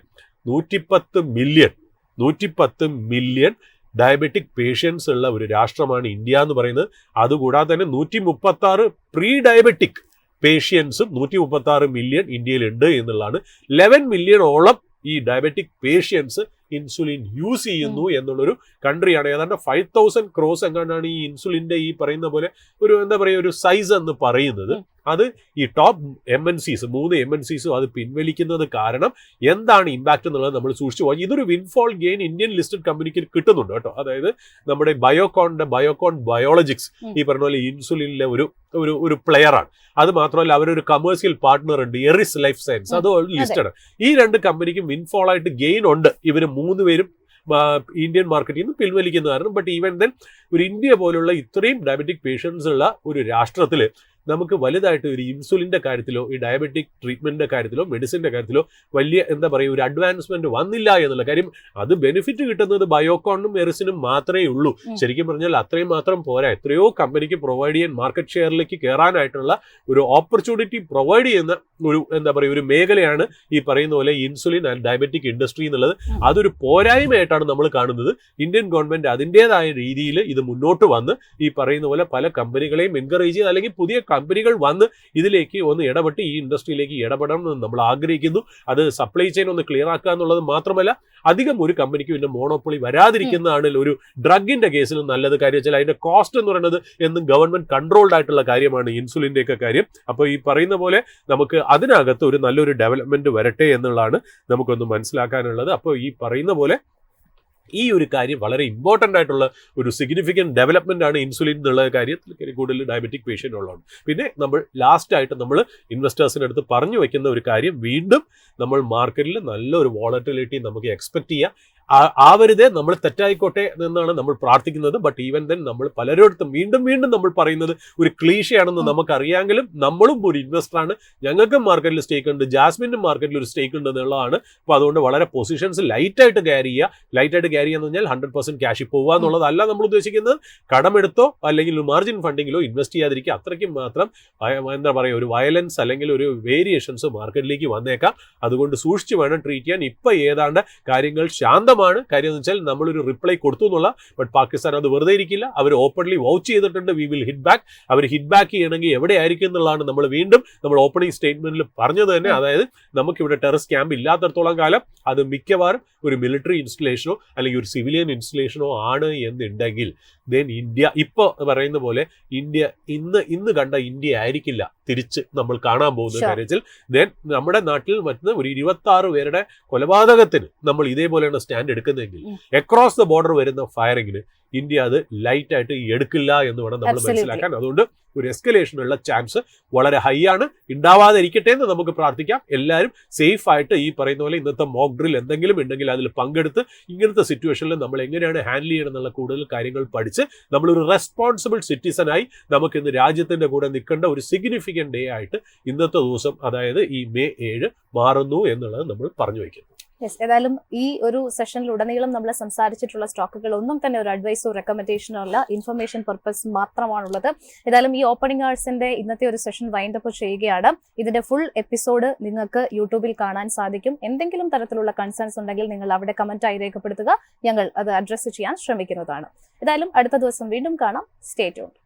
110 മില്യൺ ഡയബറ്റിക് പേഷ്യൻസ് ഉള്ള ഒരു രാഷ്ട്രമാണ് ഇന്ത്യ എന്ന് പറയുന്നത്. അതുകൂടാതെ തന്നെ 136 പ്രീ ഡയബറ്റിക് പേഷ്യൻസും 136 മില്യൺ ഇന്ത്യയിലുണ്ട് എന്നുള്ളതാണ്. 11 മില്യണോളം ഈ ഡയബറ്റിക് പേഷ്യൻസ് ഇൻസുലിൻ യൂസ് ചെയ്യുന്നു എന്നുള്ളൊരു കൺട്രിയാണ്. ഏതാണ്ട് 5000 crores എങ്ങാണ്ടാണ് ഈ ഇൻസുലിന്റെ ഈ പറയുന്ന പോലെ ഒരു എന്താ പറയുക ഒരു സൈസ് എന്ന് പറയുന്നത്. അത് ഈ ടോപ്പ് MNCs 3 MNCs അത് പിൻവലിക്കുന്നത് കാരണം എന്താണ് ഇമ്പാക്ട് എന്നുള്ളത് നമ്മൾ സൂക്ഷിച്ചു പോയി. ഇതൊരു വിൻഫോൾ ഗെയിൻ ഇന്ത്യൻ ലിസ്റ്റഡ് കമ്പനിക്ക് കിട്ടുന്നുണ്ട് കേട്ടോ. അതായത് നമ്മുടെ ബയോകോൺ ബയോളജിക്സ് ഈ പറഞ്ഞ പോലെ ഇൻസുലിനിലെ ഒരു പ്ലെയറാണ്. അത് മാത്രമല്ല അവരൊരു കമേഴ്സ്യൽ പാർട്ട്ണർ ഉണ്ട്, എറിസ് ലൈഫ് സയൻസ്, അത് ലിസ്റ്റഡ്. ഈ 2 കമ്പനിക്കും വിൻഫോൾ ആയിട്ട് ഗെയിൻ ഉണ്ട്. ഇവർ 3 പേരും ഇന്ത്യൻ മാർക്കറ്റിൽ നിന്ന് പിൻവലിക്കുന്ന കാരണം. ബട്ട് ഈവൻ ദെൻ ഒരു ഇന്ത്യ പോലുള്ള ഇത്രയും ഡയബറ്റിക് പേഷ്യൻസ് ഉള്ള ഒരു രാഷ്ട്രത്തിൽ നമുക്ക് വലുതായിട്ട് ഒരു ഇൻസുലിന്റെ കാര്യത്തിലോ ഈ ഡയബറ്റിക് ട്രീറ്റ്മെന്റിന്റെ കാര്യത്തിലോ മെഡിസിന്റെ കാര്യത്തിലോ വലിയ എന്താ പറയുക ഒരു അഡ്വാൻസ്മെന്റ് വന്നില്ല എന്നുള്ള കാര്യം. അത് ബെനിഫിറ്റ് കിട്ടുന്നത് ബയോകോണിനും എറിസിനും മാത്രമേ ഉള്ളൂ. ശരിക്കും പറഞ്ഞാൽ അത്രയും മാത്രം പോരാ. എത്രയോ കമ്പനിക്ക് പ്രൊവൈഡ് ചെയ്യാൻ മാർക്കറ്റ് ഷെയറിലേക്ക് കയറാനായിട്ടുള്ള ഒരു ഓപ്പർച്യൂണിറ്റി പ്രൊവൈഡ് ചെയ്യുന്ന ഒരു എന്താ പറയുക ഒരു മേഖലയാണ് ഈ പറയുന്ന പോലെ ഇൻസുലിൻ ആൻഡ് ഡയബറ്റിക് ഇൻഡസ്ട്രി എന്നുള്ളത്. അതൊരു പോരായ്മയായിട്ടാണ് നമ്മൾ കാണുന്നത്. ഇന്ത്യൻ ഗവൺമെന്റ് അതിൻ്റെതായ രീതിയിൽ ഇത് മുന്നോട്ട് വന്ന് ഈ പറയുന്ന പോലെ പല കമ്പനികളെയും എൻകറേജ് ചെയ്ത് അല്ലെങ്കിൽ പുതിയ കമ്പനികൾ വന്ന് ഇതിലേക്ക് ഒന്ന് ഇടപെട്ട് ഈ ഇൻഡസ്ട്രിയിലേക്ക് ഇടപെടണം എന്ന് നമ്മൾ ആഗ്രഹിക്കുന്നു. അത് സപ്ലൈ ചെയിൻ ഒന്ന് ക്ലിയർ ആക്കുക എന്നുള്ളത് മാത്രമല്ല അധികം ഒരു കമ്പനിക്ക് പിന്നെ മോണോപ്പൊളി വരാതിരിക്കുന്നതാണ് ഒരു ഡ്രഗിന്റെ കേസിൽ നല്ലത്. കാര്യം വെച്ചാൽ അതിന്റെ കോസ്റ്റ് എന്ന് പറയുന്നത് എന്നും ഗവൺമെന്റ് കൺട്രോൾഡ് ആയിട്ടുള്ള കാര്യമാണ് ഇൻസുലിന്റെ ഒക്കെ കാര്യം. അപ്പോൾ ഈ പറയുന്ന പോലെ നമുക്ക് അതിനകത്ത് ഒരു നല്ലൊരു ഡെവലപ്മെന്റ് വരട്ടെ എന്നുള്ളതാണ് നമുക്കൊന്ന് മനസ്സിലാക്കാനുള്ളത്. അപ്പോൾ ഈ പറയുന്ന പോലെ ഈ ഒരു കാര്യം വളരെ ഇമ്പോർട്ടൻ്റ് ആയിട്ടുള്ള ഒരു സിഗ്നിഫിക്കൻറ്റ് ഡെവലപ്മെന്റ് ആണ് ഇൻസുലിൻ എന്നുള്ള കാര്യത്തിൽ കൂടുതൽ ഡയബറ്റിക് പേഷ്യൻ്റ് ഉള്ളതാണ്. പിന്നെ നമ്മൾ ലാസ്റ്റായിട്ട് നമ്മൾ ഇൻവെസ്റ്റേഴ്സിൻ്റെ അടുത്ത് പറഞ്ഞു വയ്ക്കുന്ന ഒരു കാര്യം, വീണ്ടും നമ്മൾ മാർക്കറ്റിൽ നല്ലൊരു വോളറ്റിലിറ്റി നമുക്ക് എക്സ്പെക്ട് ചെയ്യാം. ആവരുതേ, നമ്മൾ തെറ്റായിക്കോട്ടെ എന്നാണ് നമ്മൾ പ്രാർത്ഥിക്കുന്നത്. ബട്ട് ഈവൻ ദെൻ നമ്മൾ പലരിടത്തും വീണ്ടും നമ്മൾ പറയുന്നത് ഒരു ക്ലീഷയാണെന്ന് നമുക്കറിയാമെങ്കിലും നമ്മളും ഒരു ഇൻവെസ്റ്ററാണ്, ഞങ്ങൾക്കും മാർക്കറ്റിൽ സ്റ്റേക്ക് ഉണ്ട്, ജാസ്മിനും മാർക്കറ്റിൽ ഒരു സ്റ്റേക്ക് ഉണ്ട് എന്നുള്ളതാണ്. അപ്പോൾ അതുകൊണ്ട് വളരെ പൊസിഷൻസ് ലൈറ്റായിട്ട് ക്യാരി ചെയ്യുക എന്ന് പറഞ്ഞാൽ 100% ക്യാഷിൽ പോകുക എന്നുള്ളതല്ല നമ്മൾ ഉദ്ദേശിക്കുന്നത്. കടമെടുത്തോ അല്ലെങ്കിൽ ഒരു മാർജിൻ ഫണ്ടിങ്ങിലോ ഇൻവെസ്റ്റ് ചെയ്യാതിരിക്കുക. അത്രയ്ക്കും മാത്രം എന്താ പറയുക ഒരു വയലൻസ് അല്ലെങ്കിൽ ഒരു വേരിയേഷൻസ് മാർക്കറ്റിലേക്ക് വന്നേക്കാം. അതുകൊണ്ട് സൂക്ഷിച്ച് വേണം ട്രീറ്റ് ചെയ്യാൻ. ഇപ്പം ഏതാണ്ട് കാര്യങ്ങൾ ശാന്തം കാര്യം എന്ന് വെച്ചാൽ നമ്മളൊരു റിപ്ലൈ കൊടുത്തു എന്നുള്ള. ബട്ട് പാകിസ്ഥാൻ അത് വെറുതെ ഇരിക്കില്ല. അവർ ഓപ്പൺലി വൗച്ച് ചെയ്തിട്ടുണ്ട്, വി വിൽ ഹിറ്റ് ബാക്ക്. അവർ ഹിറ്റ് ബാക്ക് ചെയ്യണമെങ്കിൽ എവിടെ ആയിരിക്കും എന്നുള്ളതാണ് നമ്മൾ ഓപ്പണിംഗ് സ്റ്റേറ്റ്മെന്റിൽ പറഞ്ഞത് തന്നെ. അതായത് നമുക്കിവിടെ ടെററിസ്റ്റ് ക്യാമ്പ് ഇല്ലാത്തടത്തോളം കാലം അത് മിക്കവാറും ഒരു മിലിറ്ററി ഇൻസ്റ്റലേഷനോ അല്ലെങ്കിൽ ഒരു സിവിലിയൻ ഇൻസ്റ്റലേഷനോ ആണ് എന്നുണ്ടെങ്കിൽ ദെൻ ഇന്ത്യ ഇപ്പോൾ പറയുന്ന പോലെ ഇന്ത്യ ഇന്ന് കണ്ട ഇന്ത്യ ആയിരിക്കില്ല തിരിച്ച് നമ്മൾ കാണാൻ പോകുന്ന കാര്യത്തിൽ. ദെൻ നമ്മുടെ നാട്ടിൽ മറ്റുന്ന ഒരു 26 പേരുടെ കൊലപാതകത്തിന് നമ്മൾ ഇതേപോലെയാണ് സ്റ്റാൻഡ് എടുക്കുന്നതെങ്കിൽ അക്രോസ് ദ ബോർഡർ വരുന്ന ഫയറിങ്ങിന് ഇന്ത്യ അത് ലൈറ്റായിട്ട് എടുക്കില്ല എന്ന് വേണം നമ്മൾ മനസ്സിലാക്കാൻ. അതുകൊണ്ട് ഒരു എസ്കലേഷനുള്ള ചാൻസ് വളരെ ഹൈ ആണ്. ഉണ്ടാവാതിരിക്കട്ടെ എന്ന് നമുക്ക് പ്രാർത്ഥിക്കാം. എല്ലാവരും സേഫ് ആയിട്ട് ഈ പറയുന്ന പോലെ ഇന്നത്തെ മോക്ക് ഡ്രിൽ എന്തെങ്കിലും ഉണ്ടെങ്കിൽ അതിൽ പങ്കെടുത്ത് ഇങ്ങനത്തെ സിറ്റുവേഷനിൽ നമ്മൾ എങ്ങനെയാണ് ഹാൻഡിൽ ചെയ്യണം എന്നുള്ള കൂടുതൽ കാര്യങ്ങൾ പഠിച്ച് നമ്മളൊരു റെസ്പോൺസിബിൾ സിറ്റിസണായി നമുക്ക് ഇന്ന് രാജ്യത്തിന്റെ കൂടെ നിൽക്കേണ്ട ഒരു സിഗ്നിഫിക്കൻറ്റ് ഡേ ആയിട്ട് ഇന്നത്തെ ദിവസം, അതായത് ഈ May 7 മാറുന്നു എന്നുള്ളത് നമ്മൾ പറഞ്ഞു വയ്ക്കുന്നു. യെസ്, ഏതായാലും ഈ ഒരു സെഷനിലുടനീളം നമ്മൾ സംസാരിച്ചിട്ടുള്ള സ്റ്റോക്കുകൾ ഒന്നും തന്നെ ഒരു അഡ്വൈസോ റെക്കമെൻഡേഷനോ അല്ല, ഇൻഫർമേഷൻ പർപ്പസ് മാത്രമാണുള്ളത്. ഏതായാലും ഈ ഓപ്പണിംഗ് അവേഴ്സിന്റെ ഇന്നത്തെ ഒരു സെഷൻ വൈൻഡ് അപ്പ് ചെയ്യുകയാണ്. ഇതിന്റെ ഫുൾ എപ്പിസോഡ് നിങ്ങൾക്ക് യൂട്യൂബിൽ കാണാൻ സാധിക്കും. എന്തെങ്കിലും തരത്തിലുള്ള കൺസേൺസ് ഉണ്ടെങ്കിൽ നിങ്ങൾ അവിടെ കമന്റായി രേഖപ്പെടുത്തുക, ഞങ്ങൾ അത് അഡ്രസ്സ് ചെയ്യാൻ ശ്രമിക്കുന്നതാണ്. ഏതായാലും അടുത്ത ദിവസം വീണ്ടും കാണാം. Stay tuned.